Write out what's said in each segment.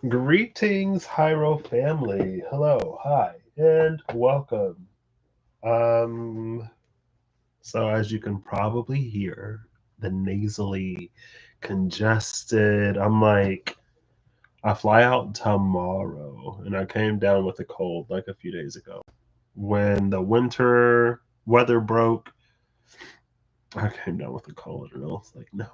Greetings, Hyro family. Hello, hi, and welcome. Um, so as you can probably hear, the nasally congested. I fly out tomorrow, and I came down with a cold like a few days ago. When the winter weather broke, I came down with a cold, and I was like, no.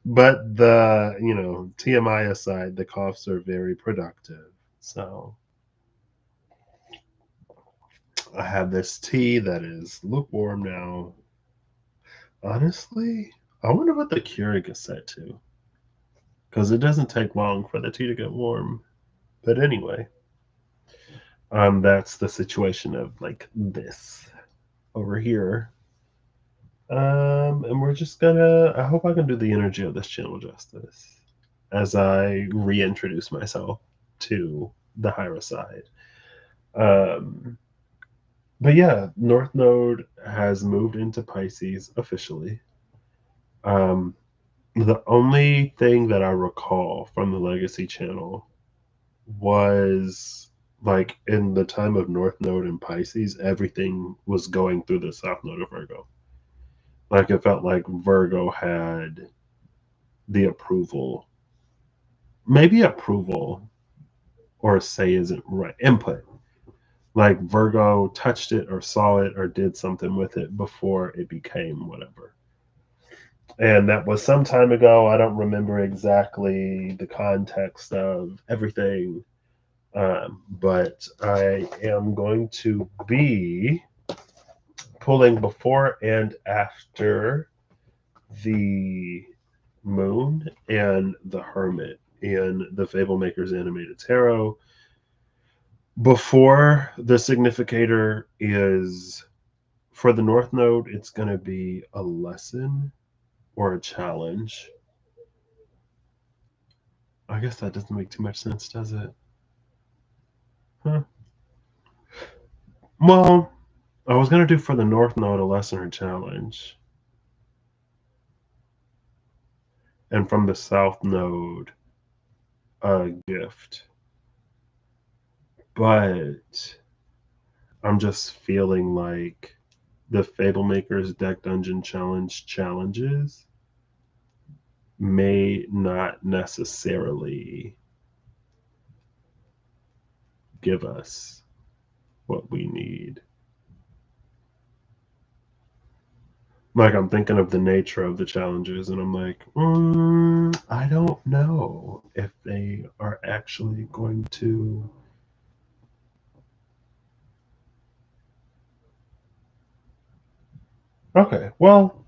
But TMI aside, the coughs are very productive. So I have this tea that is lukewarm now. Honestly, I wonder what the Keurig is set to, because it doesn't take long for the tea to get warm. But anyway, that's the situation of like this over here. And we're just gonna. I hope I can do the energy of this channel justice as I reintroduce myself to the higher side. Um, but yeah, North Node has moved into Pisces officially. Um, The only thing that I recall from the Legacy channel was like in the time of North Node and Pisces, everything was going through the South Node of Virgo. Like it felt like Virgo had the approval, maybe approval or say isn't right, input. Like Virgo touched it or saw it or did something with it before it became whatever. And that was some time ago. I don't remember exactly the context of everything, but I am going to be pulling before and after the moon and the hermit in the Fable Makers animated tarot. Before the significator is for the North Node, it's going to be a lesson or a challenge. I guess that doesn't make too much sense, does it? Huh. Well, I was going to do for the North Node a lesson or challenge. And from the South Node, a gift. But I'm just feeling like the Fable Makers Deck Dungeon Challenge challenges may not necessarily give us what we need. Like I'm thinking of the nature of the challenges, and I'm like, I don't know if they are actually going to. Okay, well,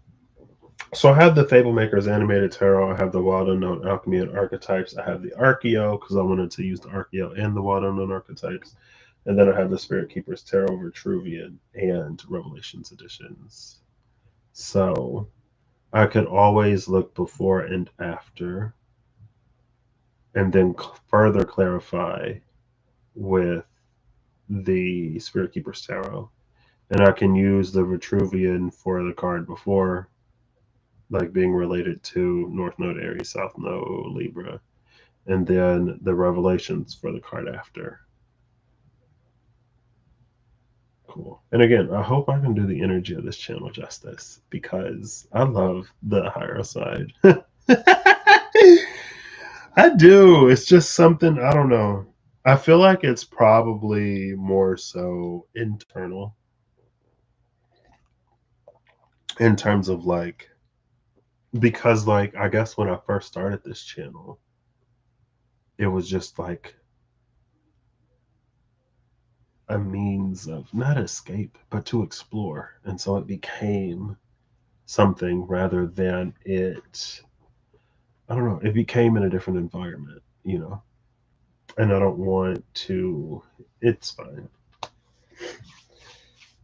so I have the Fable Makers animated tarot. I have the Wild Unknown Alchemy and Archetypes. I have the Archeo because I wanted to use the Archeo and the Wild Unknown Archetypes. And then I have the Spirit Keepers Tarot, Vitruvian, and Revelations editions. So I could always look before and after and then further clarify with the Spirit Keepers Tarot. And I can use the Vitruvian for the card before, like being related to North Node Aries, South Node Libra, and then the Revelations for the card after. Cool. And again, I hope I can do the energy of this channel justice because I love the higher side. I do. It's just something, I don't know. I feel like it's probably more so internal in terms of like, because like, I guess when I first started this channel, it was just like a means of not escape, but to explore. And so it became something rather than I don't know, it became in a different environment. And I don't want to, it's fine.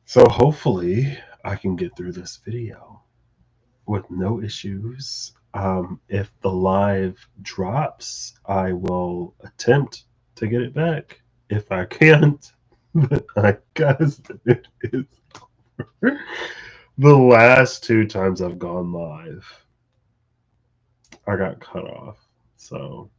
So hopefully I can get through this video with no issues. If the live drops, I will attempt to get it back. If I can't, I guess it is over. The last two times I've gone live, I got cut off. So,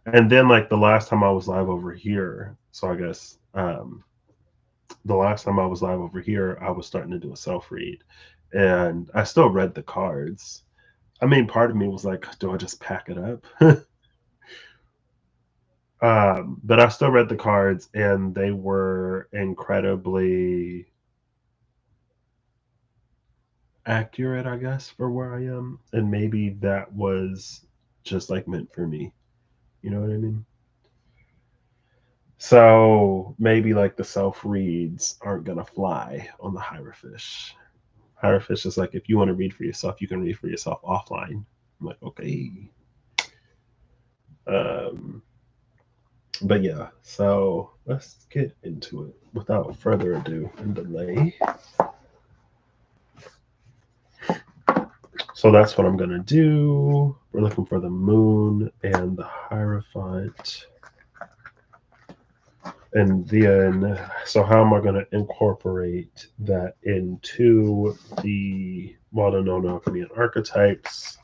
and then like the last time I was live over here, so I guess the last time I was live over here, I was starting to do a self read, and I still read the cards. I mean, part of me was like, do I just pack it up? But I still read the cards, and they were incredibly accurate, I guess, for where I am. And maybe that was just like meant for me. You know what I mean? So maybe like the self reads aren't gonna fly on the Hierophant. Hierophant is like, if you want to read for yourself, you can read for yourself offline. I'm like, okay. Um, but yeah, so let's get into it without further ado and delay. So that's what I'm gonna do. We're looking for the moon and the Hierophant. And then, so how am I going to incorporate that into the well-known alchemy and archetypes?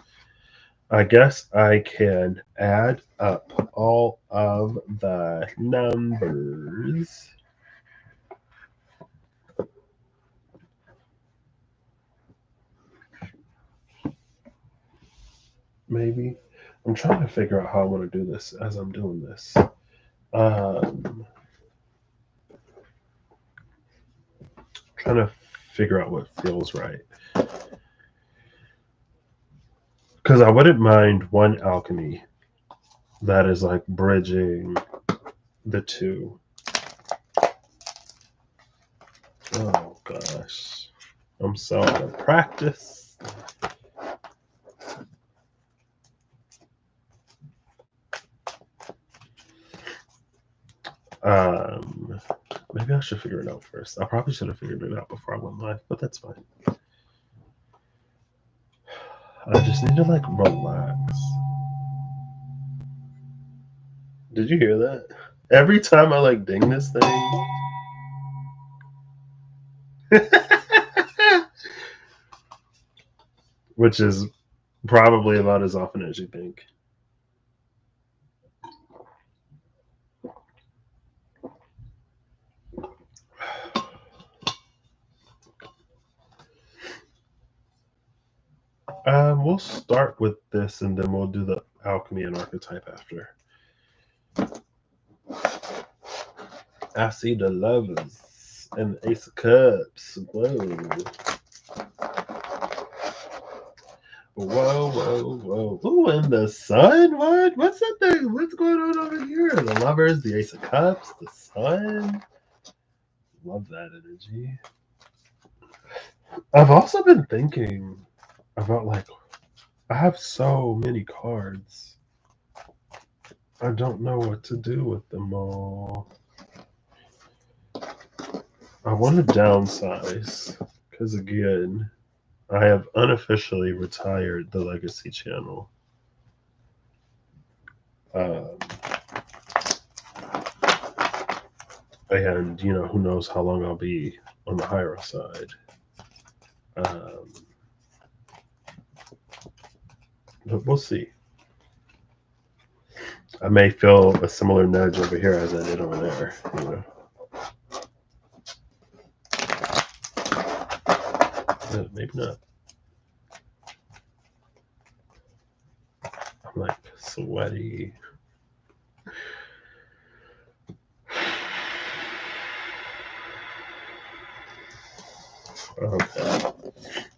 I guess I can add up all of the numbers. Maybe. I'm trying to figure out how I want to do this as I'm doing this. Trying to figure out what feels right. Because I wouldn't mind one alchemy that is like bridging the two. Oh gosh, I'm so out of practice. Maybe I should figure it out first. I probably should have figured it out before I went live, but that's fine. I just need to like relax. Did you hear that? Every time I like ding this thing. Which is probably about as often as you think. We'll start with this and then we'll do the alchemy and archetype after. I see the lovers and the ace of cups. Whoa. Whoa, whoa, whoa. Ooh, and the sun? What? What's that thing? What's going on over here? The lovers, the ace of cups, the sun. Love that energy. I've also been thinking about like, I have so many cards. I don't know what to do with them all. I want to downsize because, again, I have unofficially retired the Legacy channel. And, you know, who knows how long I'll be on the Hyro side. But we'll see. I may feel a similar nudge over here as I did over there, you know. Maybe not. I'm like sweaty. Okay.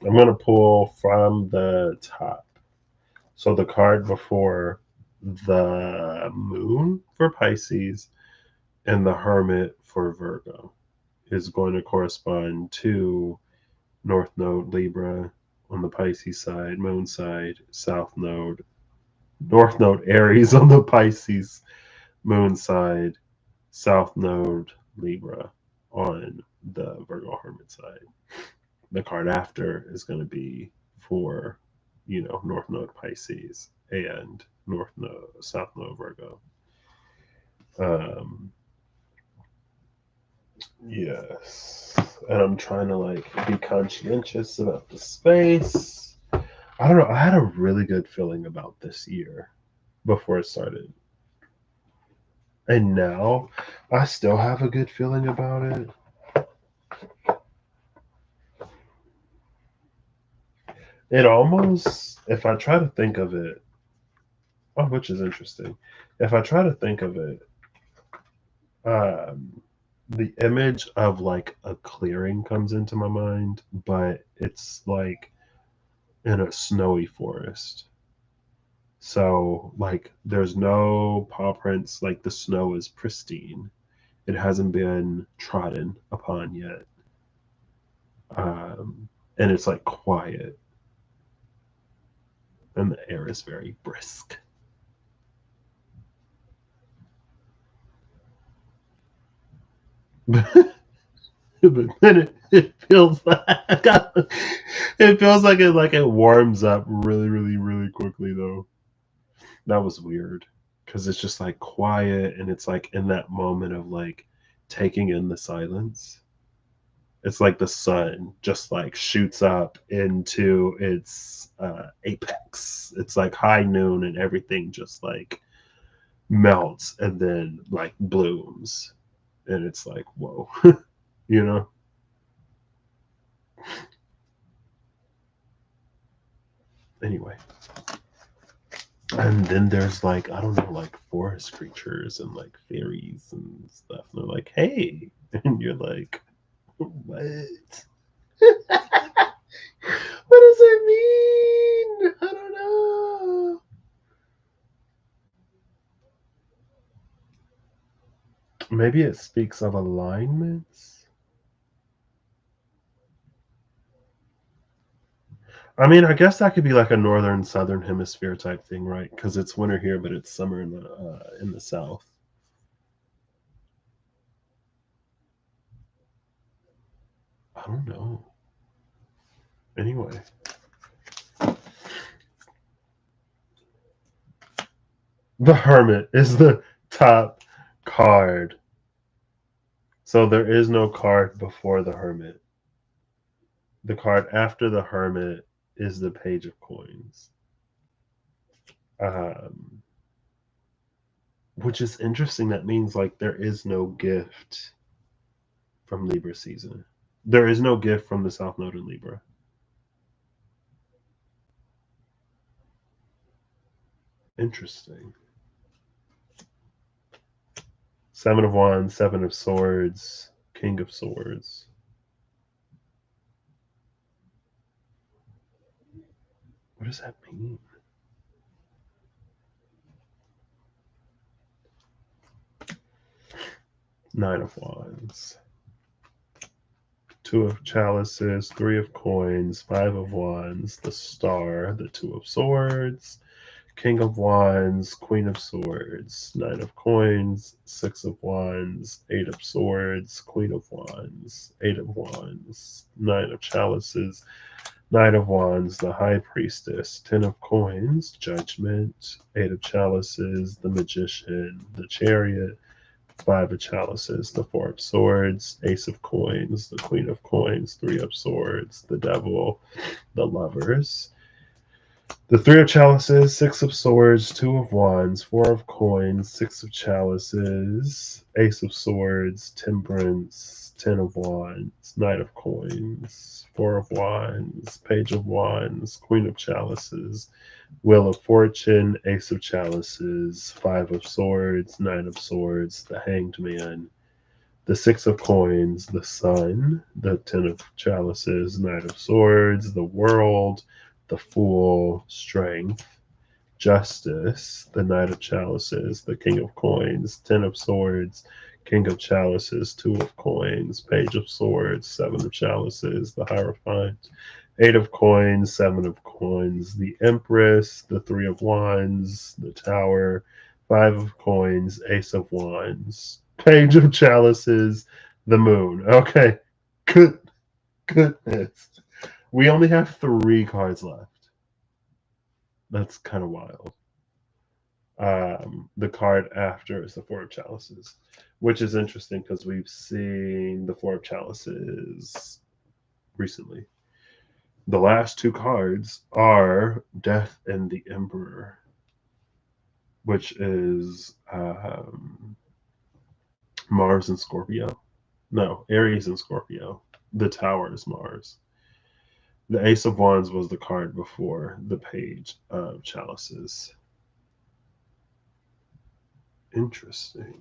I'm going to pull from the top. So the card before the moon for Pisces and the hermit for Virgo is going to correspond to North Node Libra on the Pisces side, moon side, South Node, North Node Aries on the Pisces moon side, South Node Libra on the Virgo hermit side. The card after is going to be for, you know, North Node Pisces and North Node, South Node Virgo. Yes. And I'm trying to like be conscientious about the space. I don't know. I had a really good feeling about this year. before it started. And now I still have a good feeling about it. It almost, if I try to think of it, oh, which is interesting. If I try to think of it, um, the image of like a clearing comes into my mind, but it's like in a snowy forest. So, like, there's no paw prints, like, the snow is pristine. It hasn't been trodden upon yet. And it's like quiet, and the air is very brisk. But then it feels like it feels like it warms up really, really, really quickly though. That was weird because it's just like quiet and it's like in that moment of like taking in the silence. It's like the sun just like shoots up into its apex. It's like high noon and everything just like melts and then like blooms. And it's like, whoa, you know? Anyway. And then there's like, I don't know, like forest creatures and like fairies and stuff. And they're like, hey. And you're like, what? What does it mean? I don't know. Maybe it speaks of alignments. I mean, I guess that could be like a northern southern hemisphere type thing, right? Because it's winter here, but it's summer in the south. I don't know. Anyway, the Hermit is the top card. So there is no card before the Hermit. The card after the Hermit is the Page of Coins. Um, which is interesting. That means like there is no gift from Libra season. There is no gift from the South Node in Libra. Interesting. Seven of Wands, Seven of Swords, King of Swords. What does that mean? Nine of Wands. Two of Chalices, Three of Coins, Five of Wands, the Star, the Two of Swords, King of Wands, Queen of Swords, Nine of Coins, Six of Wands, Eight of Swords, Queen of Wands, Eight of Wands, Nine of Chalices, Knight of Wands, the High Priestess, Ten of Coins, Judgment, Eight of Chalices, the Magician, the Chariot, Five of Chalices, the Four of Swords, Ace of Coins, the Queen of Coins, Three of Swords, the Devil, the Lovers, the Three of Chalices, Six of Swords, Two of Wands, Four of Coins, Six of Chalices, Ace of Swords, Temperance, Ten of Wands, Knight of Coins, Four of Wands, Page of Wands, Queen of Chalices, Wheel of Fortune, Ace of Chalices, Five of Swords, Nine of Swords, the Hanged Man, the Six of Coins, the Sun, the Ten of Chalices, Knight of Swords, the World, the Fool, Strength, Justice, the Knight of Chalices, the King of Coins, Ten of Swords, King of Chalices, Two of Coins, Page of Swords, Seven of Chalices, the Hierophant, Eight of Coins, Seven of Coins, the Empress, the Three of Wands, the Tower, Five of Coins, Ace of Wands, Page of Chalices, the Moon. Okay, good goodness. We only have three cards left. That's kind of wild. The card after is the Four of Chalices, which is interesting because we've seen the Four of Chalices recently. The last two cards are Death and the Emperor. which is Mars and Scorpio. No, Aries and Scorpio. The Tower is Mars. The Ace of Wands was the card before the Page of Chalices. Interesting.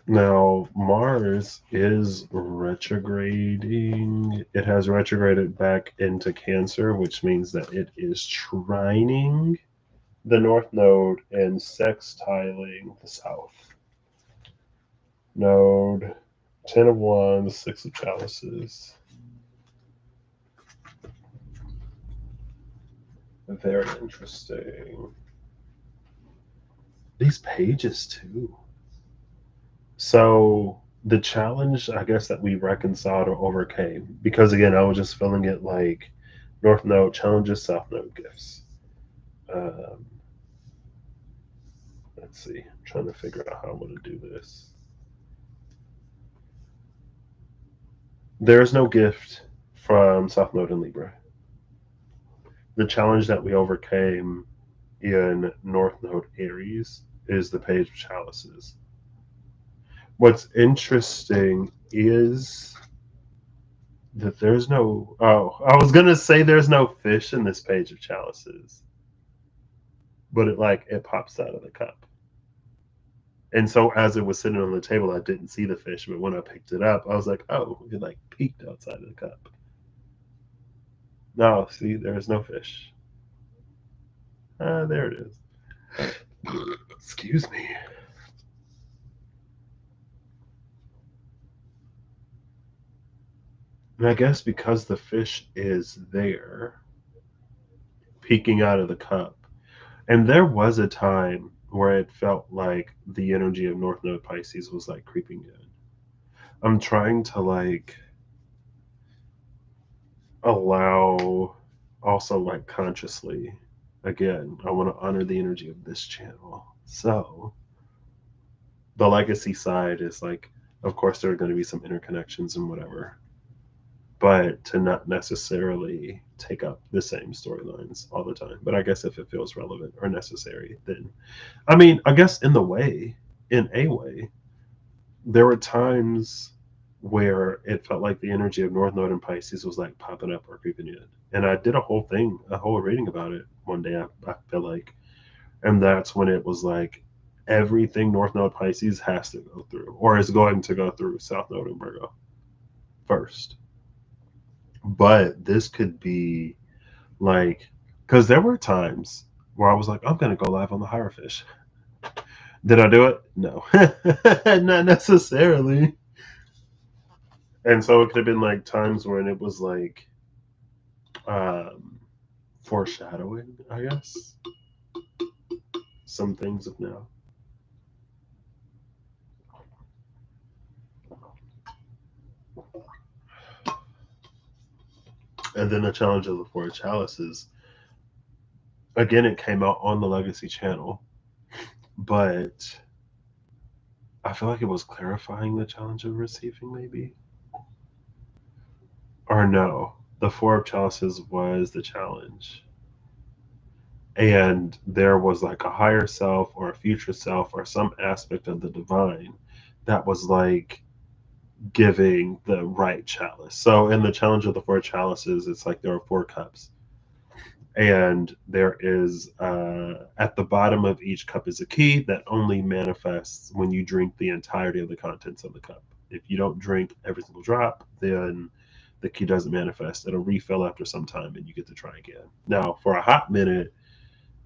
Now, Mars is retrograding. It has retrograded back into Cancer, which means that it is trining the North Node and sextiling the South Node. 10 of Wands, 6 of Chalices. Very interesting. These pages, too. So the challenge, I guess, that we reconciled or overcame, because again, I was just feeling it like North Node challenges, South Node gifts. Um, let's see. I'm trying to figure out how I want to do this. There is no gift from South Node and Libra. The challenge that we overcame in North Node Aries is the Page of Chalices. What's interesting is that there's no. Oh, I was gonna say there's no fish in this Page of Chalices, but it pops out of the cup. And so as it was sitting on the table, I didn't see the fish, but when I picked it up, I was like, oh, it peeked outside of the cup. No, see, there's no fish. There it is. Excuse me. And I guess because the fish is there, peeking out of the cup, and there was a time where it felt like the energy of North Node Pisces was creeping in. I'm trying to allow also consciously, again, I want to honor the energy of this channel. So the legacy side is of course there are going to be some interconnections and whatever, but to not necessarily take up the same storylines all the time. But I guess if it feels relevant or necessary, then I guess in a way, there were times where it felt like the energy of North Node and Pisces was popping up or creeping in. And I did a whole reading about it one day, I feel like. And that's when it was everything North Node Pisces has to go through or is going to go through South Node and Virgo first. But this could be because there were times where I was I'm going to go live on the Hierophant. Did I do it? No, not necessarily. And so it could have been times when it was foreshadowing, I guess, some things of now. And then the challenge of the Four Chalices. Again, it came out on the Legacy channel, but I feel like it was clarifying the challenge of receiving, maybe. Or no, the Four of Chalices was the challenge. And there was a higher self or a future self or some aspect of the divine that was giving the right chalice. So in the challenge of the Four Chalices, it's there are 4 cups. And there is at the bottom of each cup is a key that only manifests when you drink the entirety of the contents of the cup. If you don't drink every single drop, then the key doesn't manifest. It'll refill after some time and you get to try again. Now, for a hot minute,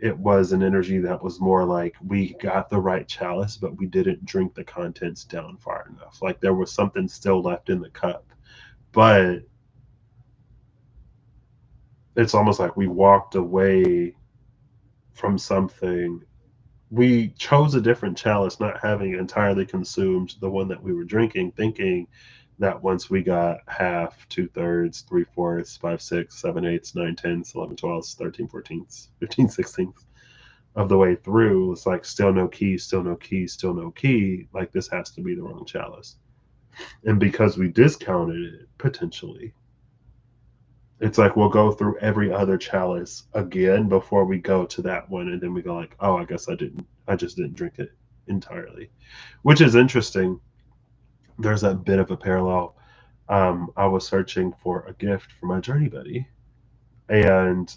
it was an energy that was more we got the right chalice, but we didn't drink the contents down far enough. There was something still left in the cup. But it's almost we walked away from something. We chose a different chalice, not having entirely consumed the one that we were drinking, thinking that once we got half, 2/3, 3/4, 5, 6, 7, 8, 9, 10, 11, 12, 13, 14, 15, 16 of the way through, it's still no key, still no key, still no key. This has to be the wrong chalice. And because we discounted it, potentially, it's like we'll go through every other chalice again before we go to that one, and then we go like, oh, I guess I just didn't drink it entirely, which is interesting. There's a bit of a parallel. I was searching for a gift for my journey buddy, and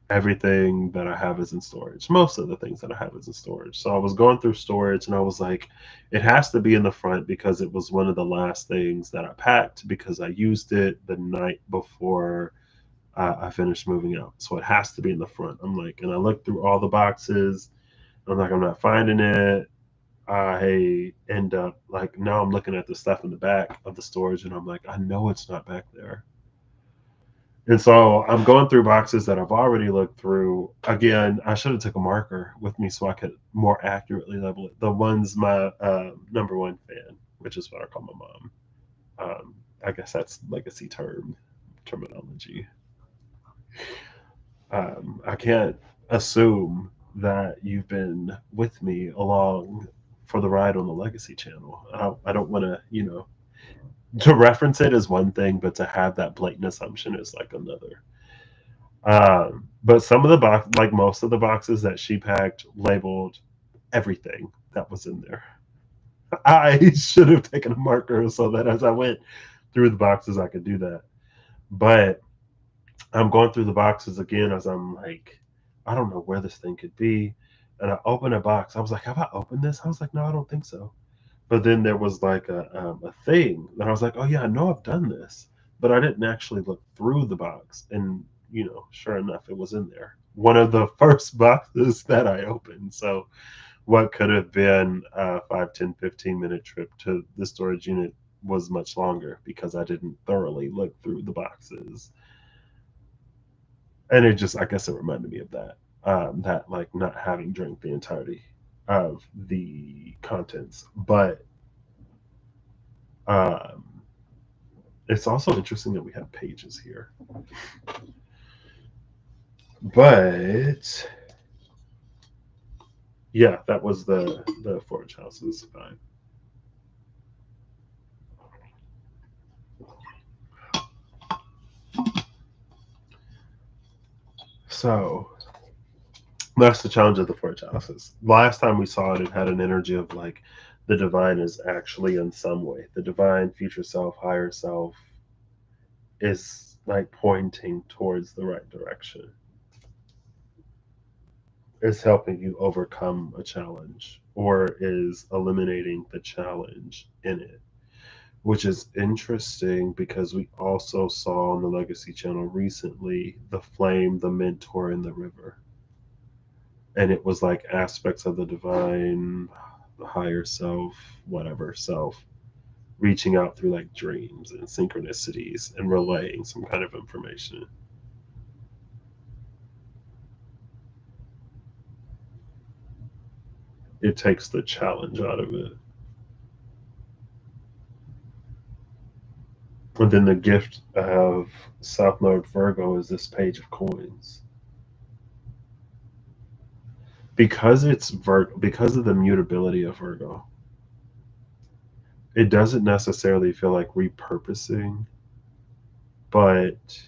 everything that I have is in storage. Most of the things that I have is in storage. So I was going through storage and I was like, it has to be in the front because it was one of the last things that I packed because I used it the night before I finished moving out. So it has to be in the front. I'm like, and I looked through all the boxes. I'm like, I'm not finding it. I end up like, now I'm looking at the stuff in the back of the storage and I'm like, I know it's not back there. And so I'm going through boxes that I've already looked through. Again, I should have took a marker with me so I could more accurately label it. The one's my number one fan, which is what I call my mom. I guess that's legacy terminology. I can't assume that you've been with me along for the ride on the Legacy channel. I don't want to, to reference it is one thing, but to have that blatant assumption is like another. But some of the box, like most of the boxes that she packed, labeled everything that was in there. I should have taken a marker so that as I went through the boxes, I could do that. But I'm going through the boxes again as I'm like, I don't know where this thing could be. And I open a box. I was like, have I opened this? I was like, no, I don't think so. But then there was like a thing that I was like, oh yeah, I know I've done this, but I didn't actually look through the box. And sure enough, it was in there. One of the first boxes that I opened. So what could have been a 5, 10, 15-minute trip to the storage unit was much longer because I didn't thoroughly look through the boxes. And it just, I guess it reminded me of that. That like not having drank the entirety of the contents. But it's also interesting that we have pages here. But yeah, that was the forage houses. Fine. So that's the challenge of the forage houses. Last time we saw it, it had an energy of like the divine is actually in some way. The divine, future self, higher self is like pointing towards the right direction. Is helping you overcome a challenge or is eliminating the challenge in it, which is interesting because we also saw on the Legacy channel recently the flame, the mentor, and the river. And it was like aspects of the divine, the higher self, whatever self, reaching out through like dreams and synchronicities and relaying some kind of information. It takes the challenge out of it. And then the gift of South Node Virgo is this page of coins. Because it's because of the mutability of Virgo, it doesn't necessarily feel like repurposing, but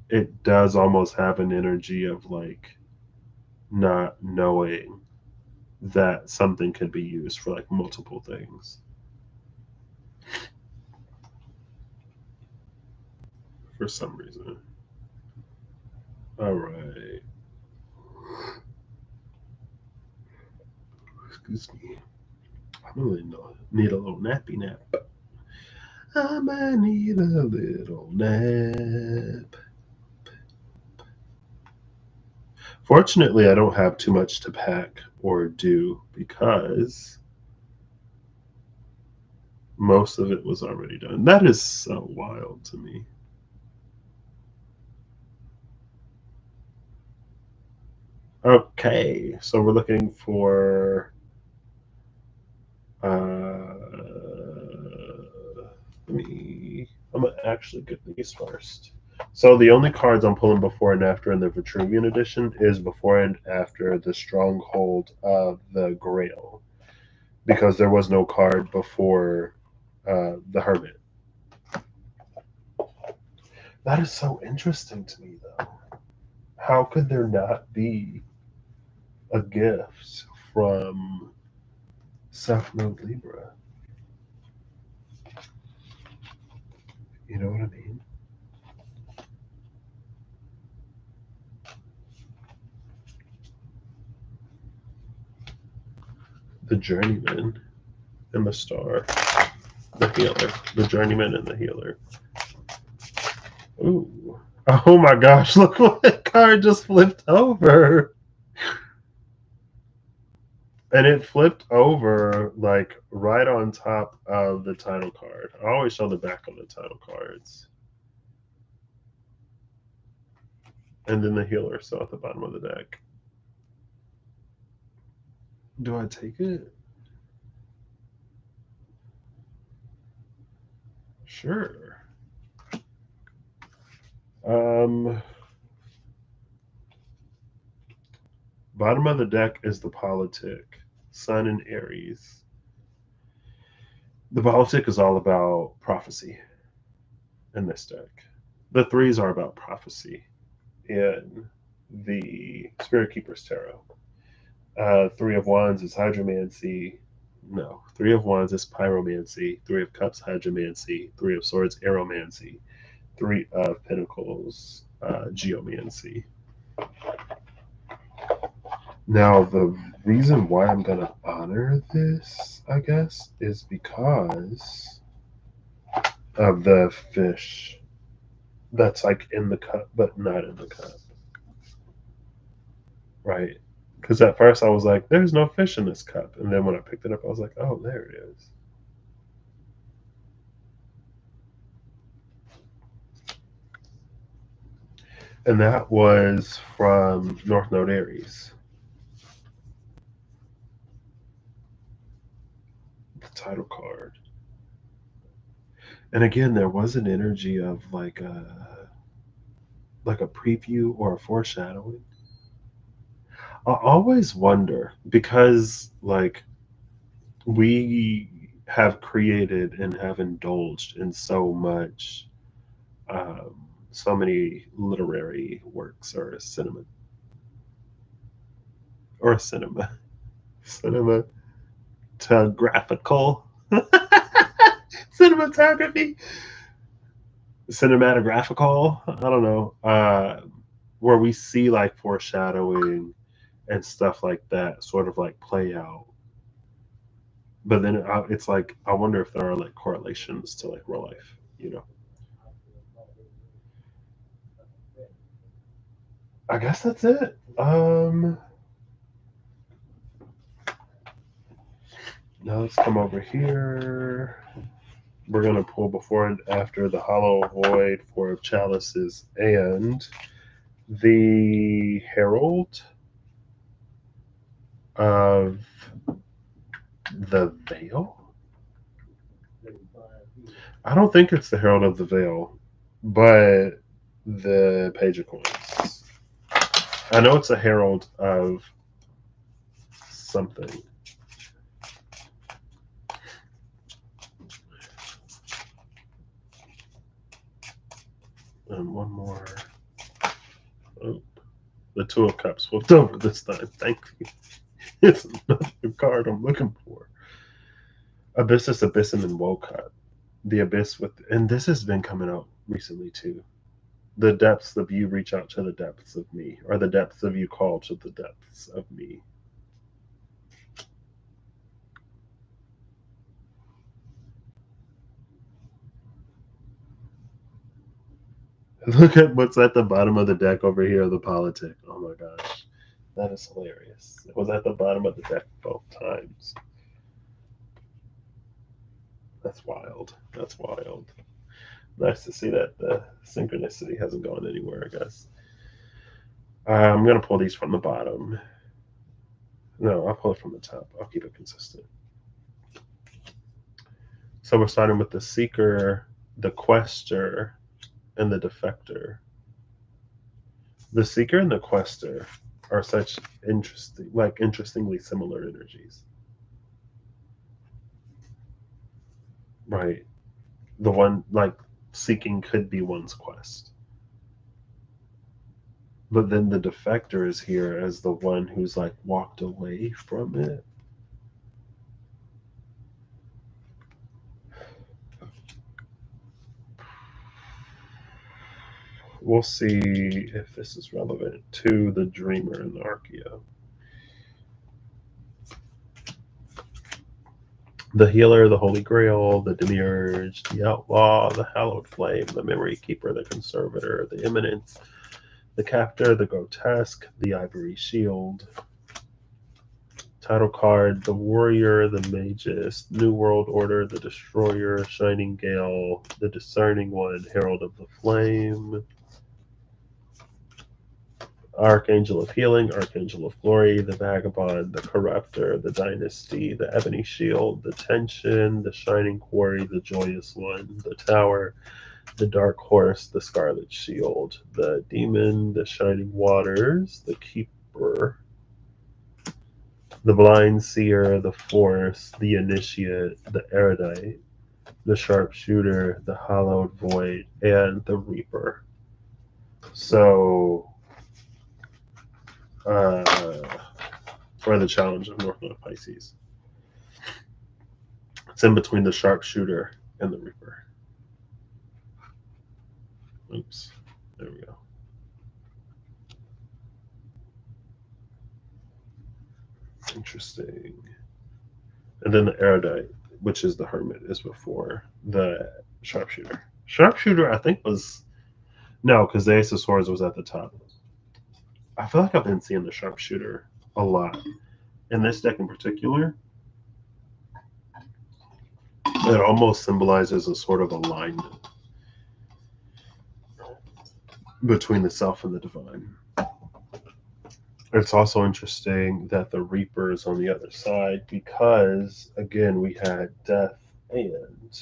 it does almost have an energy of like not knowing that something could be used for like multiple things. For some reason. All right. Excuse me. I really need a little nappy nap. I might need a little nap. Fortunately, I don't have too much to pack or do because most of it was already done. That is so wild to me. Okay, so we're looking for I'm gonna actually get these first. So the only cards I'm pulling before and after in the Vitruvian edition is before and after the Stronghold of the Grail, because there was no card before the Hermit. That is so interesting to me, though. How could there not be a gift from South Node Libra? You know what I mean? The Journeyman and the Star. The Healer. The Journeyman and the Healer. Ooh. Oh my gosh, look what the card just flipped over. And it flipped over like right on top of the title card. I always show the back of the title cards. And then the Healer still at the bottom of the deck. Do I take it? Sure. Bottom of the deck is the Politic, Sun and Aries. The Politic is all about prophecy in this deck. The threes are about prophecy in the Spirit Keeper's Tarot. Three of Wands is Hydromancy. No, Three of Wands is Pyromancy. Three of Cups, Hydromancy. Three of Swords, Aeromancy. Three of Pentacles, Geomancy. Now, the reason why I'm going to honor this, I guess, is because of the fish that's like in the cup, but not in the cup. Right? Because at first I was like, there's no fish in this cup. And then when I picked it up, I was like, oh, there it is. And that was from North Node Aries. The title card. And again, there was an energy of like a preview or a foreshadowing. I always wonder because like we have created and have indulged in so much, so many literary works or cinema cinematographical cinematography cinematographical, I don't know, where we see like foreshadowing and stuff like that sort of like play out. But then it's like I wonder if there are like correlations to like real life, you know. I guess that's it. Now let's come over here. We're gonna pull before and after the Hollow Void, Four of Chalices, and the Herald of the Veil. I don't think it's the Herald of the Veil, but the Page of Coins. I know it's a Herald of something. And one more. Oh, the Two of Cups flipped over this time. Thank you. It's another card I'm looking for. Abyssus, Abyssum, and Wocut. The Abyss with, and this has been coming out recently too. The depths of you reach out to the depths of me, or the depths of you call to the depths of me. Look at what's at the bottom of the deck over here, the Politic. Oh my gosh. That is hilarious. It was at the bottom of the deck both times. That's wild. That's wild. Nice to see that the synchronicity hasn't gone anywhere, I guess. I'm going to pull these from the bottom. No, I'll pull it from the top. I'll keep it consistent. So we're starting with the Seeker, the Quester, and the Defector. The Seeker and the Quester are such interestingly similar energies. right? The one, like, seeking could be one's quest. But then the defector is here as the one who's like walked away from it. We'll see if this is relevant to the dreamer and the Archeo. The healer, the holy grail, the demiurge, the outlaw, the hallowed flame, the memory keeper, the conservator, the eminence, the captor, the grotesque, the ivory shield. Title card, the warrior, the magus, new world order, the destroyer, shining gale, the discerning one, herald of the flame. Archangel of healing, archangel of glory, the vagabond, the corrupter, the dynasty, the ebony shield, the tension, the shining quarry, the joyous one, the tower, the dark horse, the scarlet shield, the demon, the shining waters, the keeper, the blind seer, the force, the initiate, the erudite, the sharpshooter, the hallowed void, and the reaper. So, for the challenge of North Node Pisces, it's in between the sharpshooter and the reaper. Oops, there we go. Interesting. And then the erudite, which is the hermit, is before the sharpshooter. Sharpshooter, I think, was no, because the Ace of Swords was at the top. I feel like I've been seeing the sharpshooter a lot. In this deck in particular, it almost symbolizes a sort of alignment between the self and the divine. It's also interesting that the Reaper is on the other side because, again, we had death and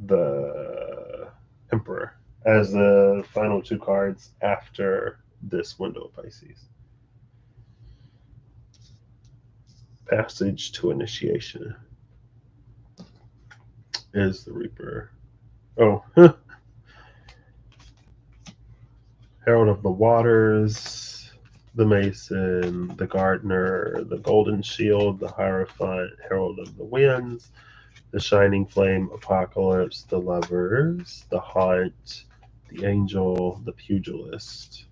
the Emperor as the final two cards after this window of Pisces. Passage to initiation is the Reaper. Oh, Herald of the Waters, the Mason, the Gardener, the Golden Shield, the Hierophant, Herald of the Winds, the Shining Flame, Apocalypse, the Lovers, the Haunt, the Angel, the Pugilist,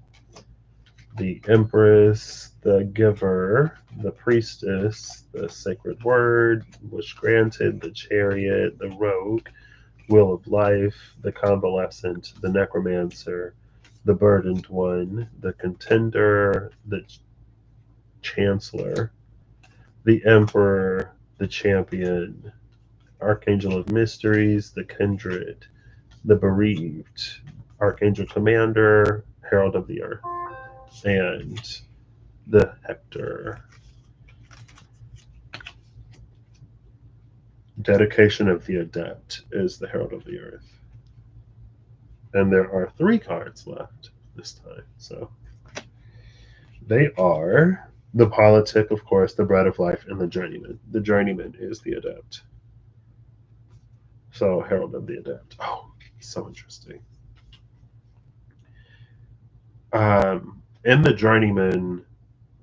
the Empress, the Giver, the Priestess, the Sacred Word, Wish Granted, the Chariot, the Rogue, Wheel of Life, the Convalescent, the Necromancer, the Burdened One, the Contender, the Chancellor, the Emperor, the Champion, Archangel of Mysteries, the Kindred, the Bereaved, Archangel Commander, Herald of the Earth, and the Hector. Dedication of the Adept is the Herald of the Earth. And there are 3 cards left this time. So they are the Politic, of course, the Bread of Life, and the Journeyman. The Journeyman is the Adept. So Herald of the Adept. Oh, so interesting. In the Journeyman,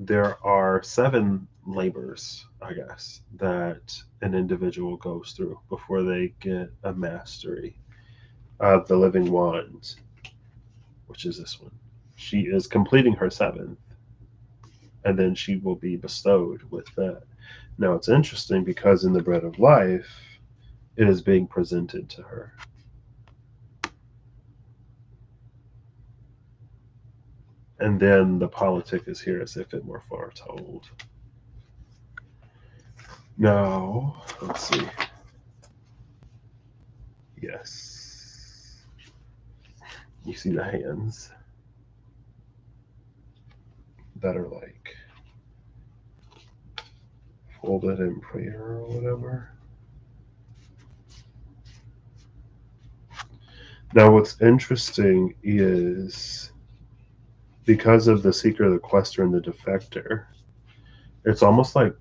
there are 7 labors, I guess, that an individual goes through before they get a mastery of the Living Wand, which is this one. She is completing her 7th, and then she will be bestowed with that. Now, it's interesting because in the Bread of Life, it is being presented to her. And then the Politic is here as if it were foretold. Now, let's see. Yes. You see the hands that are like folded in prayer or whatever. Now, what's interesting is because of the Seeker, the Quester, and the Defector, it's almost like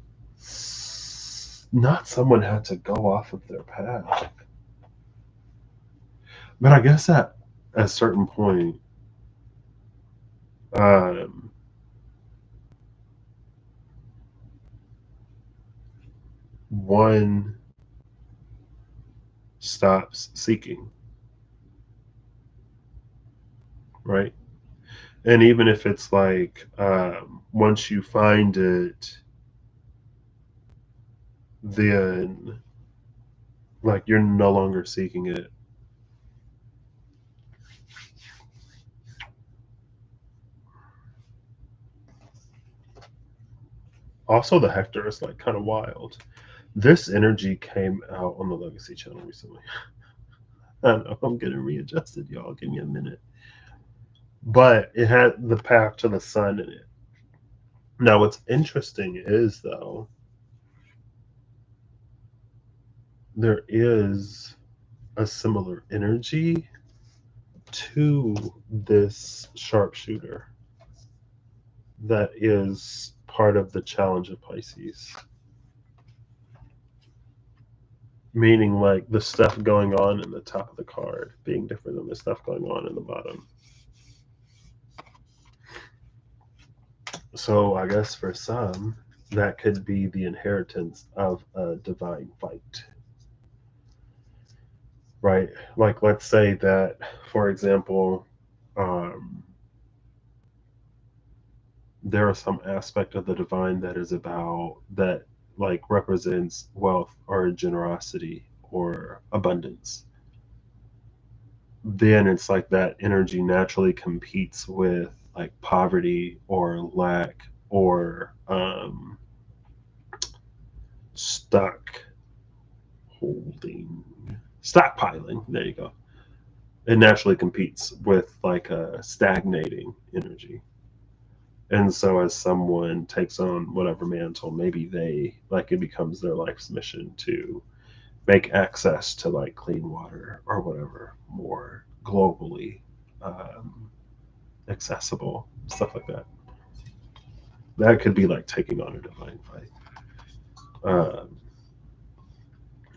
not someone had to go off of their path. But I guess at a certain point, um, one stops seeking, right? And even if it's like once you find it, then like you're no longer seeking it. Also, the Hector is like kind of wild. This energy came out on the Legacy channel recently. I know I'm getting readjusted, y'all. Give me a minute. But it had the path to the sun in it. Now, what's interesting is, though, there is a similar energy to this sharpshooter that is part of the challenge of Pisces. Meaning, like, the stuff going on in the top of the card being different than the stuff going on in the bottom. So, I guess for some, that could be the inheritance of a divine fight. Right? Like, let's say that, for example, um, there is some aspect of the divine that is about that, like, represents wealth or generosity or abundance. Then it's like that energy naturally competes with like poverty or lack or stock holding, stockpiling. There you go. It naturally competes with like a stagnating energy. And so as someone takes on whatever mantle, maybe they like it becomes their life's mission to make access to like clean water or whatever more globally um, accessible, stuff like that. That could be like taking on a divine fight. Um,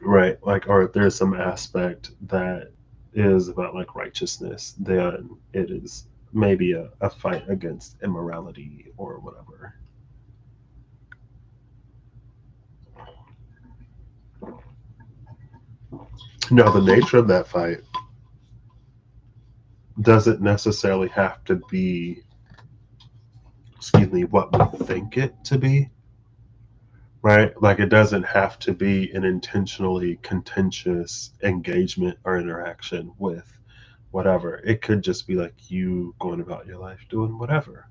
right. Like, or if there's some aspect that is about like righteousness, then it is maybe a fight against immorality or whatever. Now, the nature of that fight doesn't necessarily have to be, excuse me, what we think it to be, right? Like, it doesn't have to be an intentionally contentious engagement or interaction with whatever. It could just be like you going about your life doing whatever.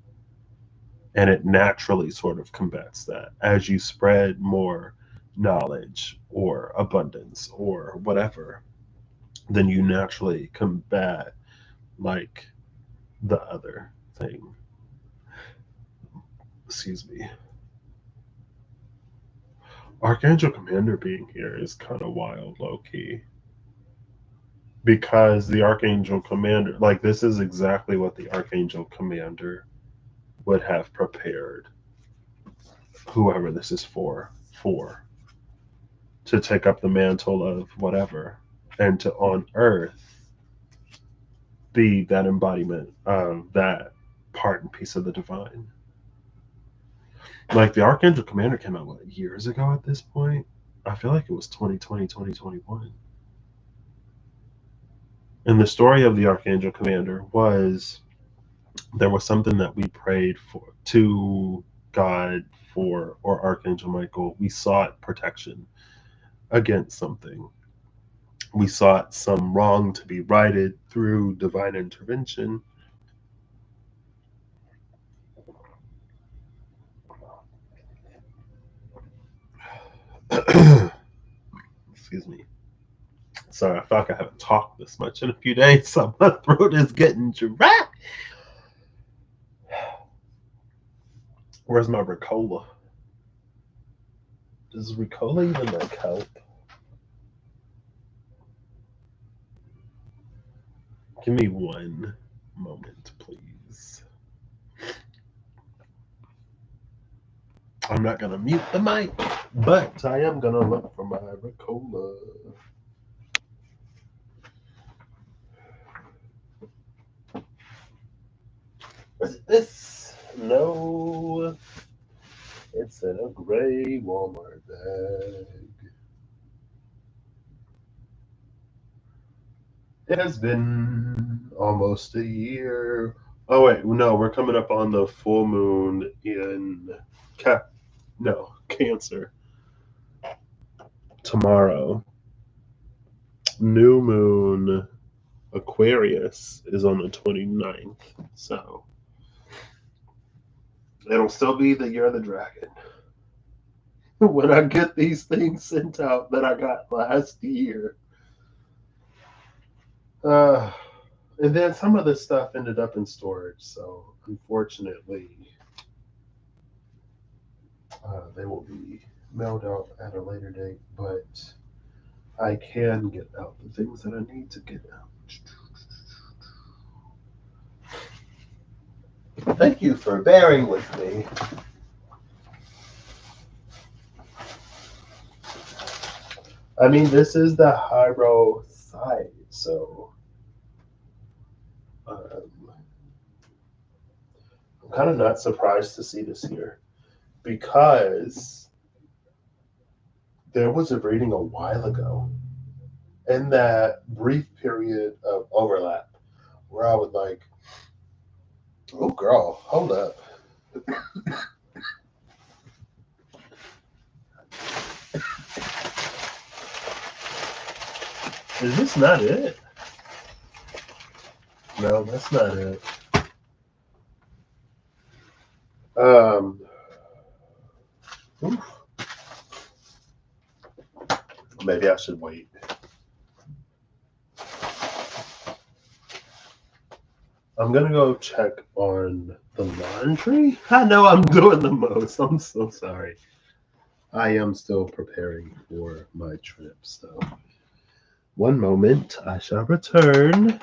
And it naturally sort of combats that as you spread more knowledge or abundance or whatever, then you naturally combat like the other thing. Excuse me. Archangel Commander being here is kind of wild, low key. Because the Archangel Commander, like, this is exactly what the Archangel Commander would have prepared whoever this is for to take up the mantle of whatever and to on earth be that embodiment of that part and piece of the divine. Like the Archangel Commander came out what, years ago at this point? I feel like it was 2020, 2021. And the story of the Archangel Commander was there was something that we prayed for to God for, or Archangel Michael. We sought protection against something. We sought some wrong to be righted through divine intervention. Excuse me. Sorry, I feel like I haven't talked this much in a few days, so my throat is getting dry. Where's my Ricola? Does Ricola even like help? Give me one moment, please. I'm not gonna mute the mic, but I am gonna look for my Ricola. Is it this? No, it's in a gray Walmart bag. It has been almost a year. Oh wait, no, we're coming up on the full moon in Cancer tomorrow. New moon Aquarius is on the 29th. So it'll still be the year of the dragon. When I get these things sent out that I got last year. And then some of this stuff ended up in storage, so unfortunately, they will be mailed out at a later date, but I can get out the things that I need to get out. Thank you for bearing with me. I mean, this is the Hyro side, so I'm kind of not surprised to see this here because there was a reading a while ago in that brief period of overlap where I was like, oh, girl, hold up. Is this not it? No, that's not it. Um, oof. Maybe I should wait. I'm gonna go check on the laundry. I know I'm doing the most. I'm so sorry. I am still preparing for my trip, so one moment, I shall return.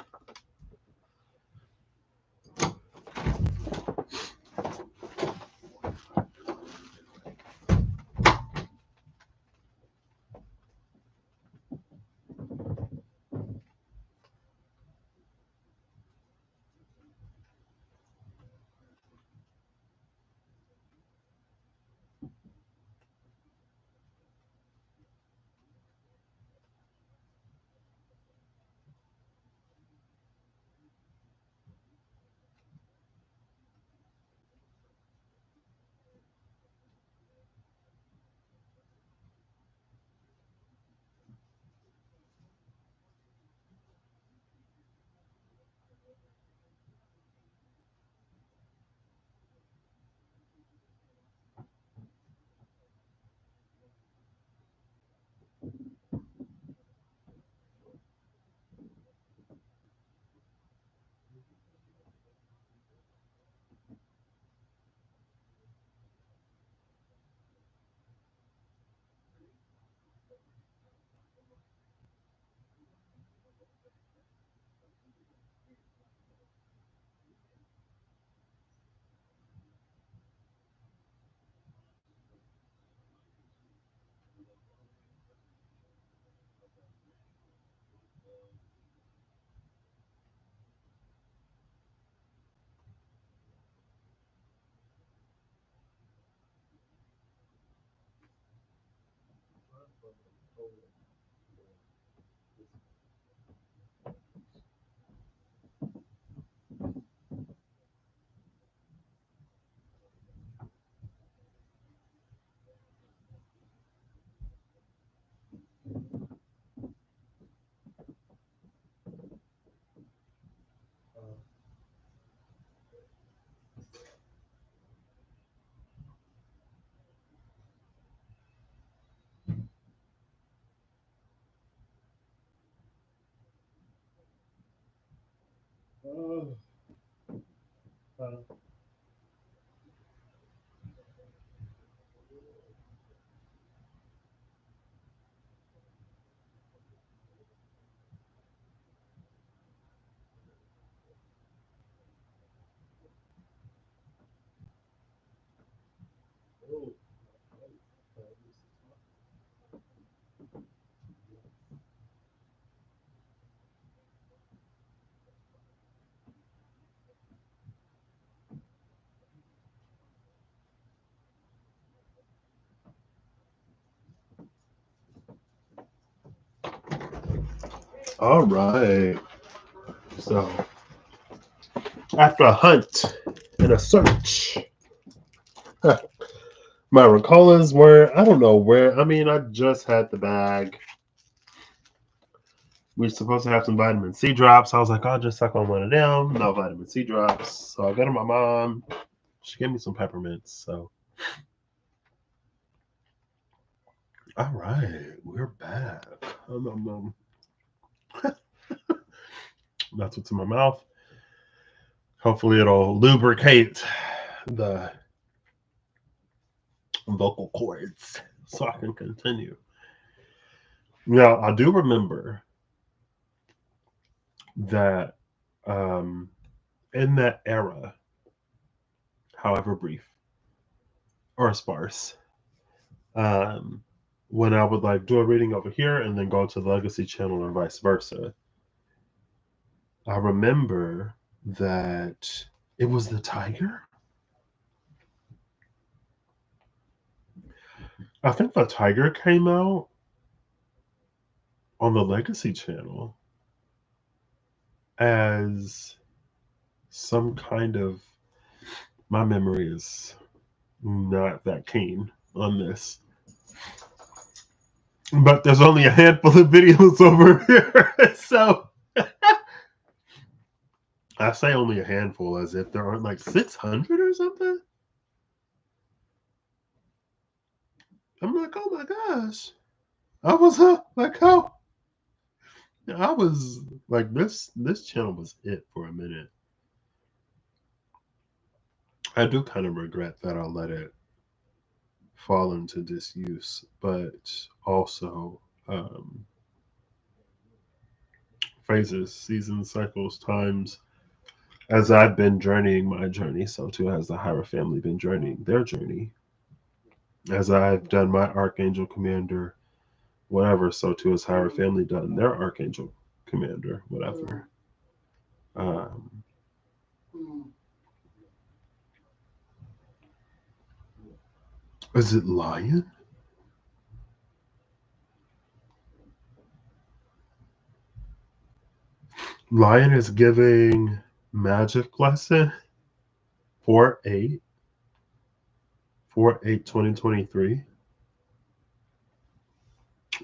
All right. So, after a hunt and a search, my Ricolas were, I don't know where. I mean, I just had the bag. We were supposed to have some vitamin C drops. I was like, I'll just suck on one of them. No vitamin C drops. So I go to my mom. She gave me some peppermints. So, all right, we're back. That's what's in my mouth. Hopefully, it'll lubricate the vocal cords so I can continue. Now, I do remember that um, in that era, however brief or sparse, um, when I would like do a reading over here and then go to the Legacy channel and vice versa, I remember that it was the tiger. I think the tiger came out on the Legacy channel as some kind of, my memory is not that keen on this, but there's only a handful of videos over here. So I say only a handful as if there aren't like 600 or something. I'm like, oh my gosh. I was like, oh, I was like, this channel was it for a minute. I do kind of regret that I let it fall into disuse, but also phases, seasons, cycles, times. As I've been journeying my journey, so too has the Hira family been journeying their journey. As I've done my Archangel Commander, whatever, so too has Hira family done their Archangel Commander, whatever. Um, is it Lion? Lion is giving magic lesson 4/8, 4/8, 2023.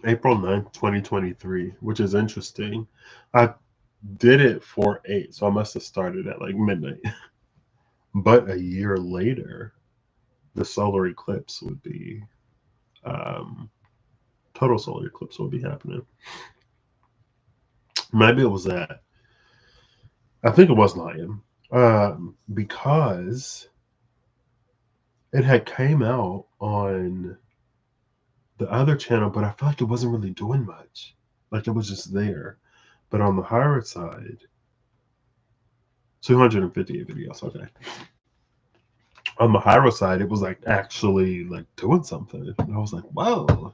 April 9th, 2023, which is interesting. I did it 4/8, so I must have started at like midnight. But a year later, the solar eclipse would be, um, total solar eclipse would be happening. Maybe it was that. I think it was Lion, because it had came out on the other channel, but I feel like it wasn't really doing much. Like it was just there. But on the higher side, 258 videos. Okay. On the higher side, it was like actually like doing something. And I was like, whoa.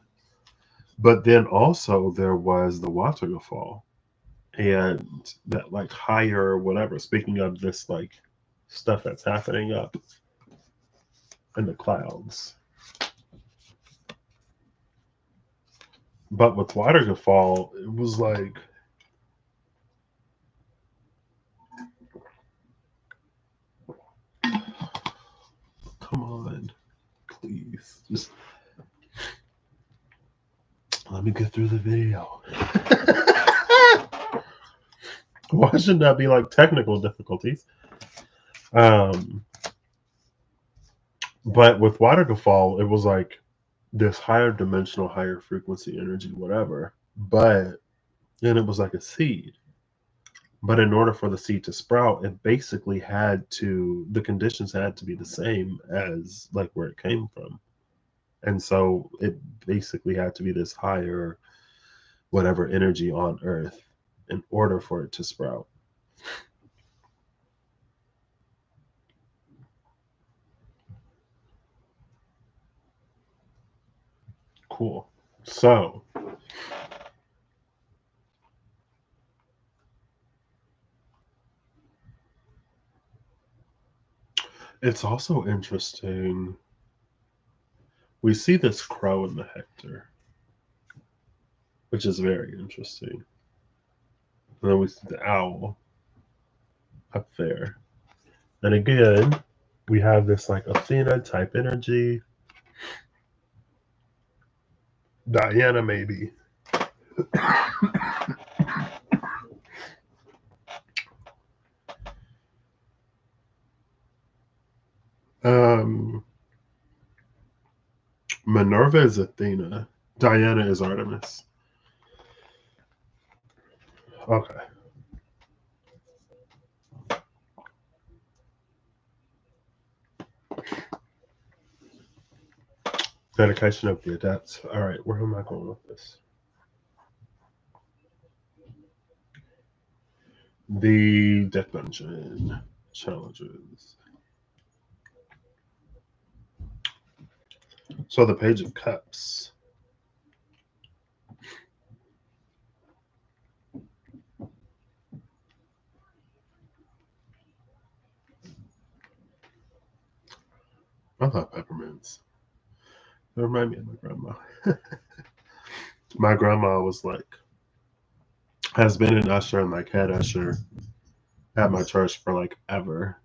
But then also there was the waterfall and that like higher whatever. Speaking of this like stuff that's happening up in the clouds. But with waterfall, it was like come on, please. Just let me get through the video. Why shouldn't that be like technical difficulties? But with waterfall, it was like this higher dimensional, higher frequency energy, whatever. But then it was like a seed. But in order for the seed to sprout, it basically had to, the conditions had to be the same as like where it came from. And so it basically had to be this higher, whatever energy on earth in order for it to sprout. Cool. So it's also interesting. We see this crow in the Hector, which is very interesting. And then we see the owl up there. And again, we have this like Athena type energy. Diana, maybe. Minerva is Athena. Diana is Artemis. Okay. Dedication of the Adepts. All right, where am I going with this? The Death Dungeon challenges. So the Page of Cups. I love peppermints. They remind me of my grandma. My grandma was like, has been an usher and like head usher at my church for like ever.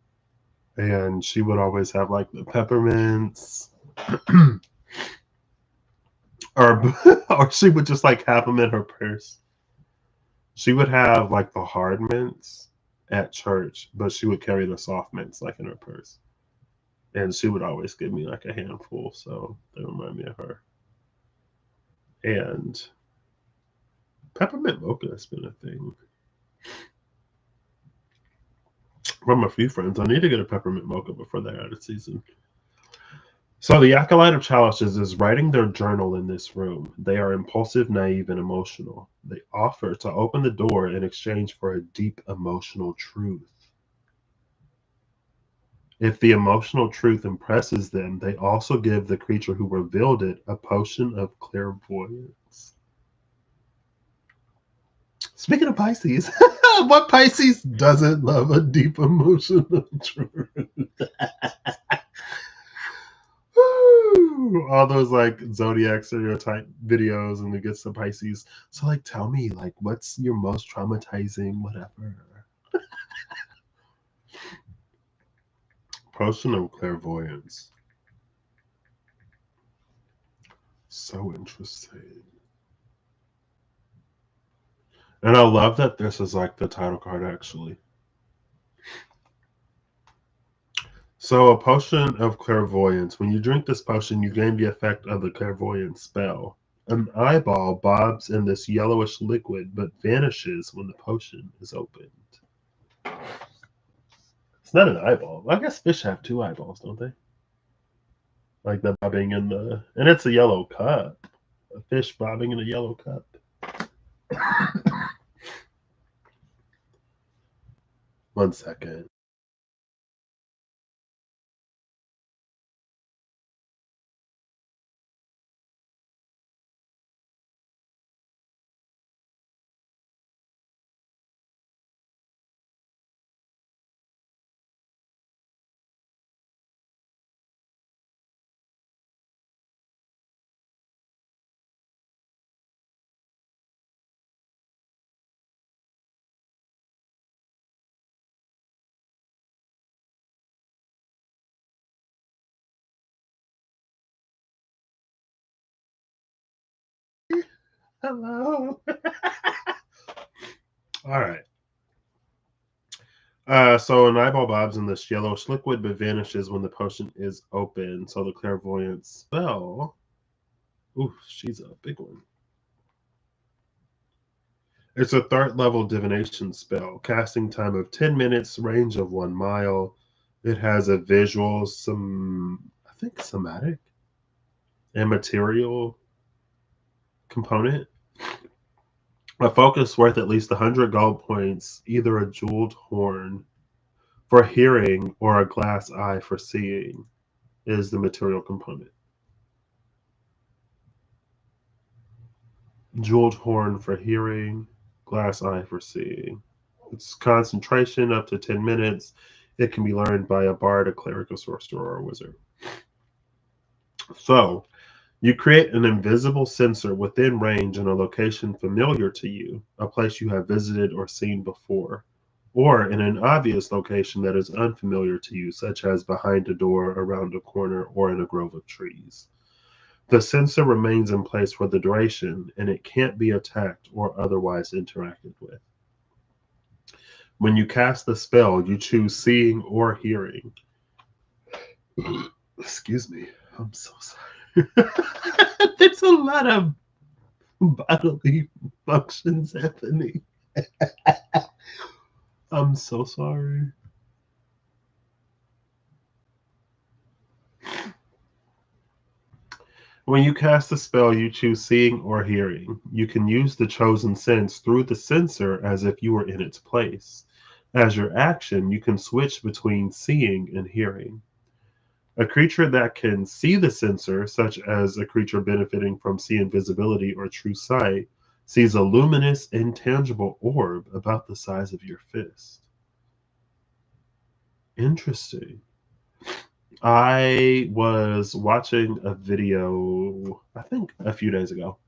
And she would always have like the peppermints. or she would just like have them in her purse. She would have like the hard mints at church, but she would carry the soft mints like in her purse. And she would always give me like a handful, so they remind me of her. And peppermint mocha has been a thing from a few friends. I need to get a peppermint mocha before they're out of season. So the Acolyte of Chalices is writing their journal in this room. They are impulsive, naive, and emotional. They offer to open the door in exchange for a deep emotional truth. If the emotional truth impresses them, they also give the creature who revealed it a potion of clairvoyance. Speaking of Pisces, what Pisces doesn't love a deep emotional truth? All those like zodiac stereotype videos, and it gets to Pisces. So like, tell me, like, what's your most traumatizing whatever? Potion of clairvoyance. So interesting. And I love that this is like the title card actually. So a potion of clairvoyance. When you drink this potion, you gain the effect of the clairvoyance spell. An eyeball bobs in this yellowish liquid, but vanishes when the potion is opened. It's not an eyeball. I guess fish have two eyeballs, don't they? Like the bobbing in the, and it's a yellow cup. A fish bobbing in a yellow cup. One second. Hello. All right. So an eyeball bobs in this yellowish liquid, but vanishes when the potion is open. So the clairvoyance spell. Ooh, she's a big one. It's a third level divination spell. Casting time of 10 minutes, range of 1 mile. It has a visual, I think somatic and material component. A focus worth at least 100 gold points, either a jeweled horn for hearing or a glass eye for seeing is the material component. Jeweled horn for hearing, glass eye for seeing. It's concentration up to 10 minutes. It can be learned by a bard, a cleric, a sorcerer, or a wizard. So You create an invisible sensor within range in a location familiar to you, a place you have visited or seen before, or in an obvious location that is unfamiliar to you, such as behind a door, around a corner, or in a grove of trees. The sensor remains in place for the duration, and it can't be attacked or otherwise interacted with. When you cast the spell, you choose seeing or hearing. Excuse me. I'm so sorry. There's a lot of bodily functions happening. I'm so sorry. When you cast a spell, you choose seeing or hearing. You can use the chosen sense through the sensor as if you were in its place. As your action, you can switch between seeing and hearing. A creature that can see the sensor, such as a creature benefiting from see invisibility or true sight, sees a luminous, intangible orb about the size of your fist. Interesting. I was watching a video, I think a few days ago,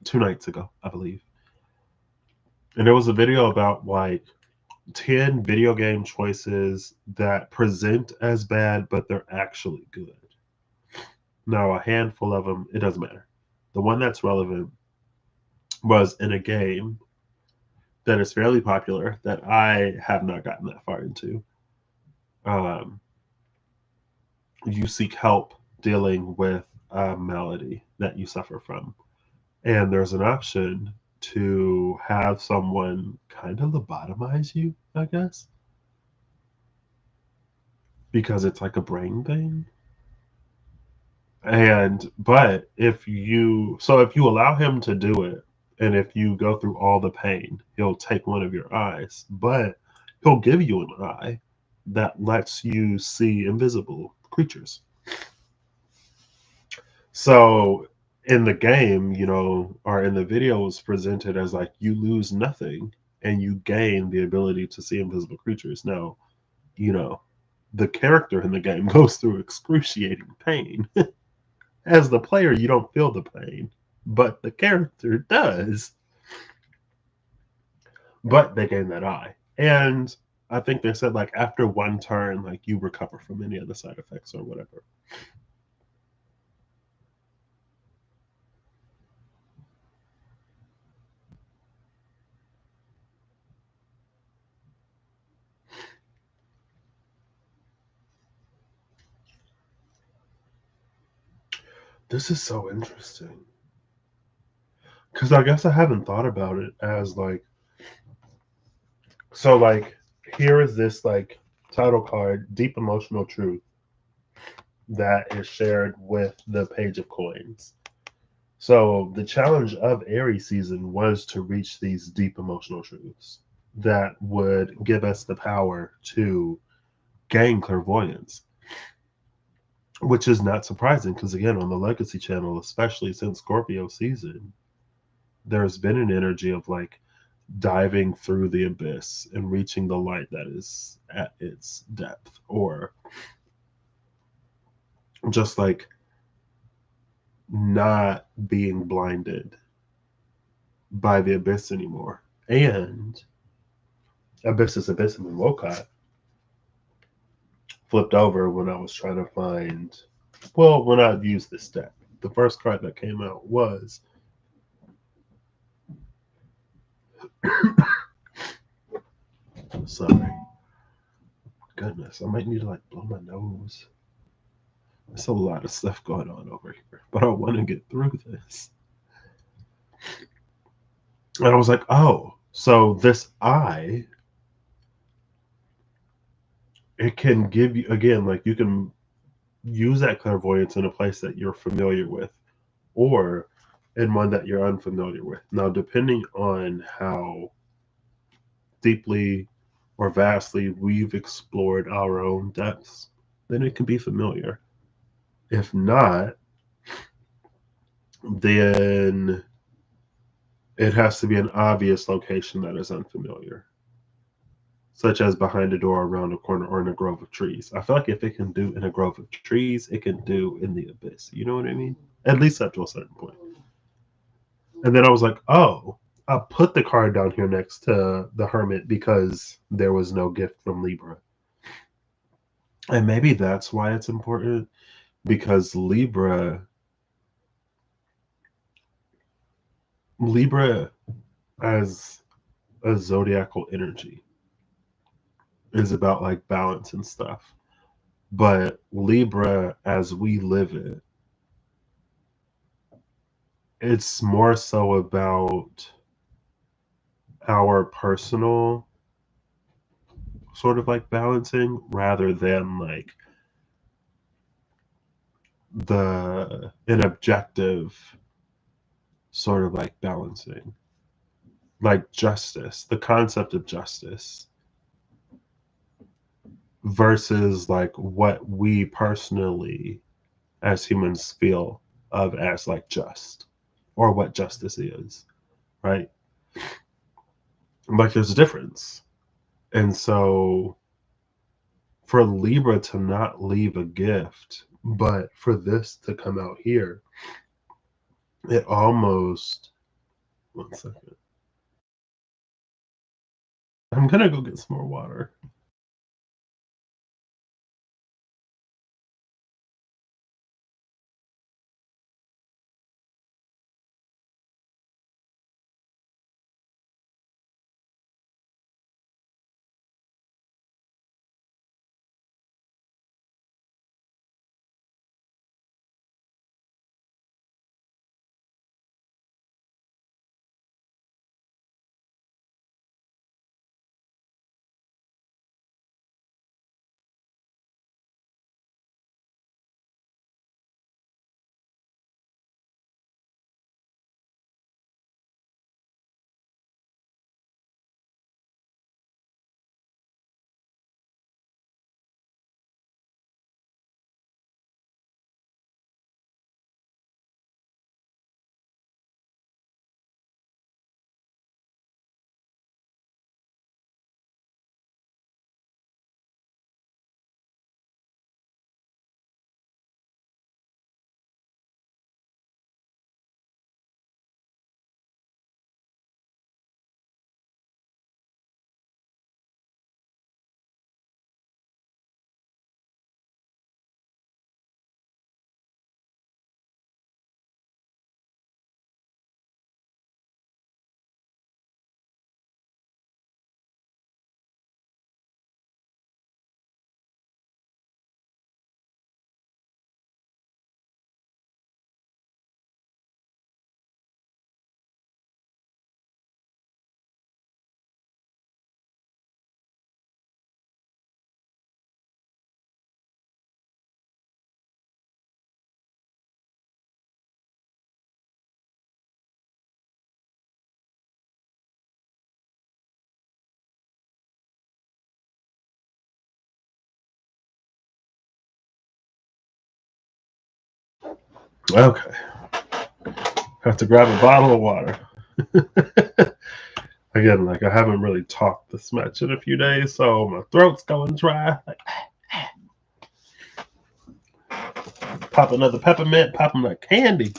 2 nights ago, I believe. And there was a video about like 10 video game choices that present as bad, but they're actually good. Now, a handful of them, it doesn't matter. The one that's relevant was in a game that is fairly popular that I have not gotten that far into. Um, you seek help dealing with a malady that you suffer from. And there's an option to have someone kind of lobotomize you, I guess, because it's like a brain thing. But if you allow him to do it, and if you go through all the pain, he'll take one of your eyes, but he'll give you an eye that lets you see invisible creatures. So in the game, or in the video, is presented as like you lose nothing and you gain the ability to see invisible creatures. Now, you know, the character in the game goes through excruciating pain. As the player, you don't feel the pain, but the character does. But they gain that eye. And I think they said like after one turn, like you recover from any other side effects or whatever. This is so interesting. Because I guess I haven't thought about it as like, so like, here is this like title card, Deep Emotional Truth, that is shared with the Page of Coins. So the challenge of Aries season was to reach these deep emotional truths that would give us the power to gain clairvoyance, which is not surprising because again, on the Legacy channel, especially since Scorpio season, there's been an energy of like diving through the abyss and reaching the light that is at its depth, or just like not being blinded by the abyss anymore. And Abyss is Abyss and Wokai flipped over when I was trying to find, well, when I used this deck. The first card that came out was sorry. Goodness, I might need to like blow my nose. There's a lot of stuff going on over here, but I want to get through this. And I was like, oh, so this eye, it can give you, again, like you can use that clairvoyance in a place that you're familiar with or in one that you're unfamiliar with. Now, depending on how deeply or vastly we've explored our own depths, then it can be familiar. If not, then it has to be an obvious location that is unfamiliar. such as behind a door, around a corner, or in a grove of trees. I feel like if it can do in a grove of trees, it can do in the abyss. You know what I mean? At least up to a certain point. And then I was like, oh, I'll put the card down here next to the Hermit because there was no gift from Libra. And maybe that's why it's important, because Libra as a zodiacal energy is about like balance and stuff. But Libra as we live it, it's more so about our personal sort of like balancing rather than like an objective sort of like balancing, like justice, the concept of justice versus like what we personally as humans feel of as like just, or what justice is, right? Like there's a difference. And so for Libra to not leave a gift, but for this to come out here, it almost, one second. I'm gonna go get some more water. Okay. Have to grab a bottle of water. Again, like I haven't really talked this much in a few days, so my throat's going dry. Like, pop another peppermint, pop them like candy.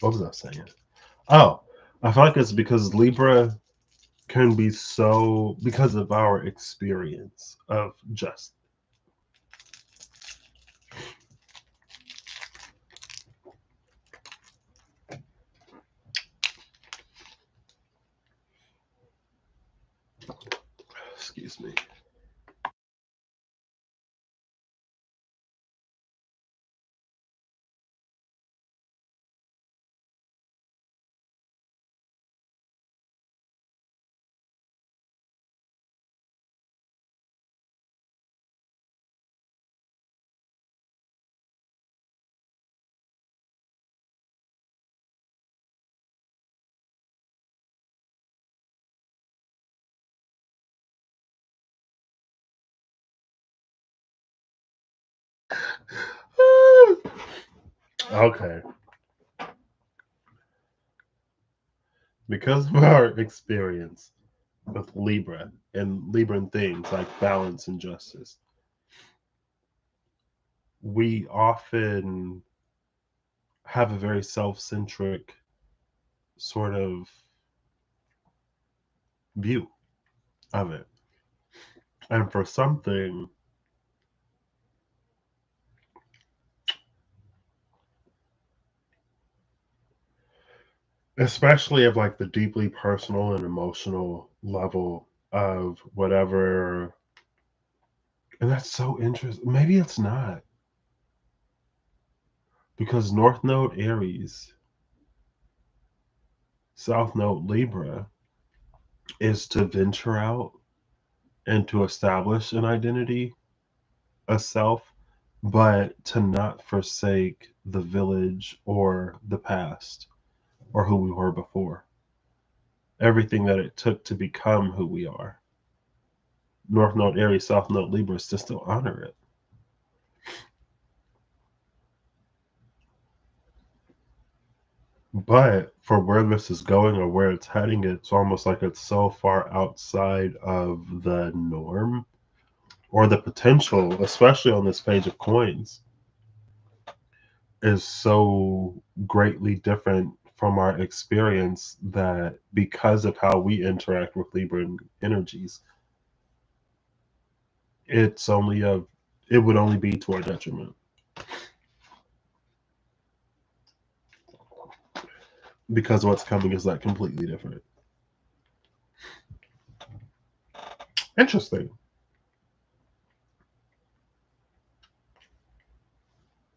What was I saying? Oh, I feel like it's because Libra can be so, because of our experience of just. Excuse me. Okay. Because of our experience with Libra and Libran things like balance and justice, we often have a very self-centric sort of view of it. And for something, especially of like the deeply personal and emotional level of whatever, and that's so interesting. Maybe it's not, because North Node Aries, South Node Libra is to venture out and to establish an identity, a self, but to not forsake the village or the past or who we were before. Everything that it took to become who we are. North Node Aries, South Node Libra is to still honor it. But for where this is going or where it's heading, it's almost like it's so far outside of the norm or the potential, especially on this page of coins, is so greatly different from our experience that because of how we interact with Libran energies, it's only a it would only be to our detriment because what's coming is like completely different. Interesting.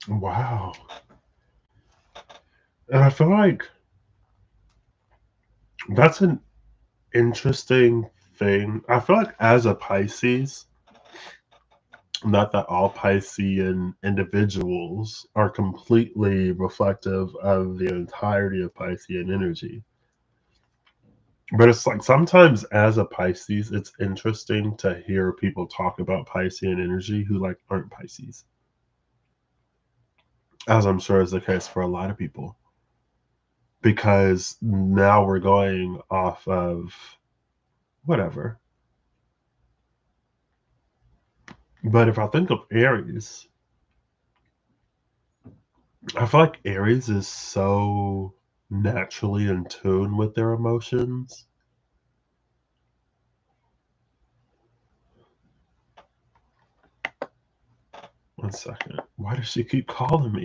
Wow. And I feel like that's an interesting thing. I feel like as a Pisces, not that all Piscean individuals are completely reflective of the entirety of Piscean energy. But it's like sometimes as a Pisces, it's interesting to hear people talk about Piscean energy who like aren't Pisces, as I'm sure is the case for a lot of people. Because now we're going off of whatever. But if I think of Aries, I feel like Aries is so naturally in tune with their emotions. One second. Why does she keep calling me?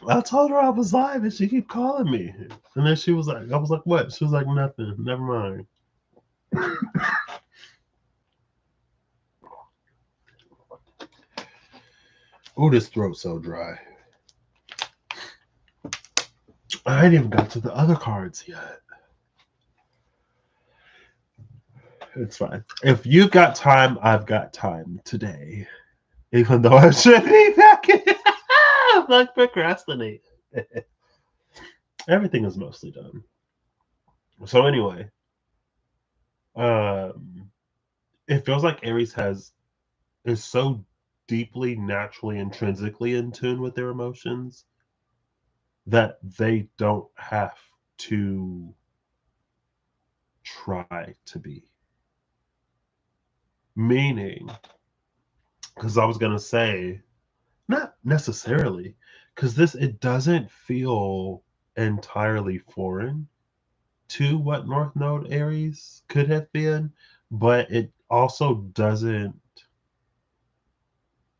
I told her I was live and she keep calling me. And then she was like, I was like, what? She was like, nothing. Never mind. Oh, this throat's so dry. I ain't even got to the other cards yet. It's fine. If you've got time, I've got time today. Even though I should be back in. I'm like procrastinate. Everything is mostly done. So anyway, um, it feels like Aries is so deeply, naturally, intrinsically in tune with their emotions that they don't have to try to be. Meaning, because I was gonna say, not necessarily, because this it doesn't feel entirely foreign to what North Node Aries could have been, but it also doesn't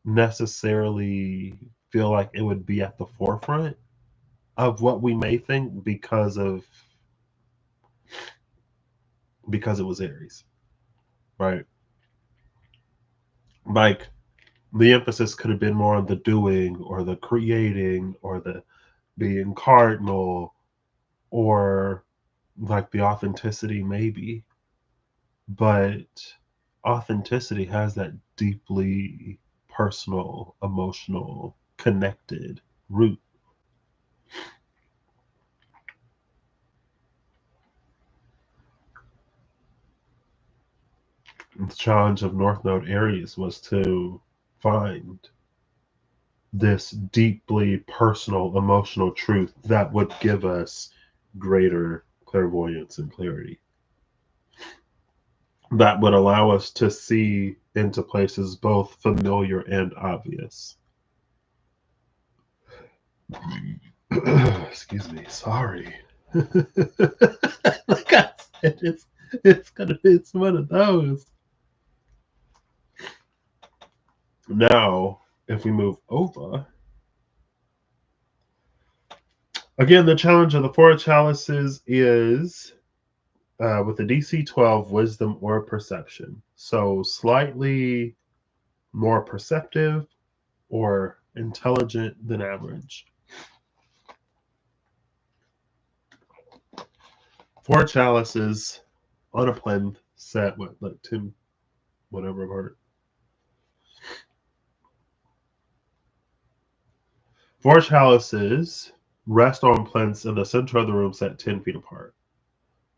necessarily feel like it would be at the forefront of what we may think because it was Aries, right? Like the emphasis could have been more on the doing or the creating or the being cardinal or like the authenticity maybe, but authenticity has that deeply personal, emotional, connected root. The challenge of North Node Aries was to find this deeply personal, emotional truth that would give us greater clairvoyance and clarity. That would allow us to see into places both familiar and obvious. Excuse me, sorry. Like I said, it's one of those. Now, if we move over, again, the challenge of the four chalices is with the DC 12 wisdom or perception. So slightly more perceptive or intelligent than average. Four chalices on a plinth set, what, like 10, whatever apart. Four chalices rest on plinths in the center of the room set 10 feet apart.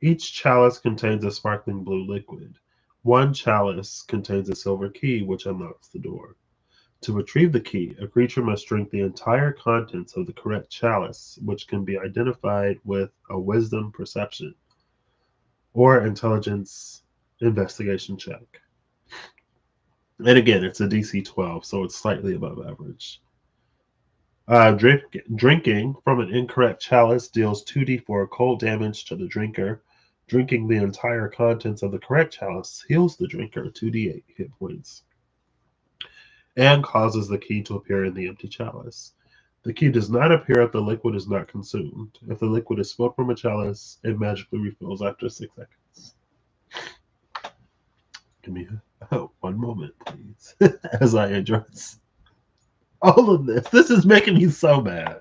Each chalice contains a sparkling blue liquid. One chalice contains a silver key, which unlocks the door. To retrieve the key, a creature must drink the entire contents of the correct chalice, which can be identified with a wisdom perception or intelligence investigation check. And again, it's a DC 12, so it's slightly above average. Drinking from an incorrect chalice deals 2d4 cold damage to the drinker. Drinking the entire contents of the correct chalice heals the drinker 2d8 hit points and causes the key to appear in the empty chalice. The key does not appear if the liquid is not consumed. If the liquid is spilled from a chalice, it magically refills after 6 seconds. Give me one moment, please, as I address all of this. This is making me so mad.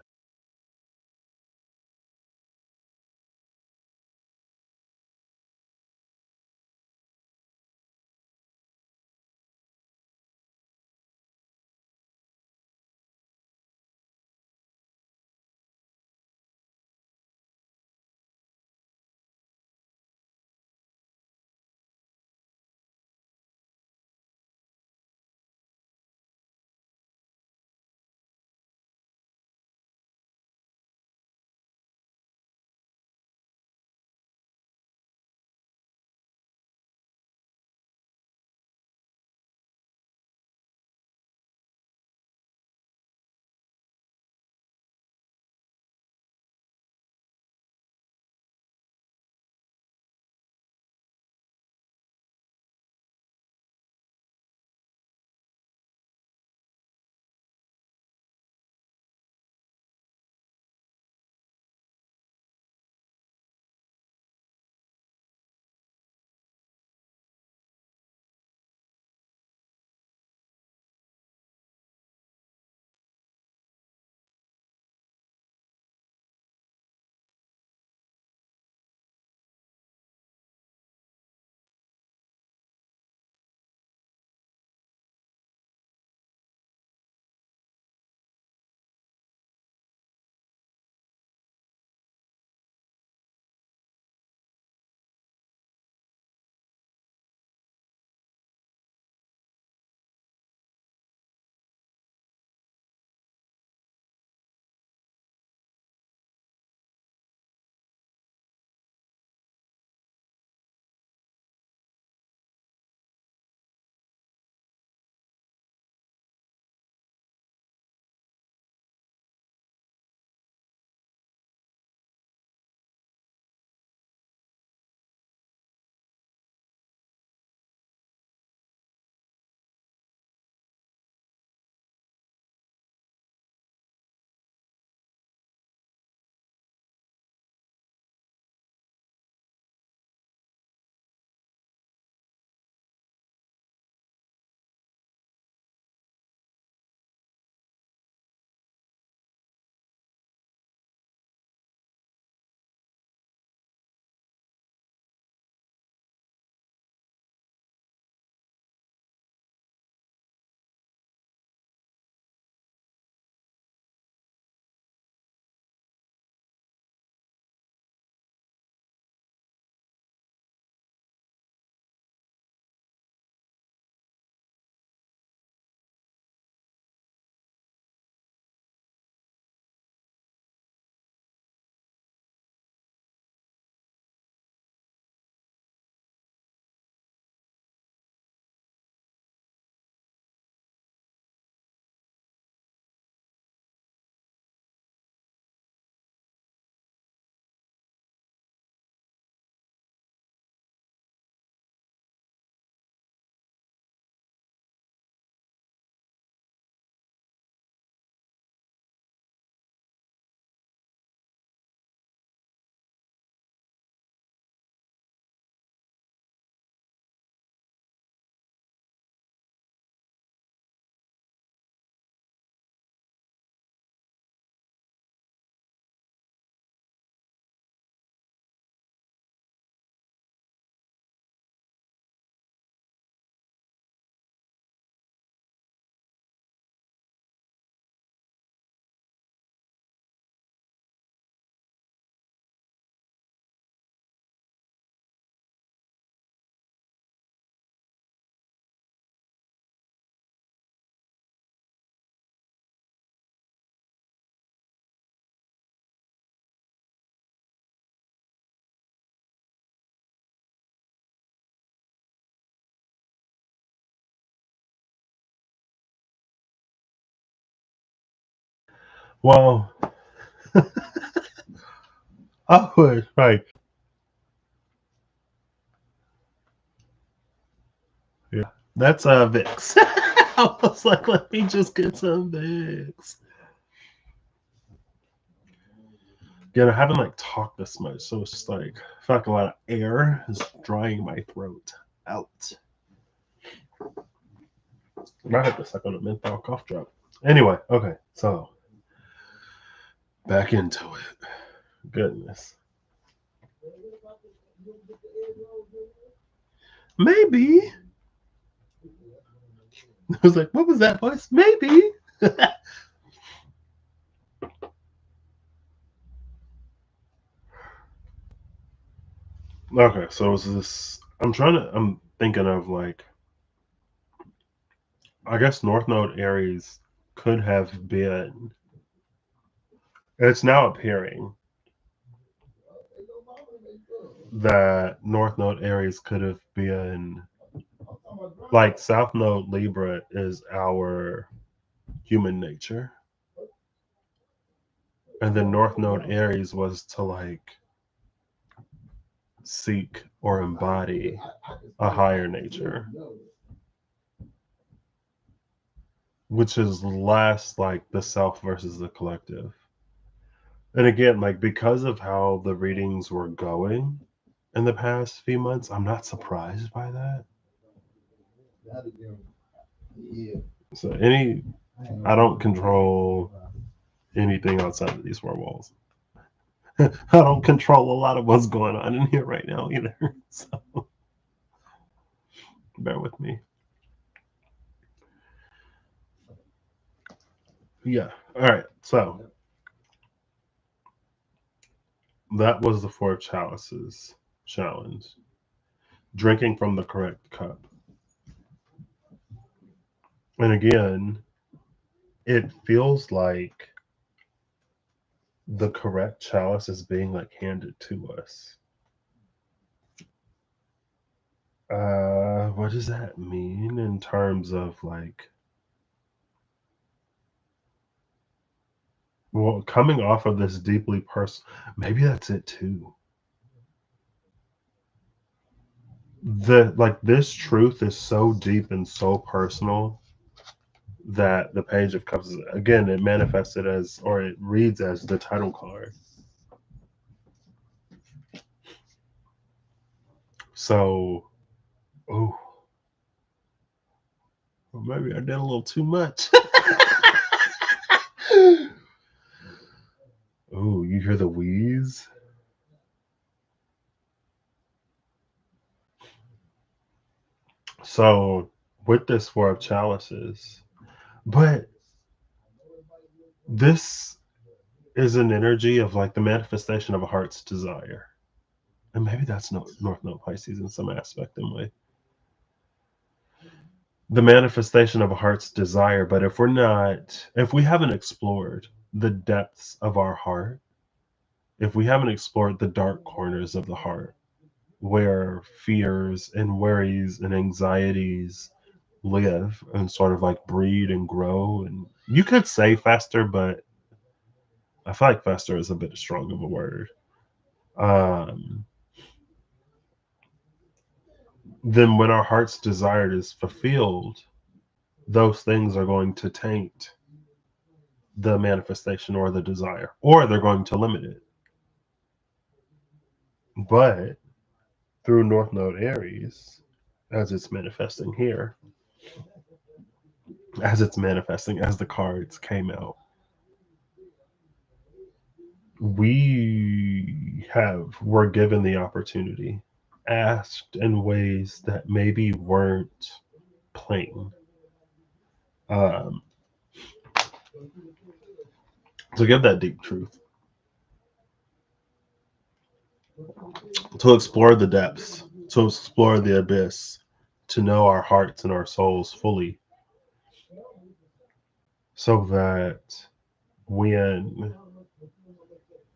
Well, I would like, yeah, that's Vicks. I was like, let me just get some Vicks. Again, I haven't like talked this much, so it's just like I feel like a lot of air is drying my throat out. I had to suck on a menthol cough drop. Anyway, okay, so back into it. Goodness. Maybe. I was like, what was that voice? Maybe. Okay, so is this I'm thinking of like I guess North Node Aries could have been it's now appearing that North Node Aries could have been like South Node Libra is our human nature. And then North Node Aries was to like seek or embody a higher nature, which is less like the self versus the collective. And again, like because of how the readings were going in the past few months, I'm not surprised by that. So I don't control anything outside of these four walls. I don't control a lot of what's going on in here right now either. So bear with me. Yeah. All right. So that was the Four Chalices challenge. Drinking from the correct cup. And again, it feels like the correct chalice is being like handed to us. What does that mean in terms of like, well, coming off of this deeply personal, maybe that's it too. This truth is so deep and so personal that the Page of Cups, again, it manifested as, or it reads as the title card. So, oh, well, maybe I did a little too much. Oh, you hear the wheeze? So, with this Four of Chalices, but this is an energy of like the manifestation of a heart's desire. And maybe that's North Node Pisces in some aspect and way. The manifestation of a heart's desire. But if we haven't explored the depths of our heart, if we haven't explored the dark corners of the heart, where fears and worries and anxieties live and sort of like breed and grow, and you could say fester, but I feel like fester is a bit strong of a word. Um, then when our heart's desire is fulfilled, those things are going to taint the manifestation or the desire, or they're going to limit it. But through North Node Aries, as it's manifesting here, as it's manifesting, as the cards came out, we're given the opportunity, asked in ways that maybe weren't plain. To give that deep truth, to explore the depths, to explore the abyss, to know our hearts and our souls fully, so that when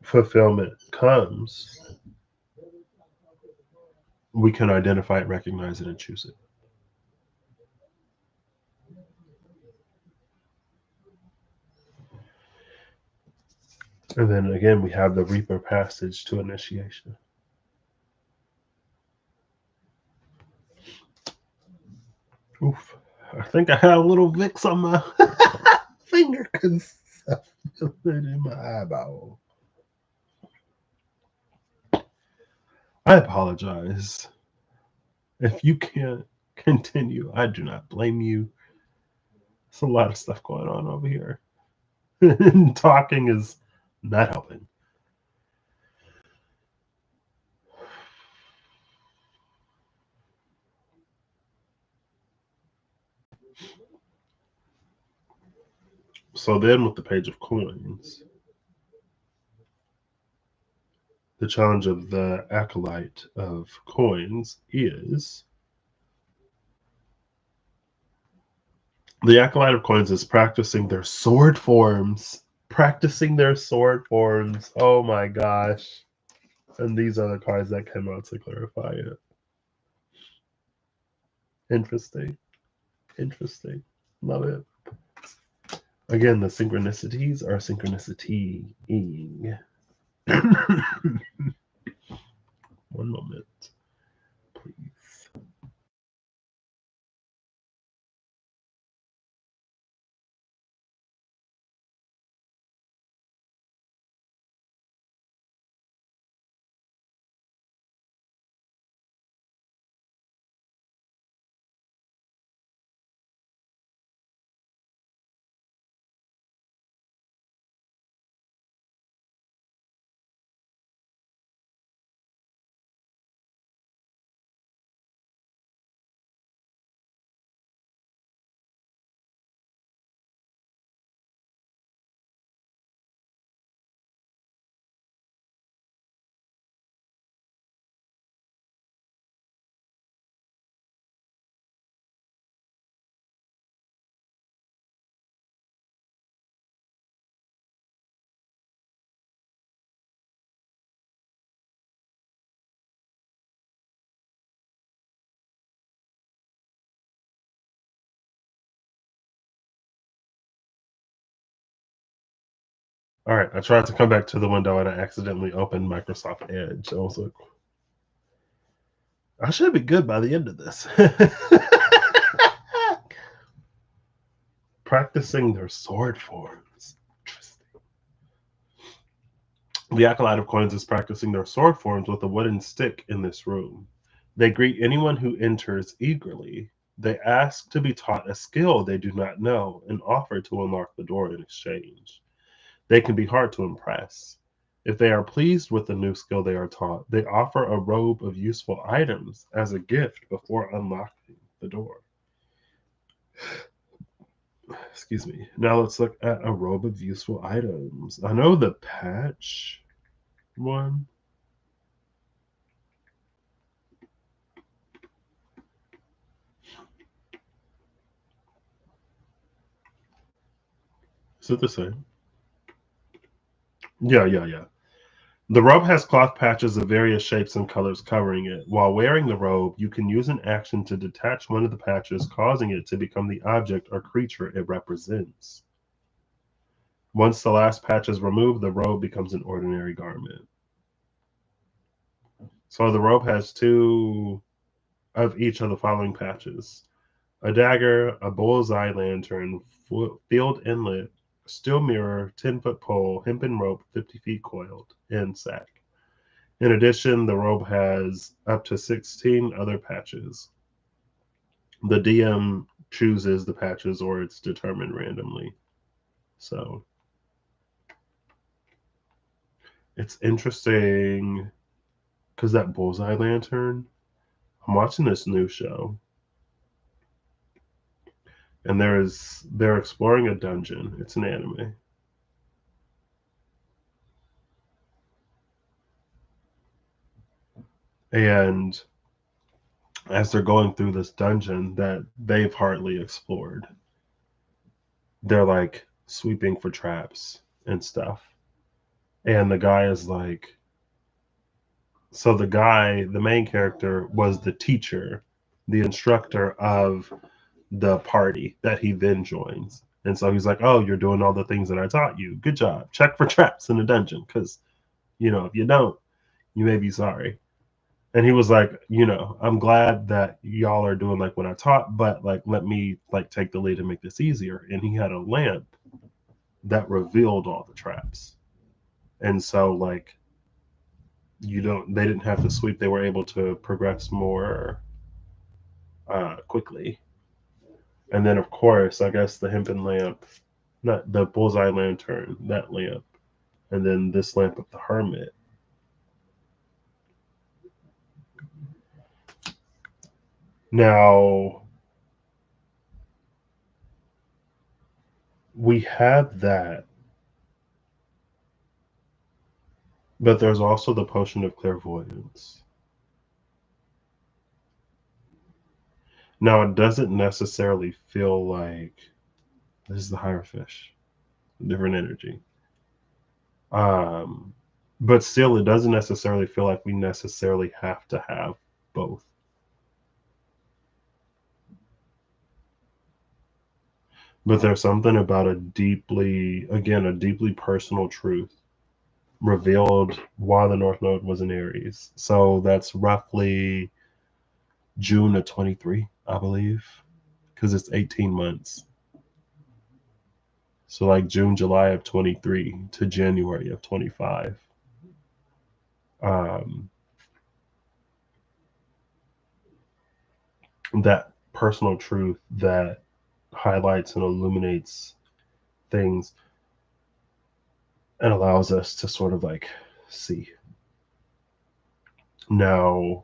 fulfillment comes, we can identify it, recognize it, and choose it. And then again, we have the Reaper passage to initiation. Oof. I think I have a little Vicks on my finger because I feel it in my eyeball. I apologize. If you can't continue, I do not blame you. There's a lot of stuff going on over here. Talking is not helping. So then with the page of coins, the challenge of the acolyte of coins is the acolyte of coins is practicing their sword forms. Practicing their sword forms. Oh my gosh. And these are the cards that came out to clarify it. Interesting. Interesting. Love it. Again, the synchronicities are synchronicity-ing. One moment, please. All right, I tried to come back to the window and I accidentally opened Microsoft Edge. I was like, I should be good by the end of this. Practicing their sword forms. Interesting. The acolyte of coins is practicing their sword forms with a wooden stick in this room. They greet anyone who enters eagerly. They ask to be taught a skill they do not know and offer to unlock the door in exchange. They can be hard to impress. If they are pleased with the new skill they are taught, they offer a robe of useful items as a gift before unlocking the door. Excuse me. Now let's look at a robe of useful items. I know the patch one. Is it the same? Yeah. The robe has cloth patches of various shapes and colors covering it. While wearing the robe, you can use an action to detach one of the patches, causing it to become the object or creature it represents. Once the last patch is removed, the robe becomes an ordinary garment. So the robe has two of each of the following patches: a dagger, a bullseye lantern, field inlet, steel mirror, 10-foot pole, hempen rope, 50 feet coiled, and sack. In addition, the robe has up to 16 other patches. The DM chooses the patches or it's determined randomly. So it's interesting because that bullseye lantern, I'm watching this new show and they're exploring a dungeon. It's an anime. And as they're going through this dungeon that they've hardly explored, they're like sweeping for traps and stuff. And the guy is like, so the guy, the main character, was the teacher, the instructor of the party that he then joins. And so he's like, oh, you're doing all the things that I taught you. Good job. Check for traps in the dungeon, because, if you don't, you may be sorry. And he was like, I'm glad that y'all are doing like what I taught, but like, let me like take the lead and make this easier. And he had a lamp that revealed all the traps. And so like, they didn't have to sweep. They were able to progress more quickly. And then of course, I guess the hempen lamp, not the bullseye lantern, that lamp, and then this lamp of the hermit. Now, we have that, but there's also the potion of clairvoyance. Now, it doesn't necessarily feel like this is the higher fish, different energy. But still, it doesn't necessarily feel like we necessarily have to have both. But there's something about a deeply personal truth revealed while the North Node was in Aries. So that's roughly June of 23, I believe, because it's 18 months. So like June, July of 23 to January of 25. That personal truth that highlights and illuminates things and allows us to sort of like see. Now,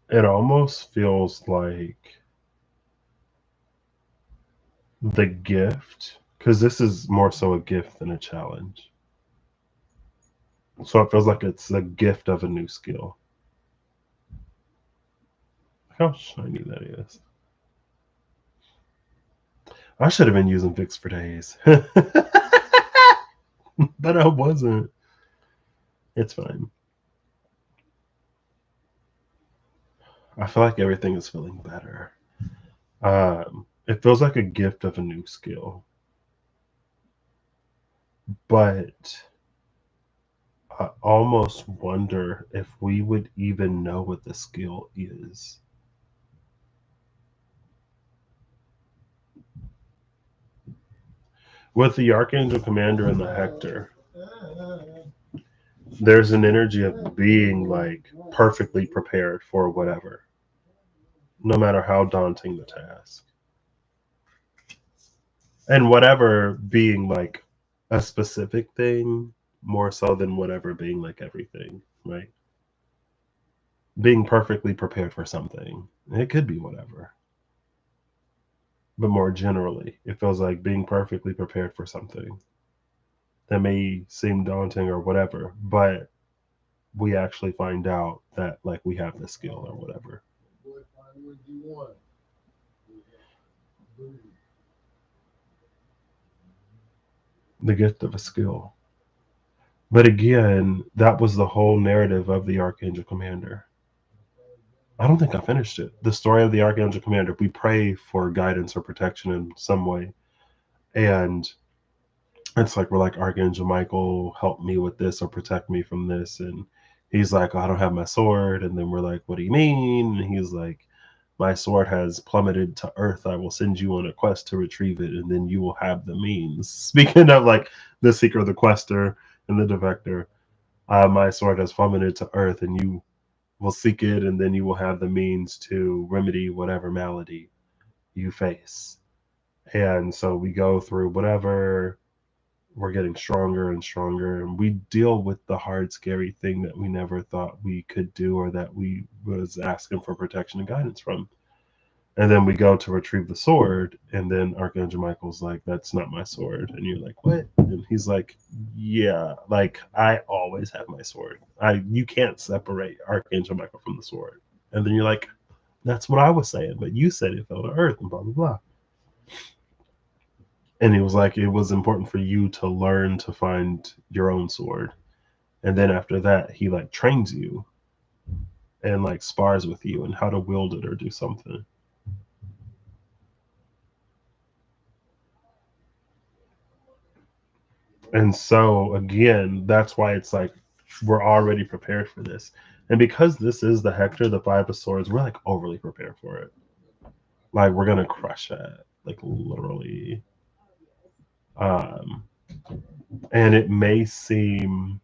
it almost feels like the gift, because this is more so a gift than a challenge. So it feels like it's the gift of a new skill. How shiny that is. I should have been using Vicks for days. But I wasn't. It's fine. I feel like everything is feeling better. It feels like a gift of a new skill. But I almost wonder if we would even know what the skill is. With the Archangel Commander and the Hector, there's an energy of being like perfectly prepared for whatever, no matter how daunting the task. And whatever being like a specific thing more so than whatever being like everything, right? Being perfectly prepared for something. It could be whatever. But more generally, it feels like being perfectly prepared for something that may seem daunting or whatever, but we actually find out that like we have the skill or whatever. The gift of a skill. But again, that was the whole narrative of the Archangel Commander. I don't think I finished it. The story of the Archangel Commander. We pray for guidance or protection in some way. And it's like we're like, Archangel Michael, help me with this or protect me from this. And he's like, oh, I don't have my sword. And then we're like, what do you mean? And he's like, my sword has plummeted to earth. I will send you on a quest to retrieve it, and then you will have the means. Speaking of like the seeker, the quester, and the defector, my sword has plummeted to earth, and you will seek it, and then you will have the means to remedy whatever malady you face. And so we go through whatever, we're getting stronger and stronger, and we deal with the hard, scary thing that we never thought we could do or that we was asking for protection and guidance from. And then we go to retrieve the sword, and then Archangel Michael's like, that's not my sword. And you're like, what? And he's like, yeah, like I always have my sword. You can't separate Archangel Michael from the sword. And then you're like, that's what I was saying, but you said it fell to earth and blah blah blah. And he was like, it was important for you to learn to find your own sword. And then after that, he like trains you. and like spars with you and how to wield it or do something. And so again, that's why it's like we're already prepared for this. And because this is the Hector, the Five of Swords, we're like overly prepared for it. Like we're gonna crush it, like literally. Um, and it may seem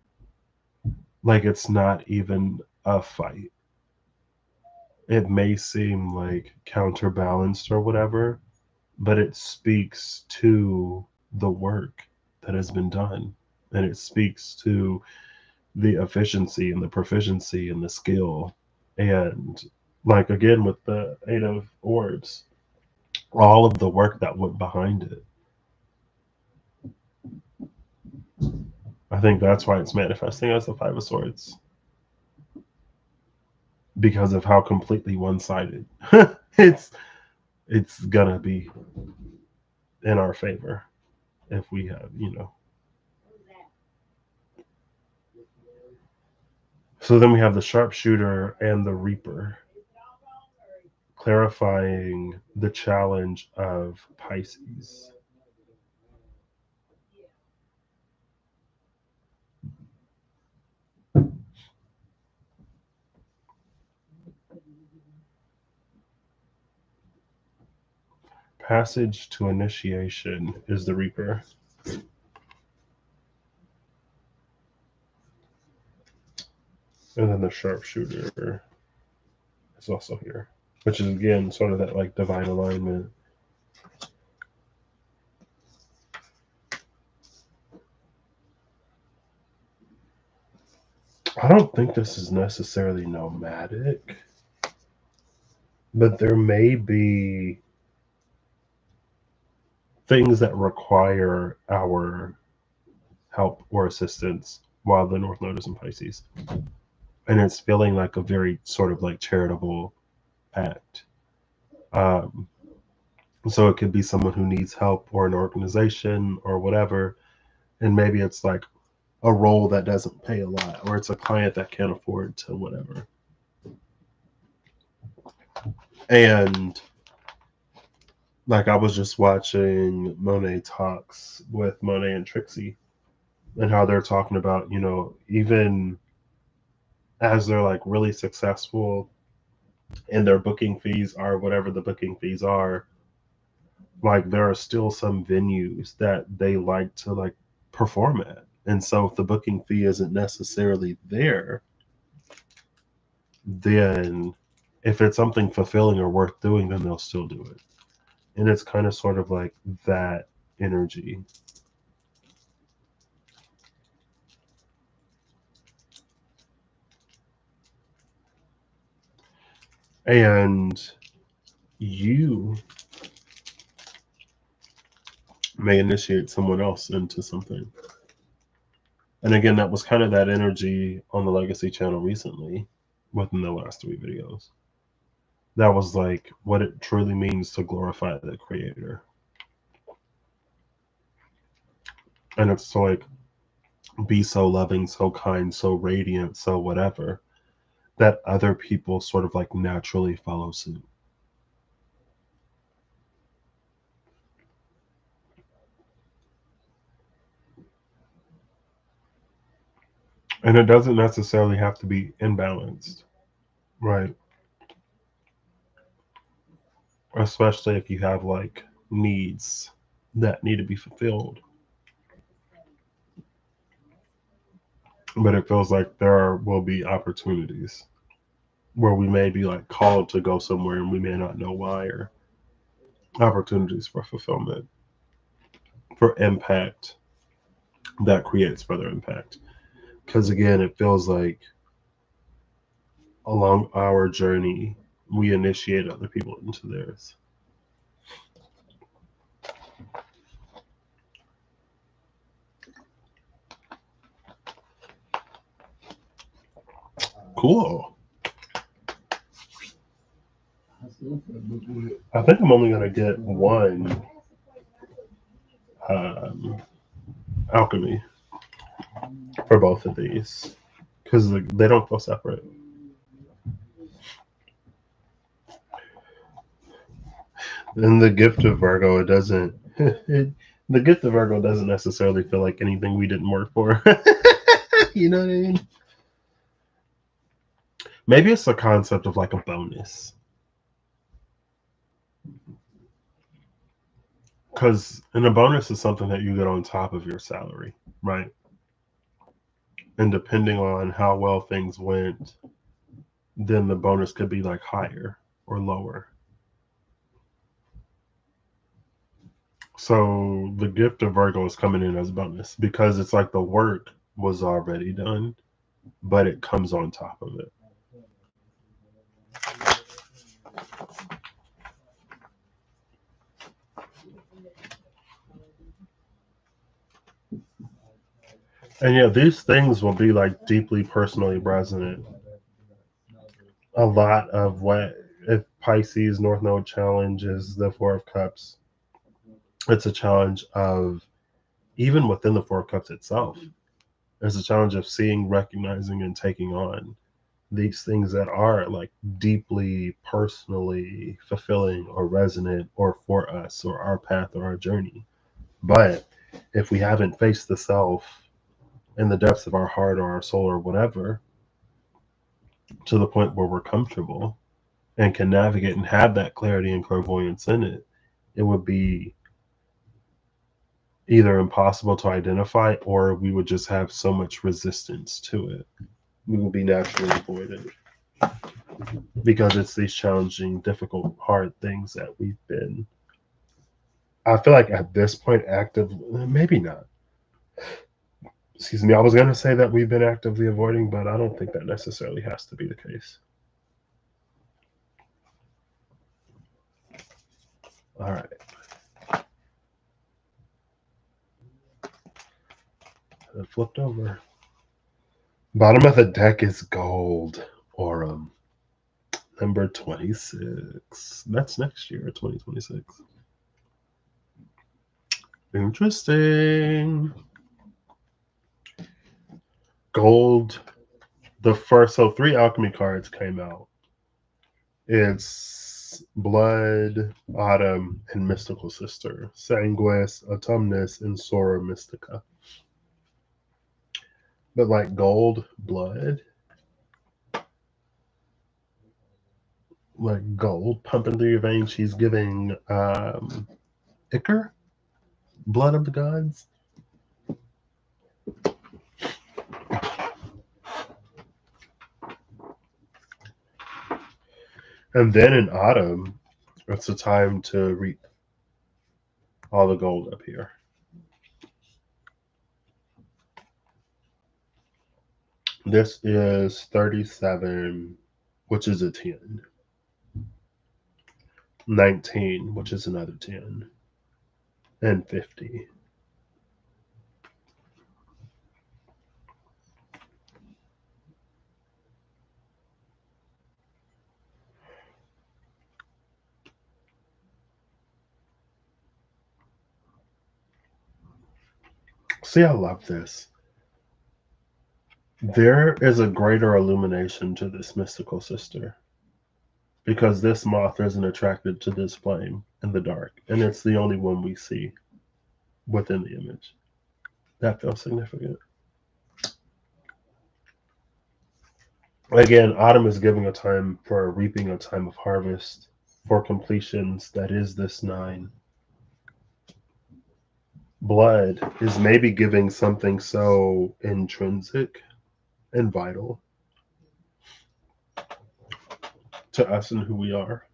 like it's not even a fight. It may seem like counterbalanced or whatever, but it speaks to the work that has been done. And it speaks to the efficiency and the proficiency and the skill. And like again with the Eight of Orbs, all of the work that went behind it. I think that's why it's manifesting as the Five of Swords. Because of how completely one-sided it's gonna be in our favor if we have, So then we have the Sharpshooter and the Reaper, clarifying the challenge of Pisces. Passage to initiation is the Reaper. And then the Sharpshooter is also here, which is again sort of that like divine alignment. I don't think this is necessarily nomadic, but there may be things that require our help or assistance while the North Node is in Pisces. And it's feeling like a very sort of like charitable act. So it could be someone who needs help or an organization or whatever. And maybe it's like a role that doesn't pay a lot, or it's a client that can't afford to whatever. And like I was just watching Monet Talks with Monet and Trixie, and how they're talking about, even as they're like really successful and their booking fees are whatever the booking fees are, like there are still some venues that they like to like perform at. And so if the booking fee isn't necessarily there, then if it's something fulfilling or worth doing, then they'll still do it. And it's kind of sort of like that energy. And you may initiate someone else into something. And again, that was kind of that energy on the Legacy channel recently within the last 3 videos. That was like what it truly means to glorify the creator. And it's to like be so loving, so kind, so radiant, so whatever, that other people sort of like naturally follow suit. And it doesn't necessarily have to be imbalanced, right? Especially if you have like needs that need to be fulfilled. But it feels like there will be opportunities where we may be like called to go somewhere and we may not know why, or opportunities for fulfillment, for impact that creates further impact. Because again, it feels like along our journey, we initiate other people into theirs. Cool. I think I'm only going to get one alchemy for both of these because they don't feel separate. In the gift of Virgo, it doesn't. The gift of Virgo doesn't necessarily feel like anything we didn't work for. You know what I mean? Maybe it's the concept of like a bonus. Because a bonus is something that you get on top of your salary, right? And depending on how well things went, then the bonus could be like higher or lower. So the gift of Virgo is coming in as a bonus because it's like the work was already done, but it comes on top of it. And yeah, these things will be like deeply personally resonant. A lot of what if Pisces North Node challenge is the Four of Cups, it's a challenge of even within the Four of Cups itself. There's a challenge of seeing, recognizing, and taking on these things that are like deeply personally fulfilling or resonant or for us or our path or our journey. But if we haven't faced the self in the depths of our heart or our soul or whatever to the point where we're comfortable and can navigate and have that clarity and clairvoyance in it, it would be either impossible to identify or we would just have so much resistance to it. We will be naturally avoided because it's these challenging, difficult, hard things that we've been. I feel like at this point, active, maybe not. Excuse me. I was going to say that we've been actively avoiding, but I don't think that necessarily has to be the case. All right. It flipped over. Bottom of the deck is gold. Aurum. Number 26. That's next year, 2026. Interesting. Gold. The first, so three alchemy cards came out. It's Blood, Autumn, and Mystical Sister. Sanguis, Autumnus, and Sora Mystica. But like gold, blood, like gold pumping through your veins. She's giving Ichor, blood of the gods. And then in autumn, it's a time to reap all the gold up here. This is 37, which is a 10. 19, which is another 10. And 50. See, I love this. There is a greater illumination to this mystical sister because this moth isn't attracted to this flame in the dark, and it's the only one we see within the image. That feels significant. Again, autumn is giving a time for reaping, a time of harvest, for completions. That is this 9. Blood is maybe giving something so intrinsic and vital to us and who we are.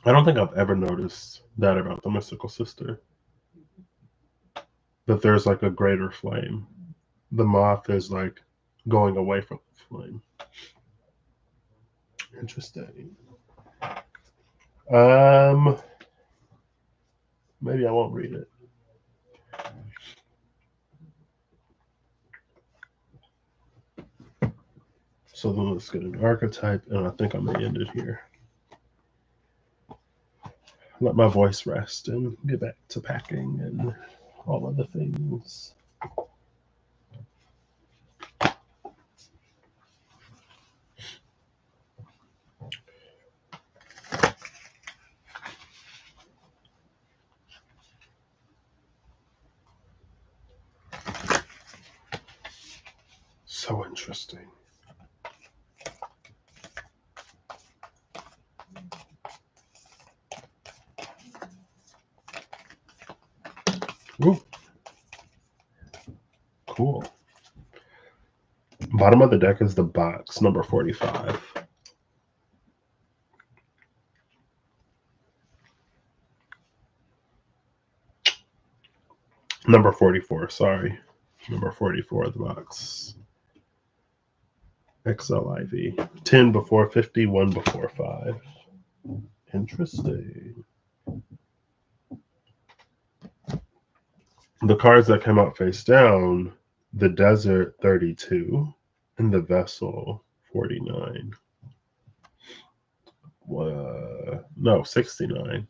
I don't think I've ever noticed that about the mystical sister, that there's like a greater flame. The moth is like going away from the flame. Interesting. Um, Maybe I won't read it. So then let's get an archetype, and I think I may end it here. Let my voice rest and get back to packing and all other things. So interesting. Ooh. Cool. Bottom of the deck is the box, number 45. Number 44, sorry. Number 44 of the box. XLIV. 10 before 50, 1 before 5. Interesting. The cards that come out face down, the Desert 32 and the Vessel 49. No, 69.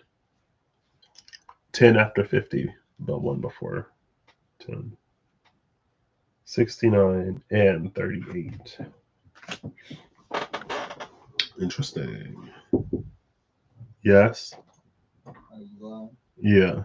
10 after 50, but 1 before 10. 69 and 38. Interesting. Yes? Yeah.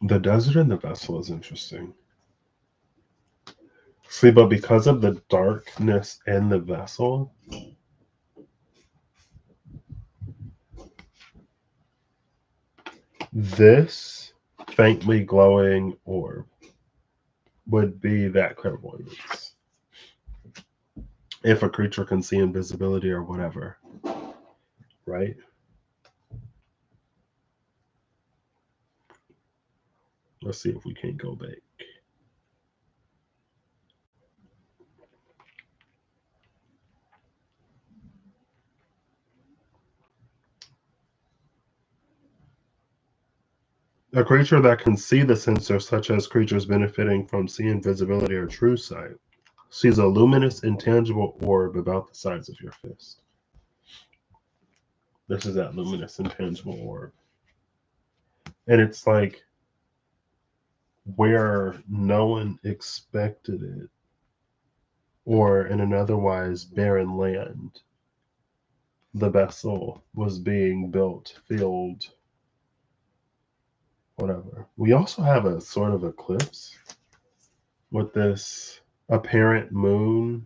The Desert and the Vessel is interesting. See, but because of the darkness in the Vessel, this faintly glowing orb would be that clairvoyance. If a creature can see invisibility or whatever, right? Let's see if we can go back. A creature that can see the sensor, such as creatures benefiting from seeing visibility or true sight, sees a luminous, intangible orb about the size of your fist. This is that luminous, intangible orb. And it's like where no one expected it, or in an otherwise barren land, the vessel was being built, filled, whatever. We also have a sort of eclipse with this apparent moon,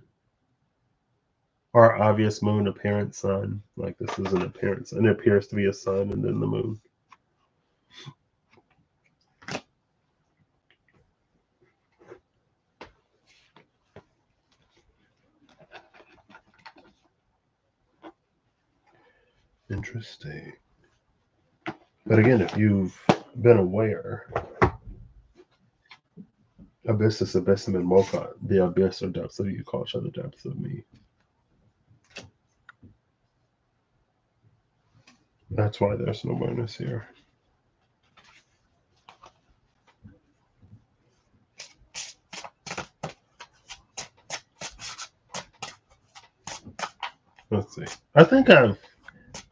or obvious moon, apparent sun. Like this is an apparent sun. It appears to be a sun and then the moon. Interesting. But again, if you've been aware, Abyssus, Abyssum, and Mocha, the abyss or depths of you, culture, the depths of me. That's why there's no awareness here. Let's see. I think I've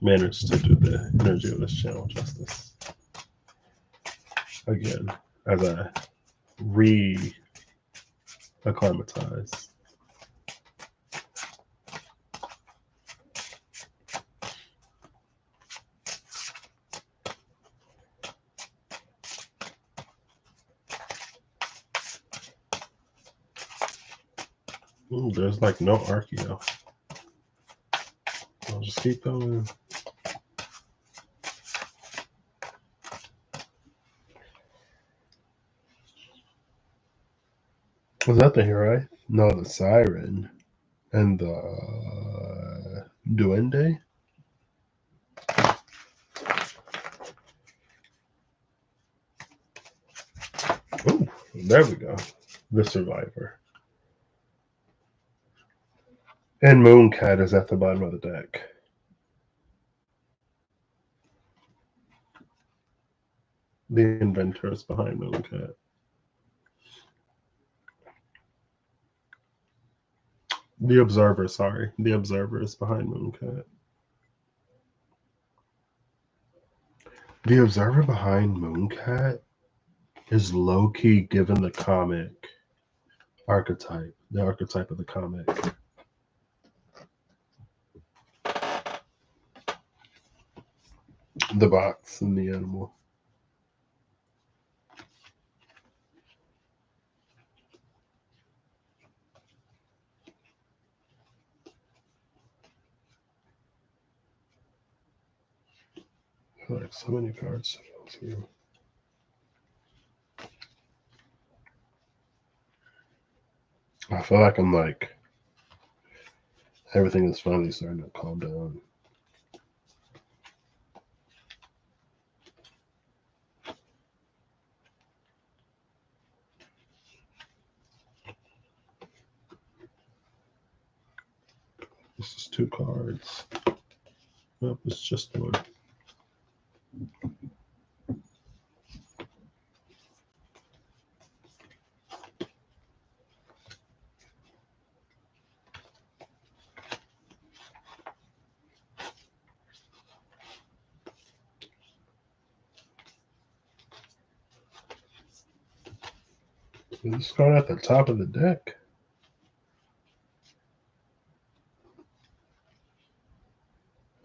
managed to do the energy of this channel justice. Again, as I re-acclimatize. Ooh, there's like no Archeo. I'll just keep going. Was that the hero? No, the Siren. And the Duende? Oh, there we go. The Survivor. And Mooncat is at the bottom of the deck. The inventor is behind Mooncat. The Observer, sorry. The Observer is behind Mooncat. The Observer behind Mooncat is low-key given the comic archetype, the archetype of the comic. The box and the animal. Like so many cards to go through. I feel like I'm like everything is finally starting to calm down. This is 2 cards. Nope, it's just 1. Is this card at the top of the deck?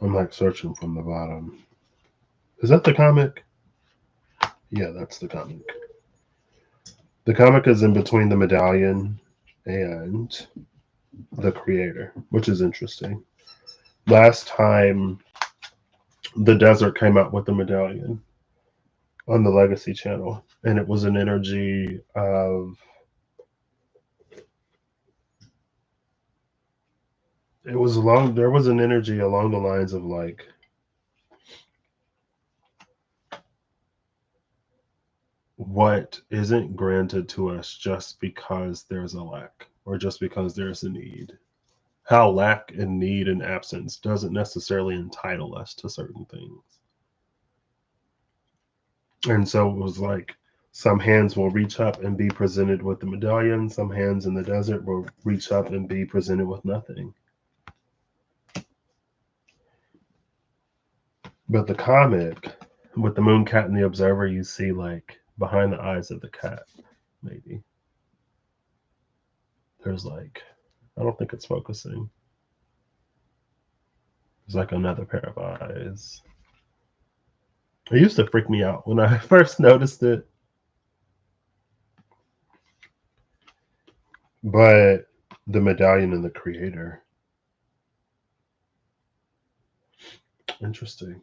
I'm like searching from the bottom. Is that the comic? Yeah, that's the comic. The comic is in between the medallion and the creator, which is interesting. Last time the desert came out with the medallion on the Legacy channel, and it was an energy of there was an energy along the lines of like what isn't granted to us just because there's a lack or just because there's a need. How lack and need and absence doesn't necessarily entitle us to certain things. And so it was like some hands will reach up and be presented with the medallion, some hands in the desert will reach up and be presented with nothing. But the comic with the moon cat and the observer, you see like behind the eyes of the cat, maybe. There's like, I don't think it's focusing. There's like another pair of eyes. It used to freak me out when I first noticed it. But the medallion and the creator. Interesting.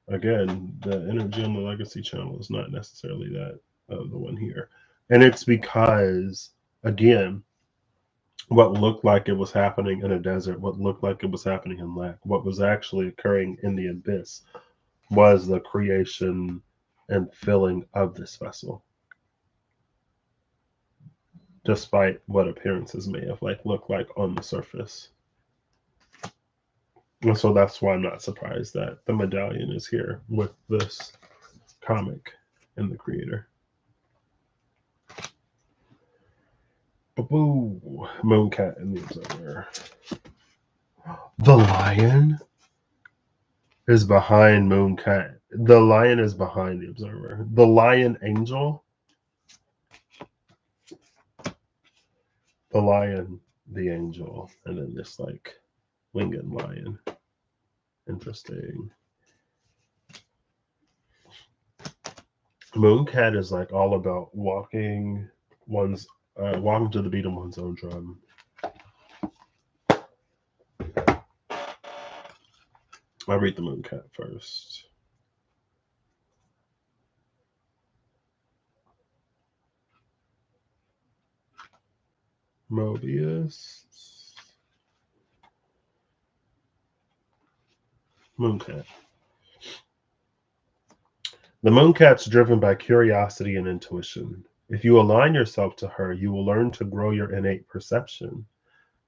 Again, the energy on the Legacy channel is not necessarily that of the one here. And it's because, again, what looked like it was happening in a desert, what looked like it was happening in lack, what was actually occurring in the abyss was the creation and filling of this vessel. Despite what appearances may have like looked like on the surface. And so that's why I'm not surprised that the medallion is here with this comic and the creator. Boo! Mooncat and the Observer. The lion is behind Mooncat. The lion is behind the Observer. The lion angel. The lion, the angel, and then this like winged lion. Interesting. Mooncat is like all about walking to the beat of one's own drum. I'll read the Mooncat first. Mobius. Mooncat. The Mooncat's driven by curiosity and intuition. If you align yourself to her, you will learn to grow your innate perception.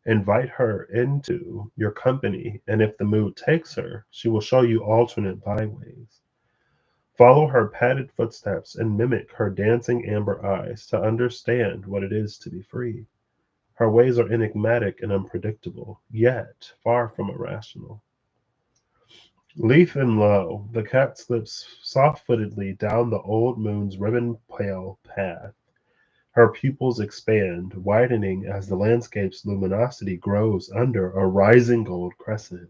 Invite her into your company, and if the mood takes her, she will show you alternate byways. Follow her padded footsteps and mimic her dancing amber eyes to understand what it is to be free. Her ways are enigmatic and unpredictable, yet far from irrational. Leaf and low, the cat slips soft-footedly down the old moon's ribbon-pale path. Her pupils expand, widening as the landscape's luminosity grows under a rising gold crescent.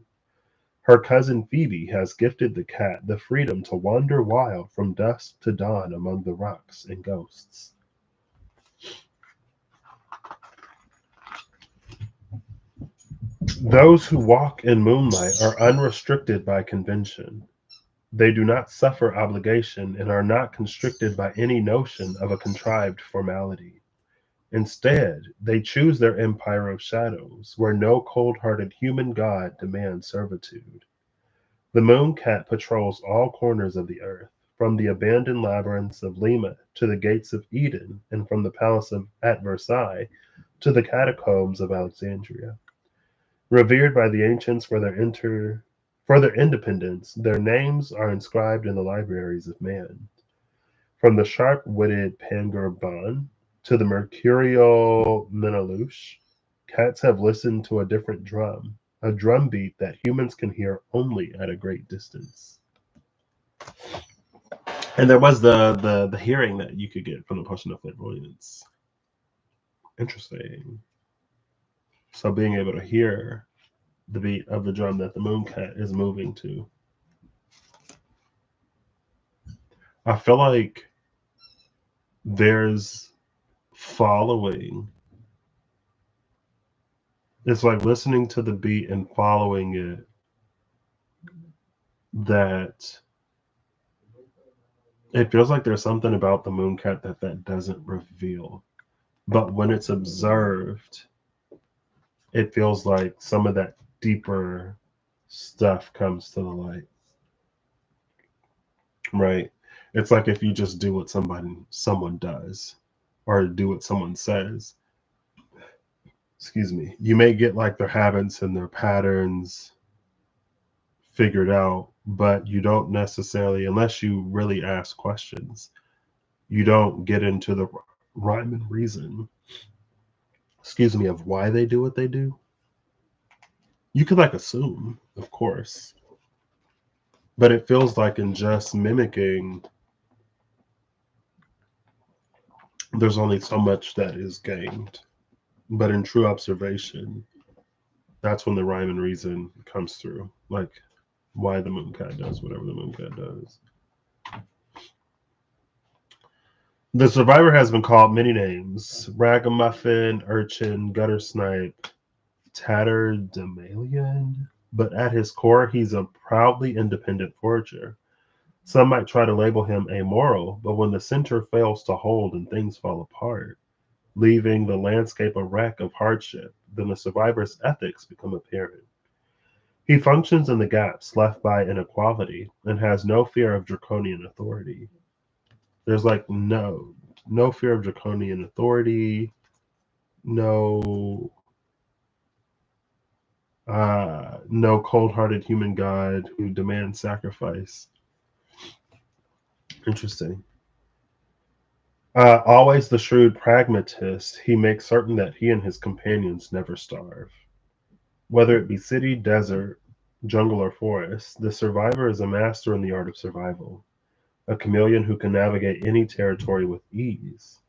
Her cousin Phoebe has gifted the cat the freedom to wander wild from dusk to dawn among the rocks and ghosts. Those who walk in moonlight are unrestricted by convention. They do not suffer obligation and are not constricted by any notion of a contrived formality. Instead, they choose their empire of shadows, where no cold hearted human god demands servitude. The moon cat patrols all corners of the earth, from the abandoned labyrinths of Lima to the gates of Eden, and from the palace at Versailles to the catacombs of Alexandria. Revered by the ancients for their independence, their names are inscribed in the libraries of man. From the sharp-witted Pangurban to the mercurial Menelaus, cats have listened to a different drum, a drumbeat that humans can hear only at a great distance. And there was the hearing that you could get from the potion of clairvoyance. Interesting. So being able to hear the beat of the drum that the moon cat is moving to. I feel like there's following. It's like listening to the beat and following it that it feels like there's something about the moon cat that doesn't reveal. But when it's observed, it feels like some of that deeper stuff comes to the light. Right? It's like if you just do what someone does or do what someone says, excuse me, you may get like their habits and their patterns figured out, but you don't necessarily, unless you really ask questions, you don't get into the rhyme and reason, excuse me, of why they do what they do. You could like assume, of course, but it feels like in just mimicking, there's only so much that is gained. But in true observation, that's when the rhyme and reason comes through. Like why the moon cat does whatever the moon cat does. The survivor has been called many names: ragamuffin, urchin, gutter snipe, tatterdemalion. But at his core, he's a proudly independent forager. Some might try to label him amoral, but when the center fails to hold and things fall apart, leaving the landscape a wreck of hardship, then the survivor's ethics become apparent. He functions in the gaps left by inequality and has no fear of draconian authority. There's like no fear of draconian authority, no no cold-hearted human god who demands sacrifice. Interesting. Always the shrewd pragmatist, he makes certain that he and his companions never starve. Whether it be city, desert, jungle, or forest, the survivor is a master in the art of survival, a chameleon who can navigate any territory with ease.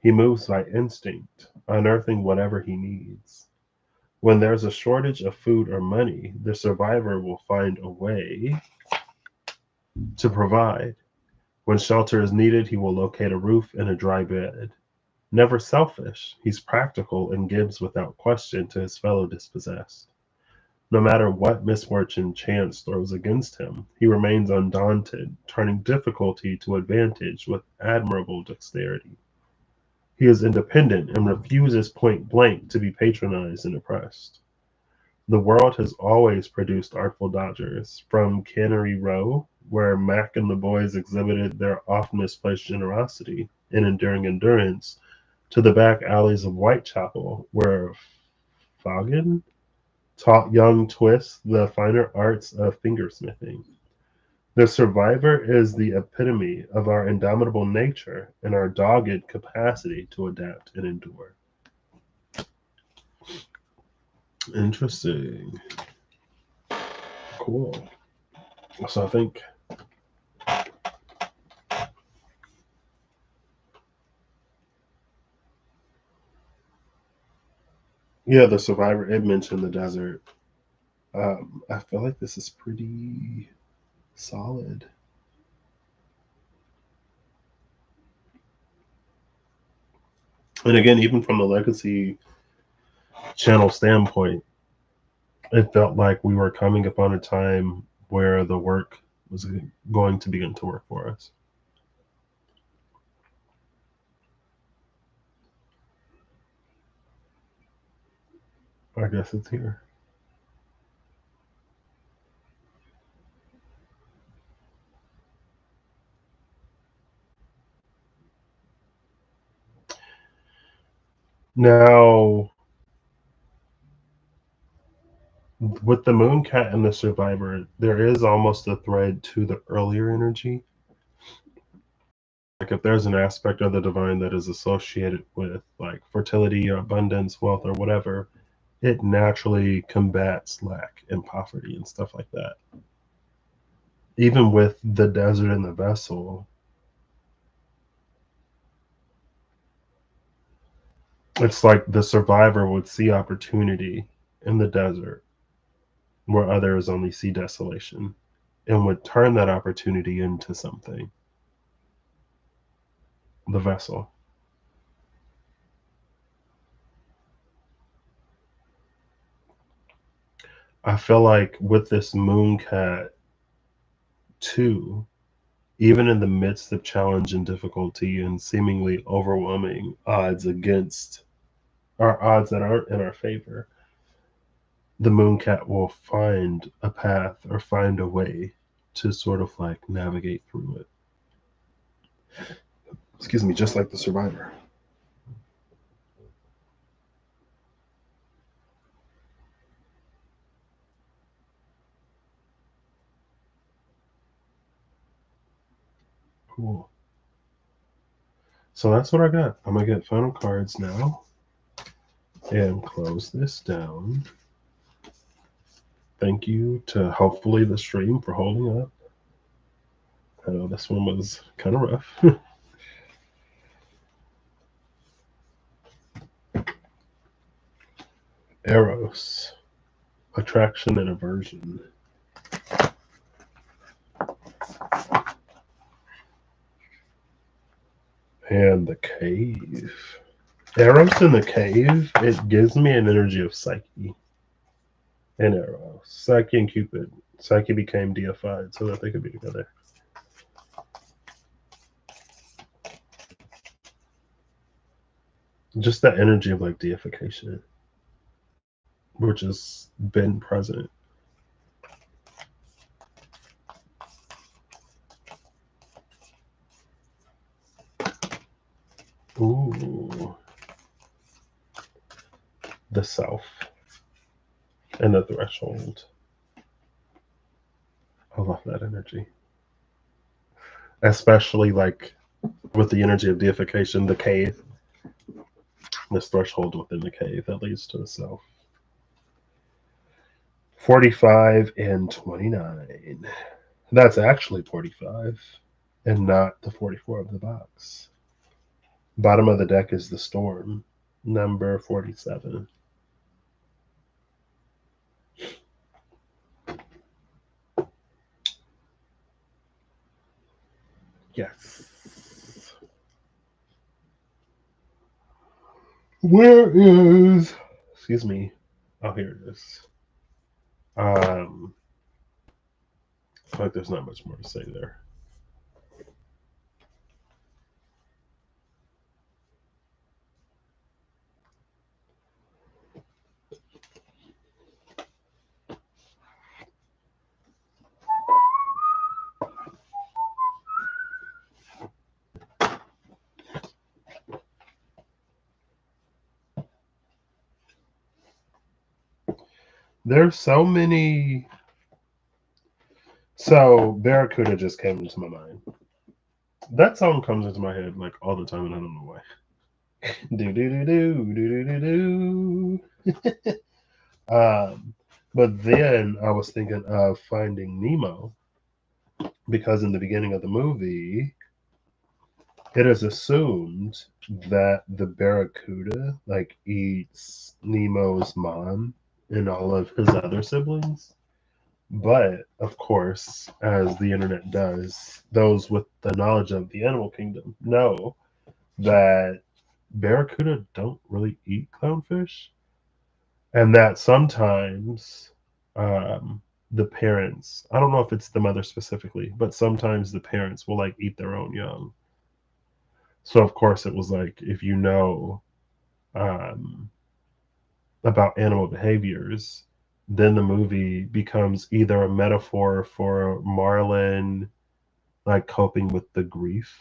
He moves by instinct, unearthing whatever he needs. When there's a shortage of food or money, the survivor will find a way to provide. When shelter is needed, he will locate a roof and a dry bed. Never selfish, he's practical and gives without question to his fellow dispossessed. No matter what misfortune chance throws against him, he remains undaunted, turning difficulty to advantage with admirable dexterity. He is independent and refuses point blank to be patronized and oppressed. The world has always produced artful dodgers, from Cannery Row, where Mac and the boys exhibited their oft misplaced generosity and enduring endurance, to the back alleys of Whitechapel, where Foggin taught young Twist the finer arts of fingersmithing. The survivor is the epitome of our indomitable nature and our dogged capacity to adapt and endure. Interesting. Cool. So I think yeah, the survivor, it mentioned the desert. I feel like this is pretty solid. And again, even from the legacy channel standpoint, it felt like we were coming upon a time where the work was going to begin to work for us. I guess it's here. Now, with the Mooncat and the Survivor, there is almost a thread to the earlier energy. Like if there's an aspect of the divine that is associated with like fertility or abundance, wealth, or whatever, it naturally combats lack and poverty and stuff like that. Even with the desert and the vessel, it's like the survivor would see opportunity in the desert where others only see desolation and would turn that opportunity into something. The vessel. I feel like with this Mooncat too, even in the midst of challenge and difficulty and seemingly overwhelming odds against our odds that aren't in our favor, the Mooncat will find a path or find a way to sort of like navigate through it. Excuse me, just like the survivor. Cool. So that's what I got. I'm gonna get final cards now and close this down. Thank you to hopefully the stream for holding up. I know this one was kind of rough. Eros, attraction and aversion. And the cave. Eros in the cave, it gives me an energy of Psyche and Eros. Psyche and Cupid. Psyche became deified so that they could be together. Just that energy of like deification, which has been present. Ooh. The self and the threshold. I love that energy. Especially like with the energy of deification, the cave. This threshold within the cave that leads to the self. 45 and 29. That's actually 45 and not the 44 of the box. Bottom of the deck is the storm, number 47. Yes. Where is, excuse me. Oh, here it is. I feel like there's not much more to say there. There's so many. So Barracuda just came into my mind. That song comes into my head like all the time, and I don't know why. Do do do do do do do do. But then I was thinking of Finding Nemo, because in the beginning of the movie, it is assumed that the barracuda like eats Nemo's mom and all of his other siblings. But of course, as the internet does, those with the knowledge of the animal kingdom know that barracuda don't really eat clownfish, and that sometimes um, the parents, I don't know if it's the mother specifically, but sometimes the parents will like eat their own young. So of course it was like if you know um, about animal behaviors, then the movie becomes either a metaphor for Marlin like coping with the grief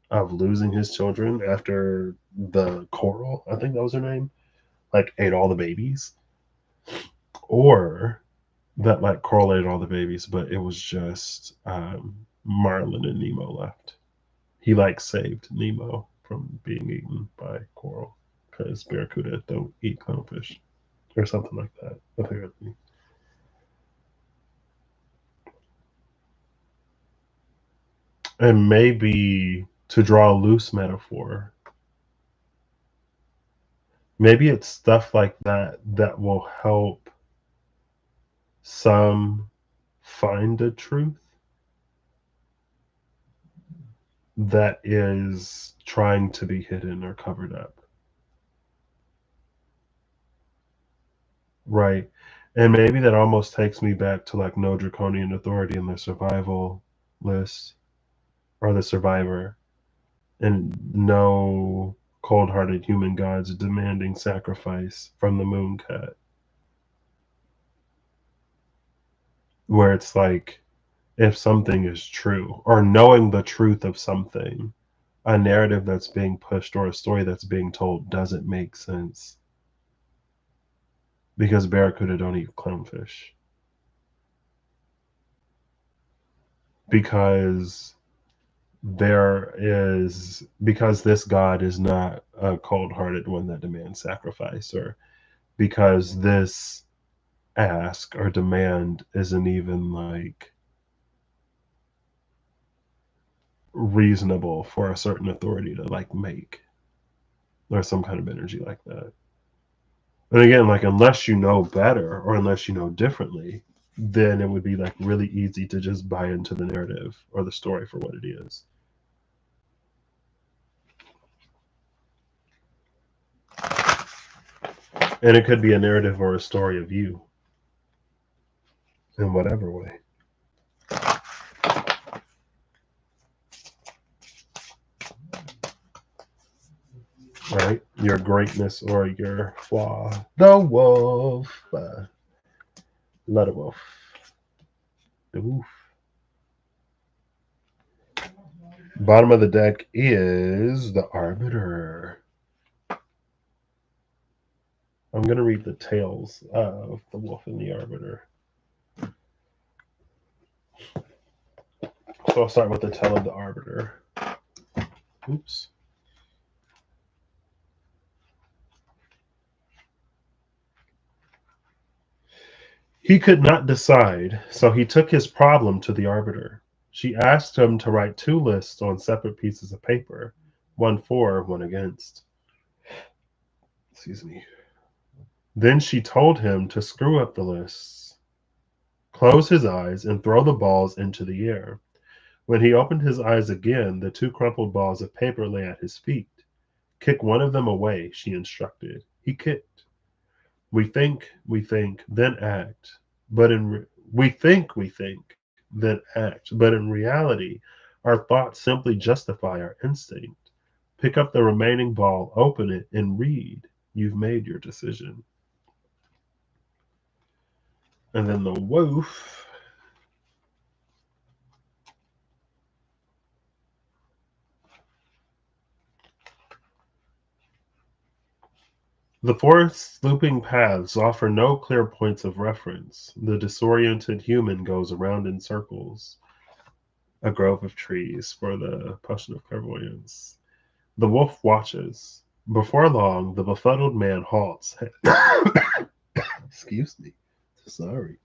of losing his children after the coral, I think that was her name, like ate all the babies, or that like correlated all the babies, but it was just Marlin and Nemo left. He like saved Nemo from being eaten by coral because barracuda don't eat clownfish or something like that, apparently. And maybe to draw a loose metaphor, maybe it's stuff like that that will help some find a truth that is trying to be hidden or covered up. Right. And maybe that almost takes me back to like no draconian authority in the survival list or the survivor, and no cold hearted human gods demanding sacrifice from the moon cat. Where it's like, if something is true, or knowing the truth of something, a narrative that's being pushed or a story that's being told doesn't make sense because barracuda don't eat clownfish. Because because this god is not a cold-hearted one that demands sacrifice, or because this ask or demand isn't even like reasonable for a certain authority to like make, or some kind of energy like that. And again, like unless you know better or unless you know differently, then it would be like really easy to just buy into the narrative or the story for what it is. And it could be a narrative or a story of you in whatever way. Right? Your greatness or your flaw. The wolf. Let a wolf. The wolf. Bottom of the deck is the Arbiter. I'm going to read the tales of the wolf and the Arbiter. So I'll start with the tale of the Arbiter. Oops. He could not decide, so he took his problem to the Arbiter. She asked him to write two lists on separate pieces of paper, one for, one against. Excuse me. Then she told him to screw up the lists, close his eyes, and throw the balls into the air. When he opened his eyes again, the two crumpled balls of paper lay at his feet. Kick one of them away, she instructed. He kicked. We think, then act. We think, then act. But in reality, our thoughts simply justify our instinct. Pick up the remaining ball, open it, and read. You've made your decision. And then the wolf. The forest's looping paths offer no clear points of reference. The disoriented human goes around in circles. A grove of trees for the potion of clairvoyance. The wolf watches. Before long, the befuddled man halts. Excuse me. Sorry.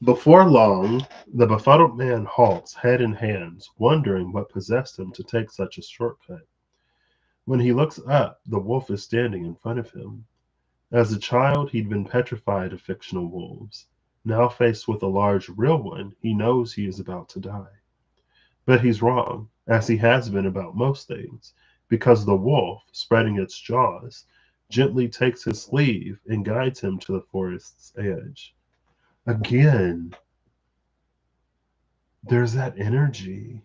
Before long, the befuddled man halts, head in hands, wondering what possessed him to take such a shortcut. When he looks up, the wolf is standing in front of him. As a child, he'd been petrified of fictional wolves. Now faced with a large, real one, he knows he is about to die. But he's wrong, as he has been about most things, because the wolf, spreading its jaws, gently takes his sleeve and guides him to the forest's edge. Again, there's that energy.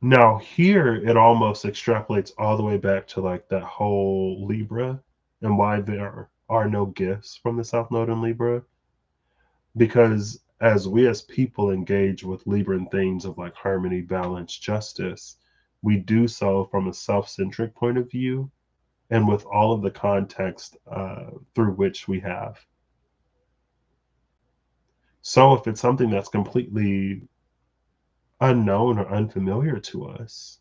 Now, here it almost extrapolates all the way back to like that whole Libra and why there are no gifts from the South Node in Libra. Because as we as people engage with Libran themes of like harmony, balance, justice, we do so from a self centric point of view and with all of the context through which we have. So if it's something that's completely unknown or unfamiliar to us,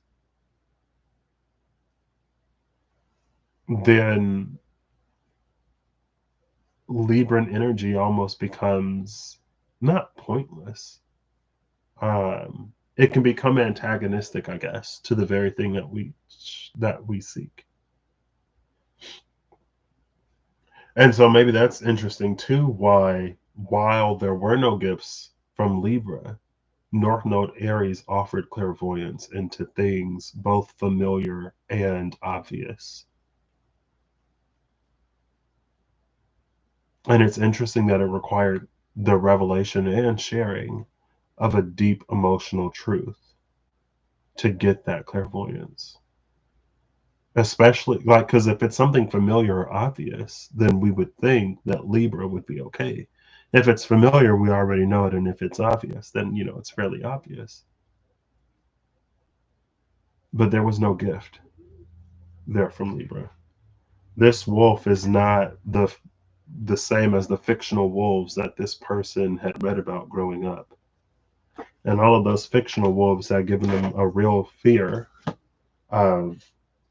then Libran energy almost becomes not pointless. It can become antagonistic, I guess, to the very thing that we seek. And so maybe that's interesting too, why while there were no gifts from Libra, North Node Aries offered clairvoyance into things both familiar and obvious. And it's interesting that it required the revelation and sharing of a deep emotional truth to get that clairvoyance. Especially like because if it's something familiar or obvious, then we would think that Libra would be okay. If it's familiar, we already know it, and if it's obvious, then it's fairly obvious. But there was no gift there from Libra. This wolf is not the same as the fictional wolves that this person had read about growing up. And all of those fictional wolves had given them a real fear of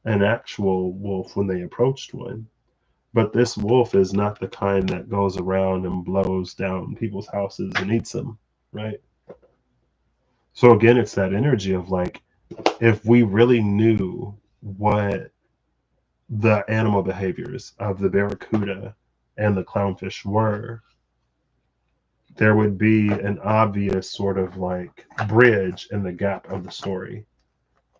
an actual wolf when they approached one. But this wolf is not the kind that goes around and blows down people's houses and eats them, right? So again, it's that energy of like, if we really knew what the animal behaviors of the barracuda and the clownfish were, there would be an obvious sort of like bridge in the gap of the story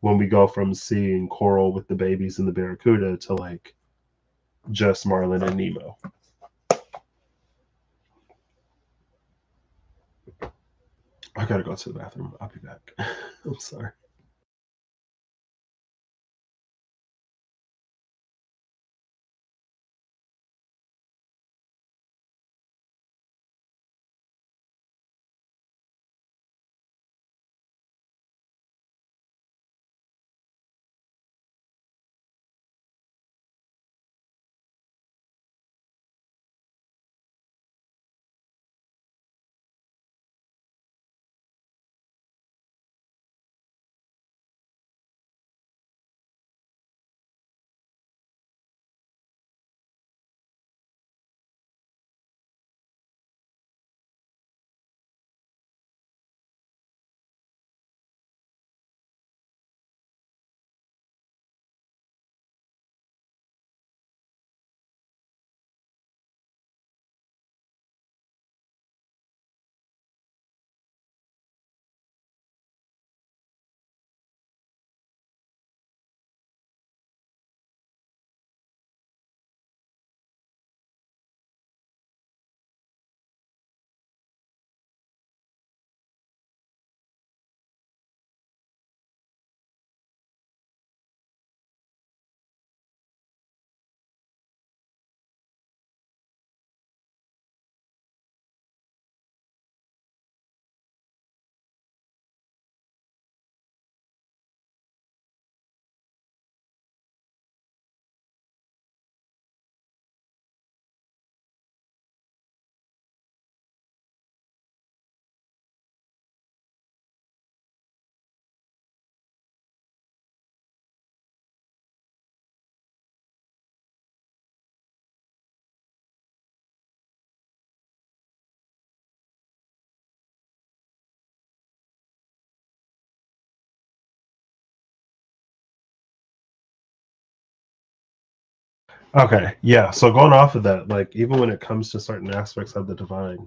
when we go from seeing Coral with the babies and the barracuda to like just Marlin and Nemo. I gotta go to the bathroom. I'll be back. I'm sorry. Okay, yeah. So going off of that, like even when it comes to certain aspects of the divine,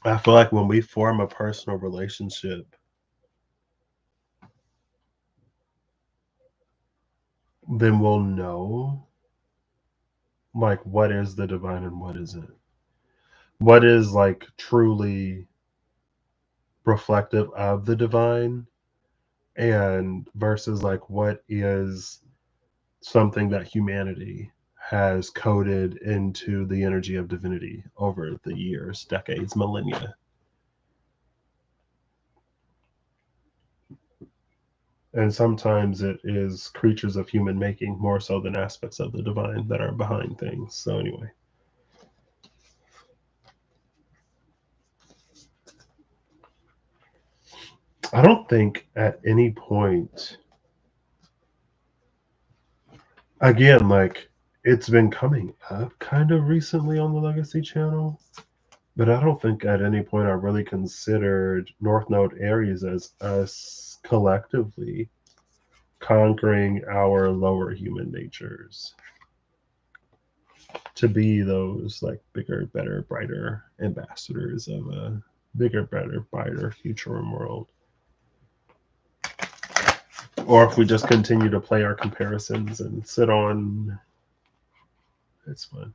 I feel like when we form a personal relationship, then we'll know like what is the divine and what isn't. What is like truly reflective of the divine and versus like what is something that humanity has coded into the energy of divinity over the years, decades, millennia. And sometimes it is creatures of human making more so than aspects of the divine that are behind things. So, anyway. I don't think at any point, again, like it's been coming up kind of recently on the Legacy channel, but I don't think at any point I really considered North Node Aries as us collectively conquering our lower human natures to be those like bigger, better, brighter ambassadors of a bigger, better, brighter future and world. Or if we just continue to play our comparisons and sit on, it's fun.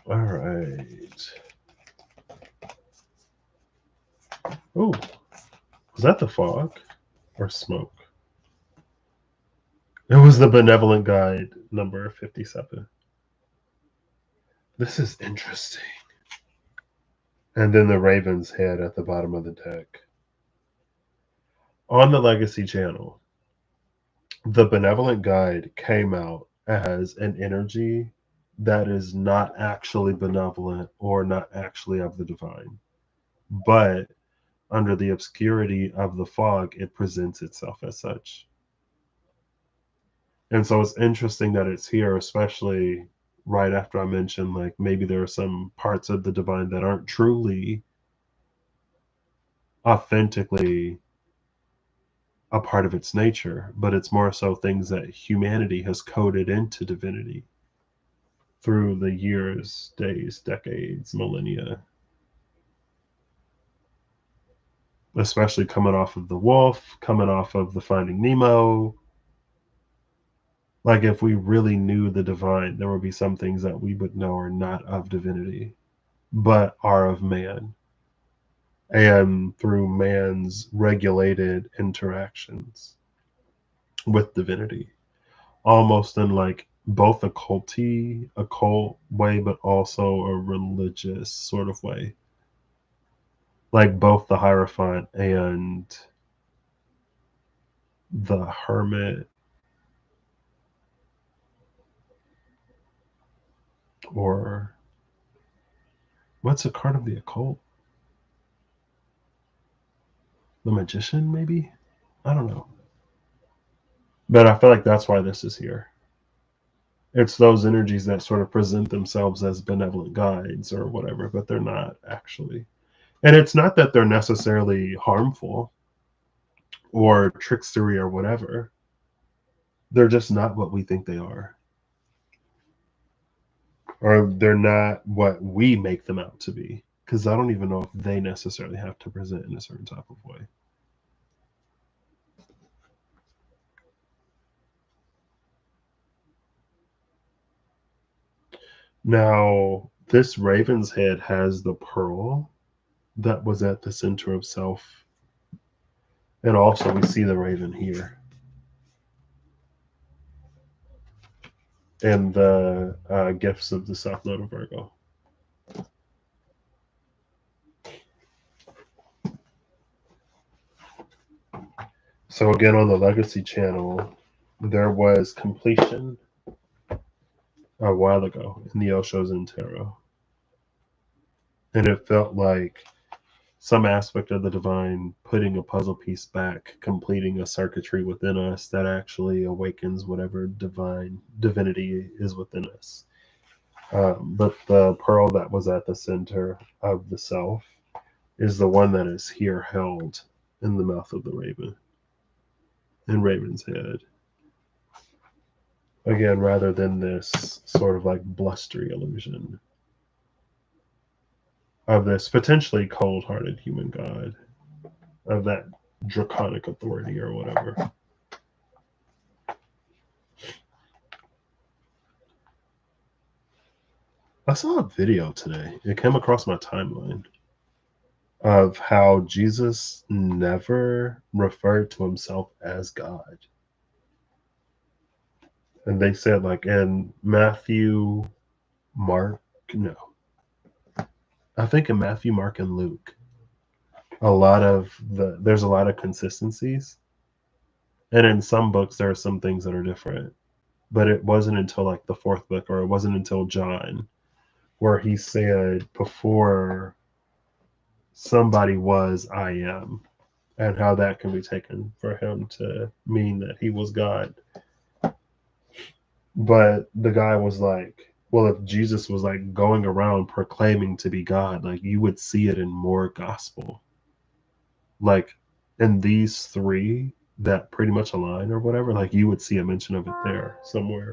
All right. Oh, was that the fog or smoke? It was the Benevolent Guide number 57. This is interesting. And then the Raven's head at the bottom of the deck. On the Legacy channel, the Benevolent Guide came out as an energy that is not actually benevolent or not actually of the divine. But under the obscurity of the fog, it presents itself as such. And so it's interesting that it's here, especially right after I mentioned, like maybe there are some parts of the divine that aren't truly authentically a part of its nature, but it's more so things that humanity has coded into divinity through the years, days, decades, millennia, especially coming off of the wolf, coming off of the Finding Nemo. Like if we really knew the divine, there would be some things that we would know are not of divinity, but are of man. And through man's regulated interactions with divinity, almost in like both a occult way, but also a religious sort of way. Like both the Hierophant and the Hermit, or what's a card of the occult? The Magician, maybe? I don't know. But I feel like that's why this is here. It's those energies that sort of present themselves as benevolent guides or whatever, but they're not actually. And it's not that they're necessarily harmful or trickstery or whatever. They're just not what we think they are. Or they're not what we make them out to be. Because I don't even know if they necessarily have to present in a certain type of way. Now, this Raven's head has the pearl that was at the center of self. And also, we see the raven here. And the gifts of the South Node of Virgo. So, again, on the Legacy channel, there was completion a while ago in the Osho Zen Tarot. And it felt like some aspect of the divine putting a puzzle piece back, completing a circuitry within us that actually awakens whatever divinity is within us. But the pearl that was at the center of the self is the one that is here held in the mouth of the raven, in Raven's head. Again, rather than this sort of like blustery illusion of this potentially cold-hearted human god, of that draconic authority or whatever. I saw a video today. It came across my timeline of how Jesus never referred to himself as God. And they said, like, in Matthew, Mark, no, I think in Matthew, Mark, and Luke, there's a lot of consistencies. And in some books, there are some things that are different. But it wasn't until like the fourth book, or it wasn't until John, where he said, before somebody was, I am, and how that can be taken for him to mean that he was God. But the guy was like, well, if Jesus was like going around proclaiming to be God, like you would see it in more gospel. Like in these three that pretty much align or whatever, like you would see a mention of it there somewhere.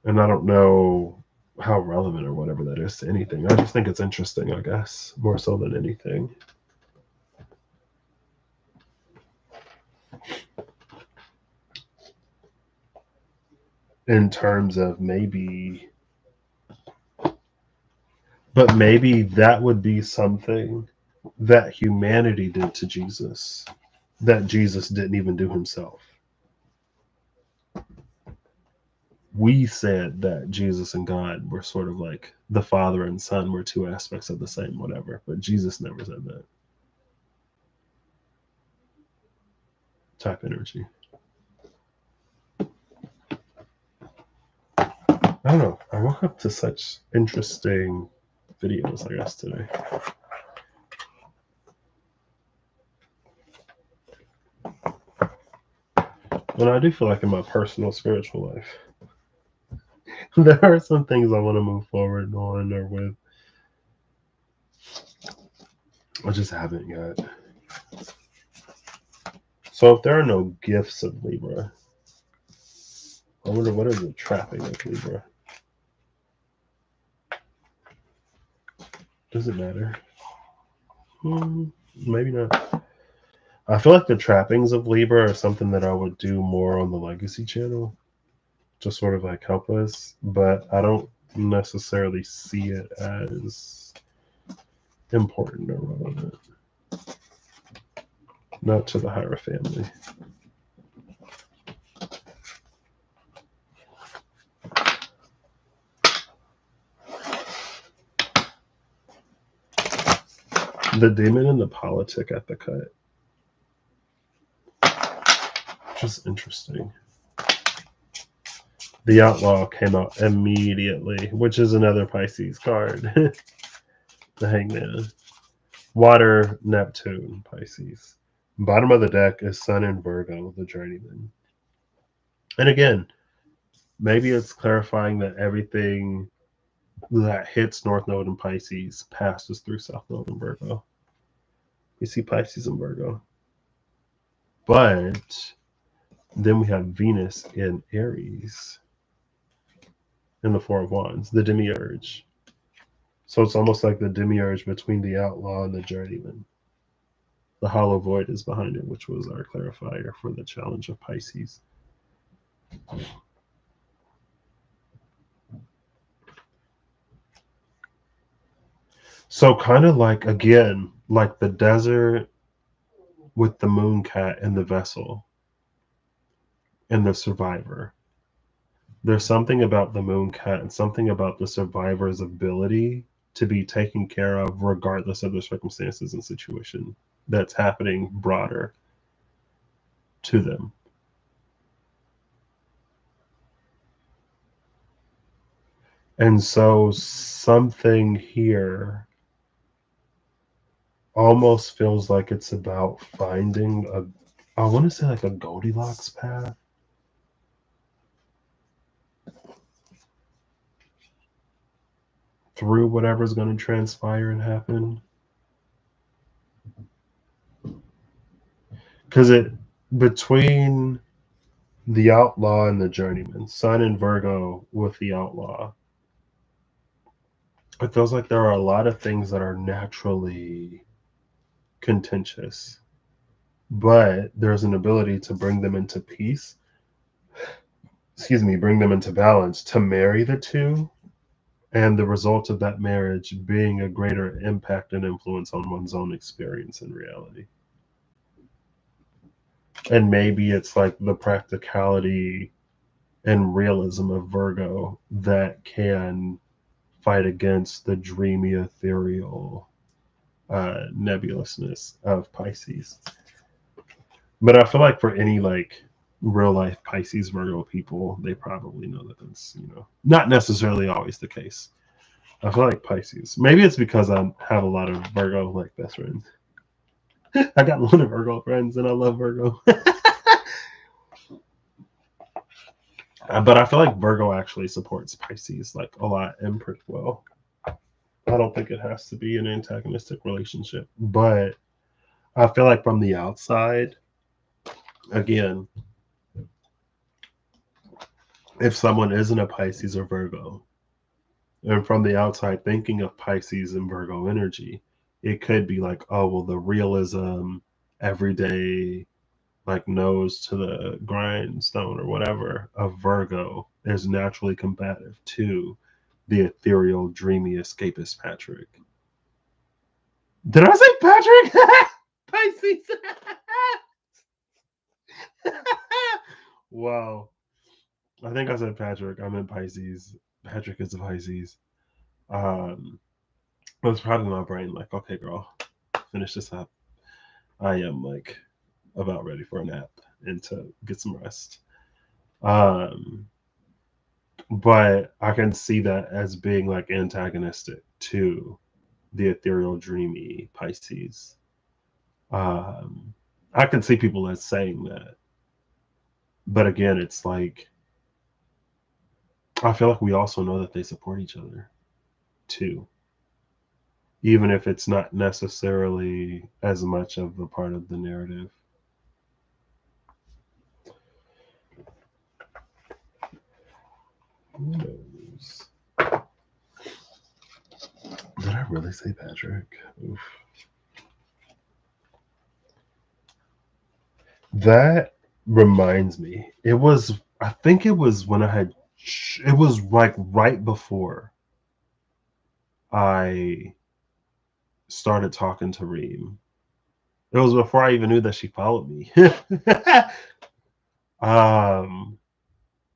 And I don't know how relevant or whatever that is to anything. I just think it's interesting, I guess, more so than anything. In terms of maybe that would be something that humanity did to Jesus that Jesus didn't even do himself. We said that Jesus and God were sort of like the Father and Son were two aspects of the same whatever, but Jesus never said that. Type energy. I don't know. I woke up to such interesting videos, I guess, today. And I do feel like in my personal spiritual life, there are some things I want to move forward on or with. I just haven't yet. So if there are no gifts of Libra, I wonder what is the trapping of Libra? Does it matter? Maybe not. I feel like the trappings of Libra are something that I would do more on the Legacy channel to sort of like help us, but I don't necessarily see it as important or relevant. Not to the Hierophant family. The demon and the politic at the cut. Just interesting. The Outlaw came out immediately, which is another Pisces card. The Hangman. Water, Neptune, Pisces. Bottom of the deck is Sun and Virgo, the Journeyman. And again, maybe it's clarifying that everything that hits North Node and Pisces passes through South Node and Virgo. We see Pisces and Virgo. But then we have Venus in Aries in the Four of Wands, the Demiurge. So it's almost like the Demiurge between the Outlaw and the Journeyman. The Hollow Void is behind it, which was our clarifier for the challenge of Pisces. So kind of like, again, like the desert with the moon cat and the vessel and the survivor. There's something about the moon cat and something about the survivor's ability to be taken care of regardless of the circumstances and situation that's happening broader to them. And so something here almost feels like it's about finding a, I want to say like a Goldilocks path. through whatever's going to transpire and happen. Because between the outlaw and the journeyman, Sun and Virgo with the outlaw, it feels like there are a lot of things that are naturally contentious, but there's an ability to bring them into peace. Bring them into balance, to marry the two, and the result of that marriage being a greater impact and influence on one's own experience and reality. And maybe it's like the practicality and realism of Virgo that can fight against the dreamy, ethereal nebulousness of Pisces. But I feel like for any like real life Pisces Virgo people, they probably know that that's, not necessarily always the case. I feel like Pisces. Maybe it's because I have a lot of Virgo like best friends. I got a lot of Virgo friends and I love Virgo. But I feel like Virgo actually supports Pisces like a lot and pretty well. I don't think it has to be an antagonistic relationship, but I feel like from the outside, again, if someone isn't a Pisces or Virgo, and from the outside thinking of Pisces and Virgo energy, it could be like, oh, well, the realism, everyday, like nose to the grindstone or whatever of Virgo is naturally combative to the ethereal, dreamy, escapist Patrick. Did I say Patrick? Pisces. Wow. I think I said Patrick. I meant Pisces. Patrick is a Pisces. It was probably my brain like, okay, girl, finish this up. I am like about ready for a nap and to get some rest. But I can see that as being like antagonistic to the ethereal, dreamy Pisces. I can see people as saying that. But again, it's like, I feel like we also know that they support each other too. Even if it's not necessarily as much of a part of the narrative. Who knows? Did I really say Patrick? Oof. That reminds me. I think it was when it was like right before I started talking to Reem. It was before I even knew that she followed me.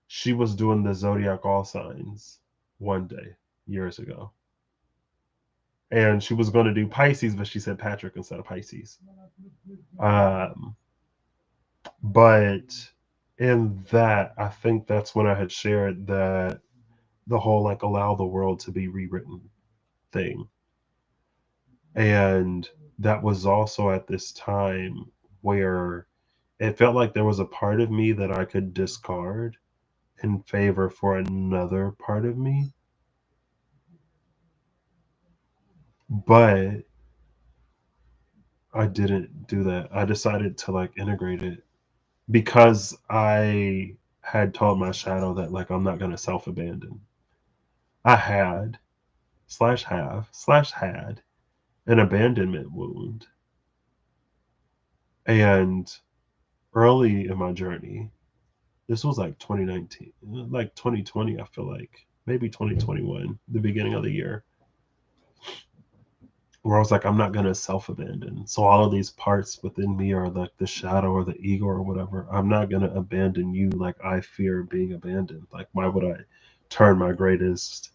She was doing the zodiac all signs one day years ago. And she was going to do Pisces, but she said Patrick instead of Pisces. But in that, I think that's when I had shared that the whole like allow the world to be rewritten thing. And that was also at this time where it felt like there was a part of me that I could discard in favor for another part of me. But I didn't do that. I decided to like integrate it because I had told my shadow that like I'm not going to self abandon. I had had an abandonment wound. And early in my journey, this was like 2019, like 2020, I feel like, maybe 2021, the beginning of the year, where I was like, I'm not going to self abandon. So all of these parts within me are like the shadow or the ego or whatever. I'm not going to abandon you like I fear being abandoned. Like, why would I turn my greatest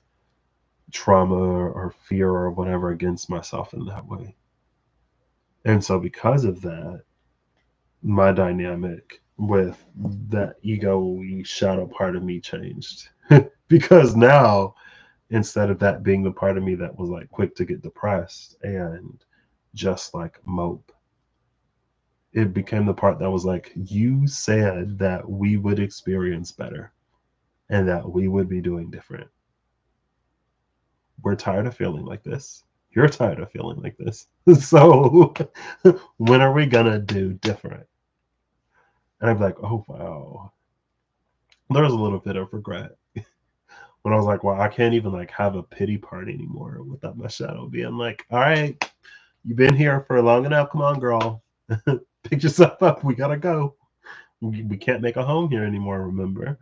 trauma or fear or whatever against myself in that way? And so because of that, my dynamic with that ego shadow part of me changed. Because now, instead of that being the part of me that was like quick to get depressed and just like mope, it became the part that was like, you said that we would experience better and that we would be doing different. We're tired of feeling like this. You're tired of feeling like this. So when are we gonna do different? And I'm like, oh wow. There was a little bit of regret when I was like, well, I can't even like have a pity party anymore without my shadow being like, all right, you've been here for long enough. Come on, girl. Pick yourself up. We gotta go. We can't make a home here anymore, remember?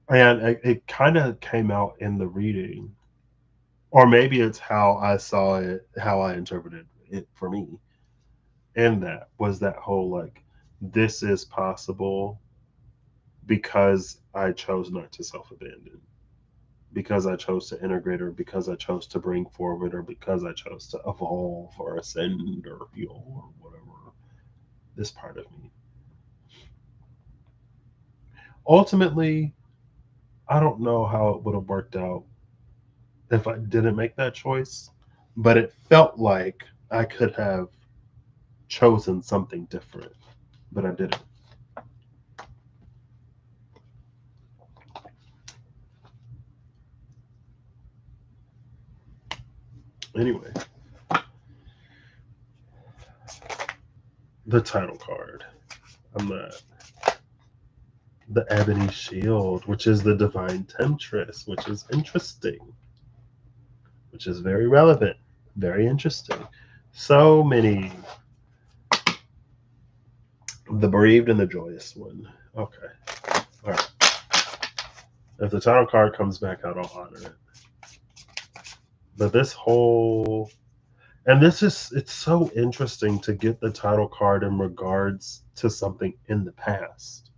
And it kind of came out in the reading, or maybe it's how I saw it, how I interpreted it for me. And that was that whole like, this is possible because I chose not to self abandon, because I chose to integrate, or because I chose to bring forward, or because I chose to evolve or ascend or heal or whatever this part of me. Ultimately, I don't know how it would have worked out if I didn't make that choice, but it felt like I could have chosen something different, but I didn't. Anyway, the title card. I'm not. The Ebony Shield, which is the Divine Temptress, which is interesting, which is very relevant, very interesting. So many. The Bereaved and the Joyous one. Okay. All right. If the title card comes back out, I'll honor it. But this whole. And this is. It's so interesting to get the title card in regards to something in the past.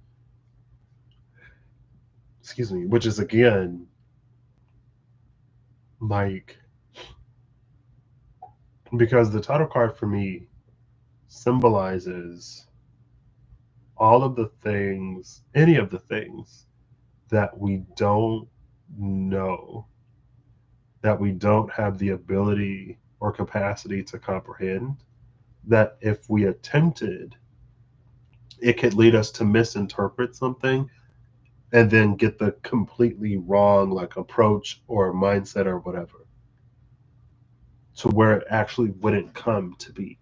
Excuse me. Which is, again, like. Because the title card for me symbolizes all of the things, any of the things that we don't know, that we don't have the ability or capacity to comprehend, that if we attempted, it could lead us to misinterpret something and then get the completely wrong like approach or mindset or whatever, to where it actually wouldn't come to be.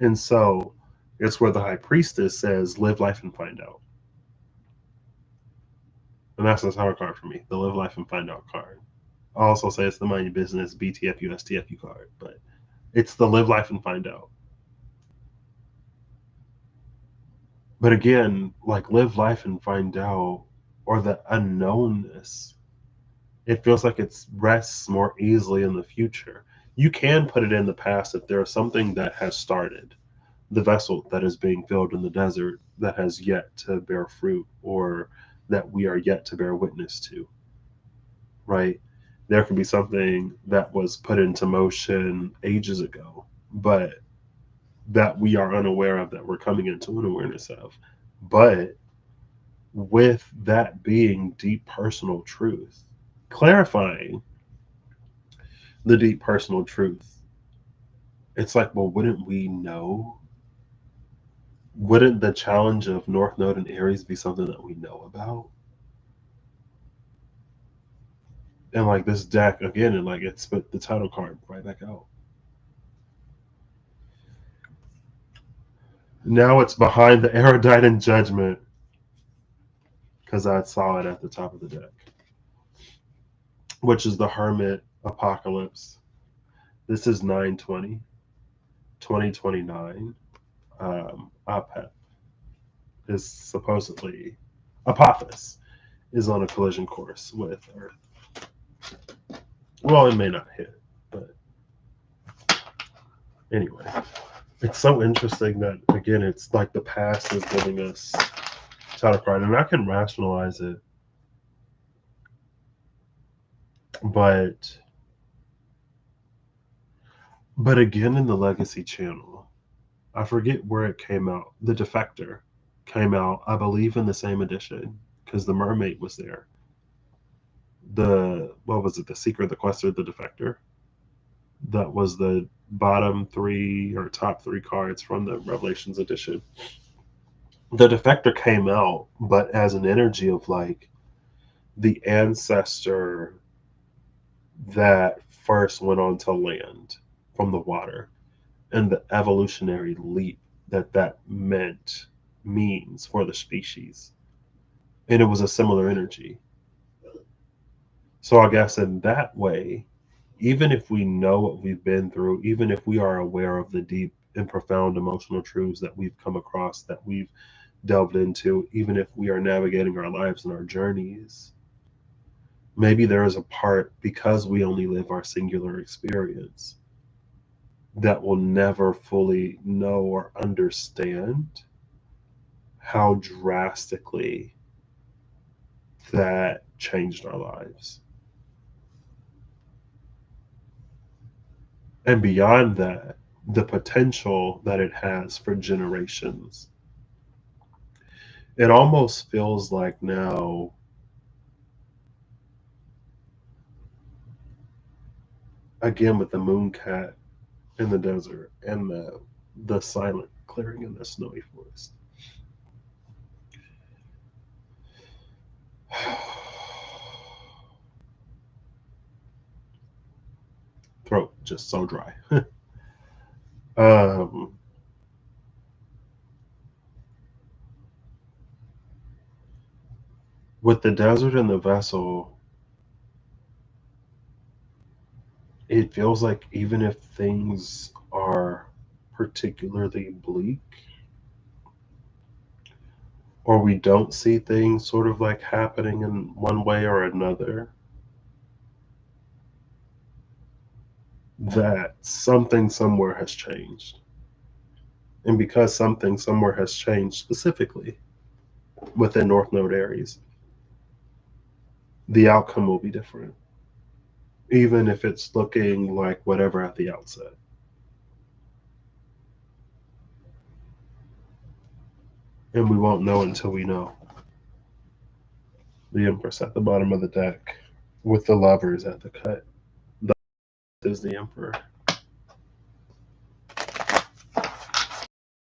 And so it's where the high priestess says, live life and find out. And that's the title card for me, the live life and find out card. I also say it's the mind your business BTFU STFU card, but it's the live life and find out. But again, like live life and find out, or the unknownness, it feels like it rests more easily in the future. You can put it in the past if there is something that has started, the vessel that is being filled in the desert that has yet to bear fruit, or that we are yet to bear witness to, right? There could be something that was put into motion ages ago, but that we are unaware of, that we're coming into an awareness of. But with that being deep personal truth, clarifying the deep personal truth, it's like, well, wouldn't we know? Wouldn't the challenge of North Node and Aries be something that we know about? And like this deck again, and like it spit the title card right back out. Now it's behind the erudite and judgment, because I saw it at the top of the deck, which is the Hermit Apocalypse. This is 9/20, 2029. Apep is supposedly, Apophis is on a collision course with Earth. Well, it may not hit, but anyway. It's so interesting that, again, it's like the past is giving us title card, and I can rationalize it, but again, in the Legacy channel, I forget where it came out. The Defector came out, I believe, in the same edition, because the Mermaid was there. The, what was it, the Seeker, the Quester, the Defector, that was the bottom three or top three cards from the Revelations edition. The Defector came out, but as an energy of like, the ancestor that first went onto land from the water, and the evolutionary leap that means for the species. And it was a similar energy. So I guess in that way, even if we know what we've been through, even if we are aware of the deep and profound emotional truths that we've come across, that we've delved into, even if we are navigating our lives and our journeys, maybe there is a part, because we only live our singular experience, that will never fully know or understand how drastically that changed our lives. And beyond that, the potential that it has for generations. It almost feels like now, again, with the moon cat in the desert and the silent clearing in the snowy forest. Throat just so dry. um, with the desert and the vessel, it feels like even if things are particularly bleak, or we don't see things sort of like happening in one way or another, that something somewhere has changed. And because something somewhere has changed specifically within North Node Aries, the outcome will be different, even if it's looking like whatever at the outset. And we won't know until we know. The Empress at the bottom of the deck with the lovers at the cut. That is the Emperor.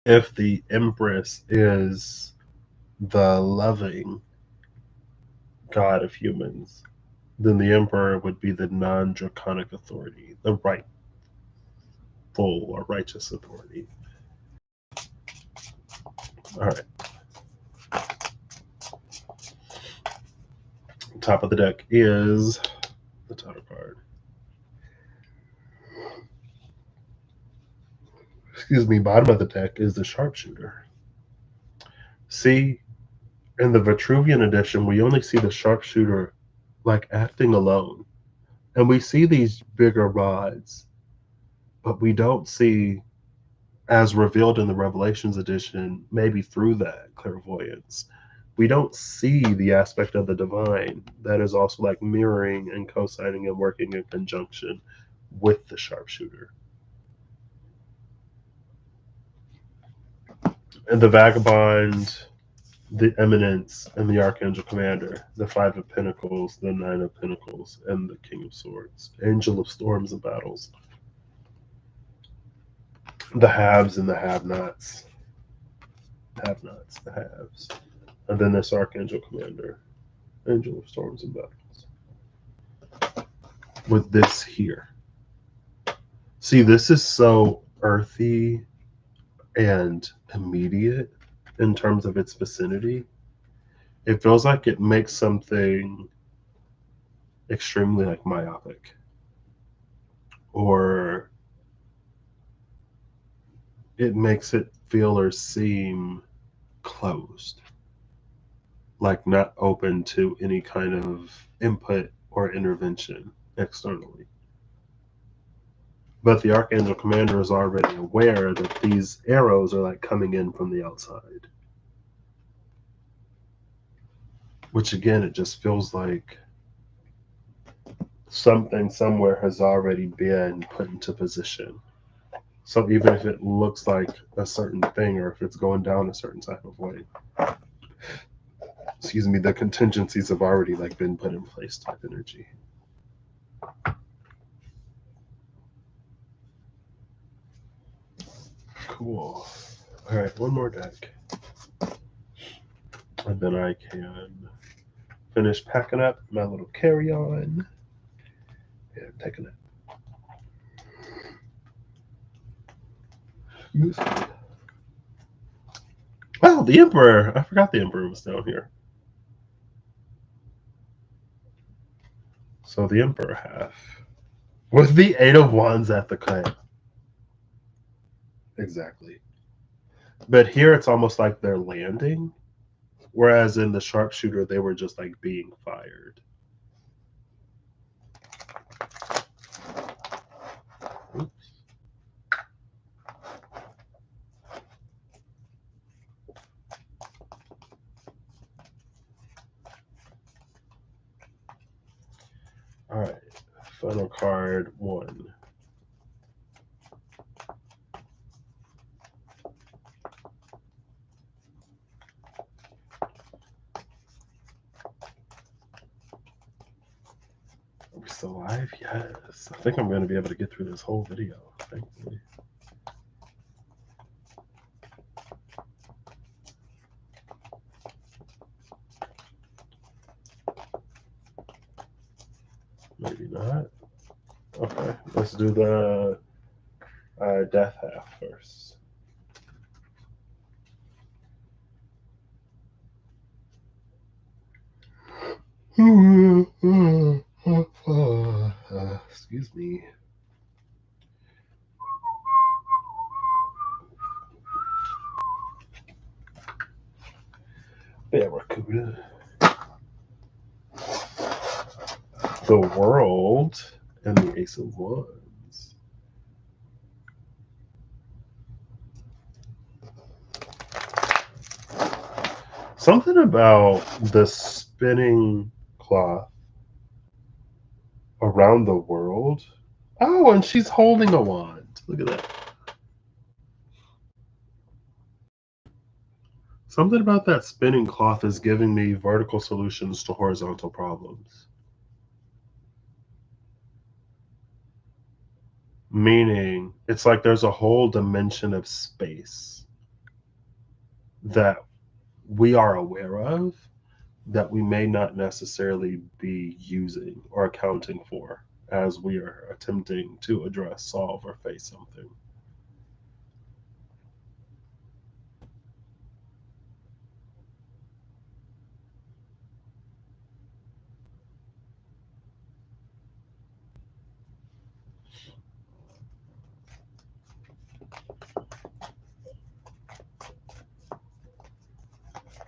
If the Empress is the loving god of humans, then the Emperor would be the non draconic authority, the rightful or righteous authority. All right. Top of the deck is the title card. Excuse me, bottom of the deck is the sharpshooter. See, in the Vitruvian edition, we only see the sharpshooter like acting alone. And we see these bigger rods, but we don't see, as revealed in the Revelations edition, maybe through that clairvoyance, we don't see the aspect of the divine that is also like mirroring and co-signing and working in conjunction with the sharpshooter. And the vagabond, the eminence, and the archangel commander, the five of pentacles, the nine of pentacles, and the king of swords, angel of storms and battles, the haves and the have-nots, the haves, and then this archangel commander, angel of storms and battles, with this here. See, this is so earthy and immediate in terms of its vicinity. It feels like it makes something extremely like myopic, or it makes it feel or seem closed, like not open to any kind of input or intervention externally. But the Archangel Commander is already aware that these arrows are like coming in from the outside. Which again, it just feels like something somewhere has already been put into position. So even if it looks like a certain thing, or if it's going down a certain type of way, excuse me, the contingencies have already like been put in place type energy. Cool. All right, one more deck. And then I can Finish packing up my little carry-on and taking it. Oh, the Emperor! I forgot the Emperor was down here. So the Emperor half. With the Eight of Wands at the clamp. Exactly. But here it's almost like they're landing, whereas in the Sharpshooter they were just like being fired. Oops. All right. Final card 1. Are we still live? Yes. I think I'm going to be able to get through this whole video, thankfully. Maybe not. Okay, let's do the death half first. Excuse me. Barracuda. The World and the Ace of Wands. Something about the spinning cloth around the world. Oh, and she's holding a wand. Look at that. Something about that spinning cloth is giving me vertical solutions to horizontal problems. Meaning, it's like there's a whole dimension of space that we are aware of that we may not necessarily be using or accounting for as we are attempting to address, solve, or face something.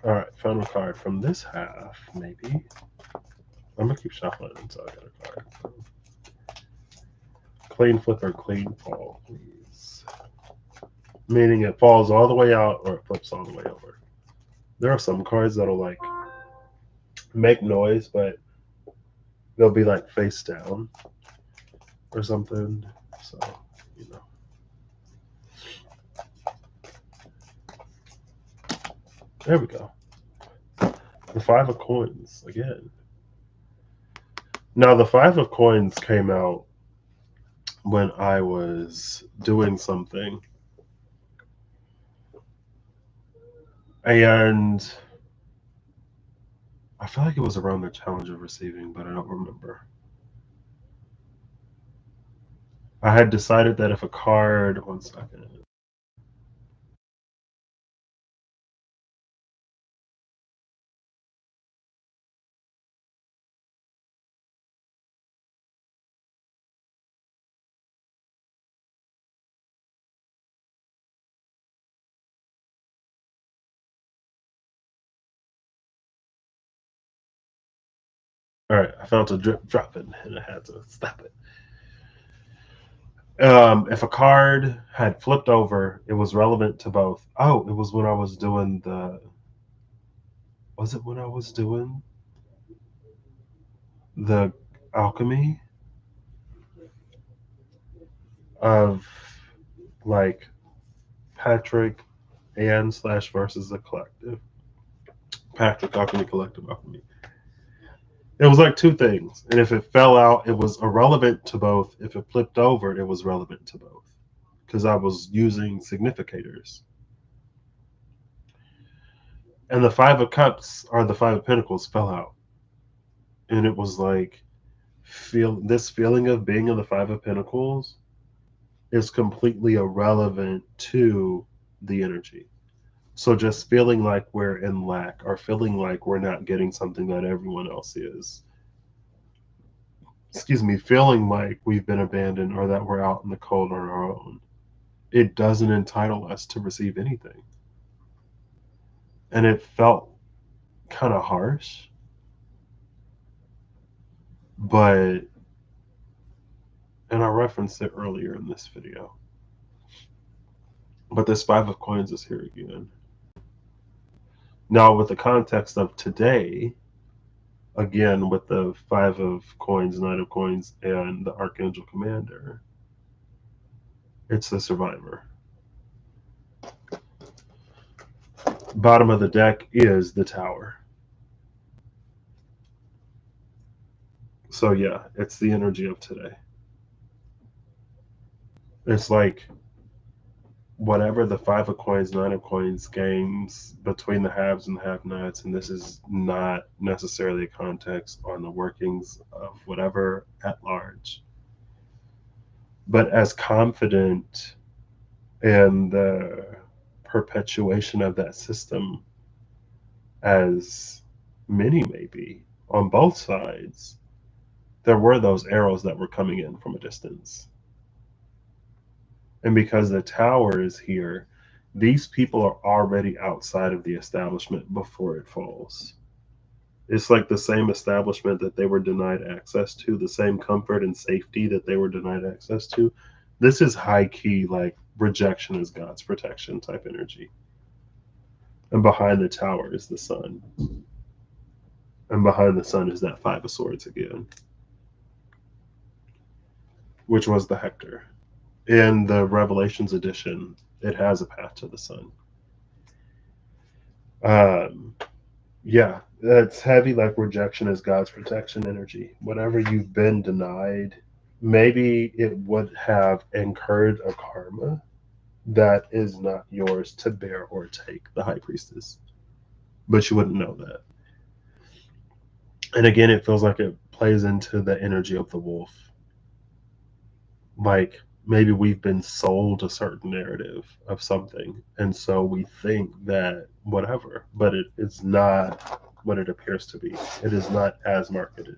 All right, final card from this half, maybe. I'm gonna keep shuffling until I get a card. So. Clean flip or clean fall, please. Meaning it falls all the way out or it flips all the way over. There are some cards that'll like make noise, but they'll be like face down or something. So, you know. There we go. The Five of Coins again. Now, the Five of Coins came out when I was doing something. And I feel like it was around the challenge of receiving, but I don't remember. I had decided that if a card, 1 second. All right, I felt a drip dropping and I had to stop it. If a card had flipped over, it was relevant to both. Oh, it was when I was doing the. Was it when I was doing the alchemy of like Patrick and slash versus the collective? Patrick Alchemy Collective Alchemy. It was like two things, and if it fell out, it was irrelevant to both. If it flipped over, it was relevant to both because I was using significators. And the Five of Cups or the Five of Pentacles fell out. And it was like, this feeling of being in the Five of Pentacles is completely irrelevant to the energy. So just feeling like we're in lack, or feeling like we're not getting something that everyone else is, feeling like we've been abandoned or that we're out in the cold on our own, it doesn't entitle us to receive anything. And it felt kind of harsh, but, and I referenced it earlier in this video, but this Five of Coins is here again. Now, with the context of today, again, with the Five of Coins, Nine of Coins, and the Archangel Commander, it's the Survivor. Bottom of the deck is the Tower. So yeah, it's the energy of today. It's like whatever the Five of Coins, Nine of Coins games between the haves and the have-nots, and this is not necessarily a context on the workings of whatever at large, but as confident in the perpetuation of that system as many may be on both sides, there were those arrows that were coming in from a distance. And because the Tower is here, these people are already outside of the establishment before it falls. It's like the same establishment that they were denied access to, the same comfort and safety that they were denied access to. This is high key, like rejection is God's protection type energy. And behind the Tower is the Sun. And behind the Sun is that Five of Swords again, which was the Hector. In the Revelations edition, it has a path to the Sun. Yeah, it's heavy, like rejection is God's protection energy. Whatever you've been denied, maybe it would have incurred a karma that is not yours to bear or take, the High Priestess. But you wouldn't know that. And again, it feels like it plays into the energy of the wolf. Like maybe we've been sold a certain narrative of something, and so we think that whatever, but it's not what it appears to be. It is not as marketed.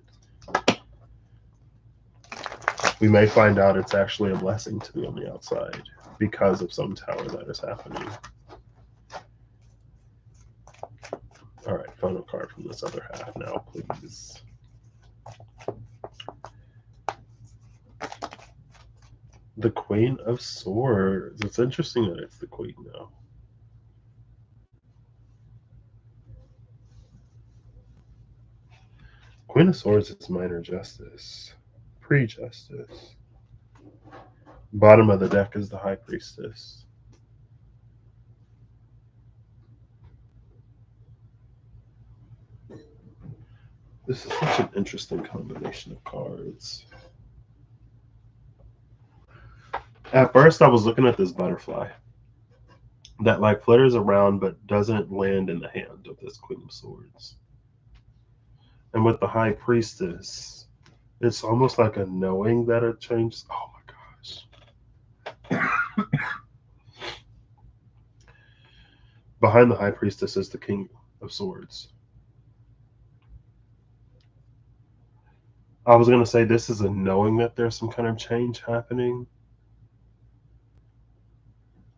We may find out it's actually a blessing to be on the outside because of some Tower that is happening. All right, final card from this other half now, please. The Queen of Swords. It's interesting that it's the Queen now. Queen of Swords is minor justice, pre-justice. Bottom of the deck is the High Priestess. This is such an interesting combination of cards. At first, I was looking at this butterfly that like flutters around but doesn't land in the hand of this Queen of Swords. And with the High Priestess, it's almost like a knowing that it changes. Oh my gosh. Behind the High Priestess is the King of Swords. I was going to say this is a knowing that there's some kind of change happening,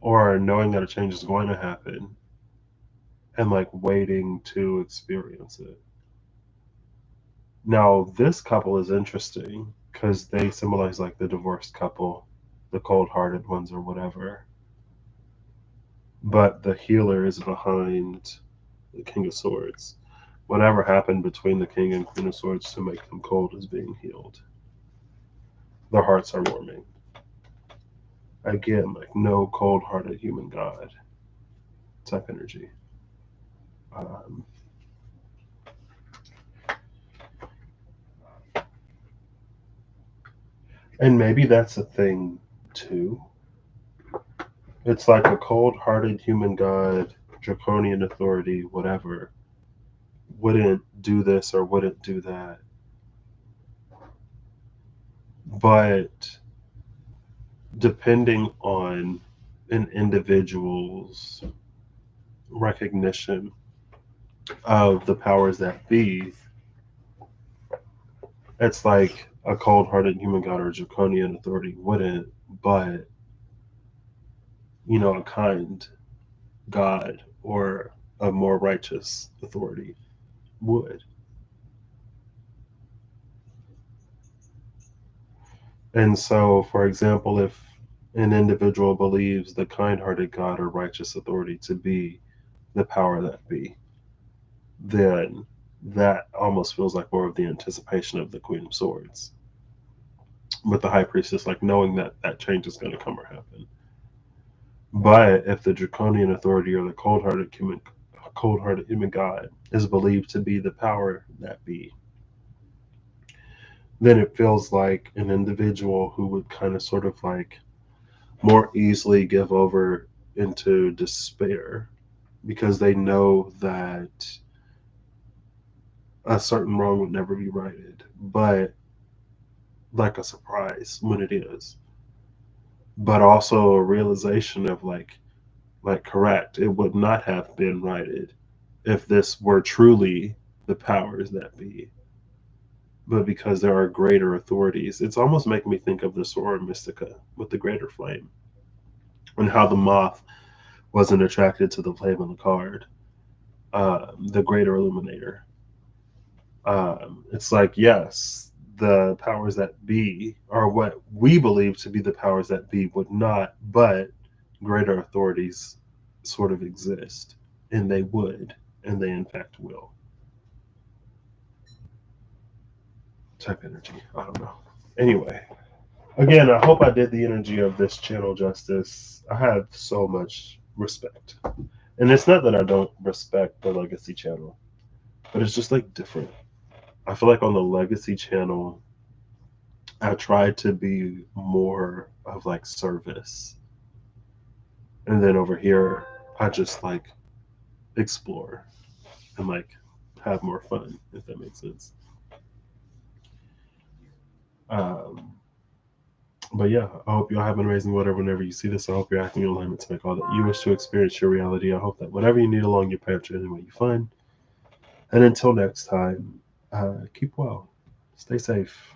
or knowing that a change is going to happen, and like waiting to experience it. Now, this couple is interesting because they symbolize like the divorced couple, the cold-hearted ones or whatever. But the healer is behind the King of Swords. Whatever happened between the King and Queen of Swords to make them cold is being healed. Their hearts are warming. Again, like no cold-hearted human god type energy. And maybe that's a thing too. It's like a cold-hearted human god, draconian authority, whatever, wouldn't do this or wouldn't do that. But depending on an individual's recognition of the powers that be, it's like a cold-hearted human god or a draconian authority wouldn't, but a kind god or a more righteous authority would. And so, for example, if an individual believes the kind-hearted god or righteous authority to be the power that be, then that almost feels like more of the anticipation of the Queen of Swords, with the High Priestess like knowing that that change is going to come or happen. But if the Draconian authority or the cold-hearted human god is believed to be the power that be, then it feels like an individual who would kind of sort of like more easily give over into despair because they know that a certain wrong would never be righted, but like a surprise when it is, but also a realization of like correct, it would not have been righted if this were truly the powers that be, but because there are greater authorities. It's almost making me think of the Sora Mystica with the greater flame and how the moth wasn't attracted to the flame on the card, the greater illuminator. It's like, yes, the powers that be are what we believe to be the powers that be would not, but greater authorities sort of exist, and they would, and they in fact will. Type energy. I don't know. Anyway, again, I hope I did the energy of this channel justice. I have so much respect. And it's not that I don't respect the Legacy channel, but it's just like different. I feel like on the Legacy channel, I try to be more of like service. And then over here, I just like explore and like have more fun, if that makes sense. Um, but yeah, I hope y'all have an amazing whatever whenever you see this. I hope you're acting in alignment to make all that you wish to experience your reality. I hope that whatever you need along your path, journey, what you find. And until next time, keep well, stay safe.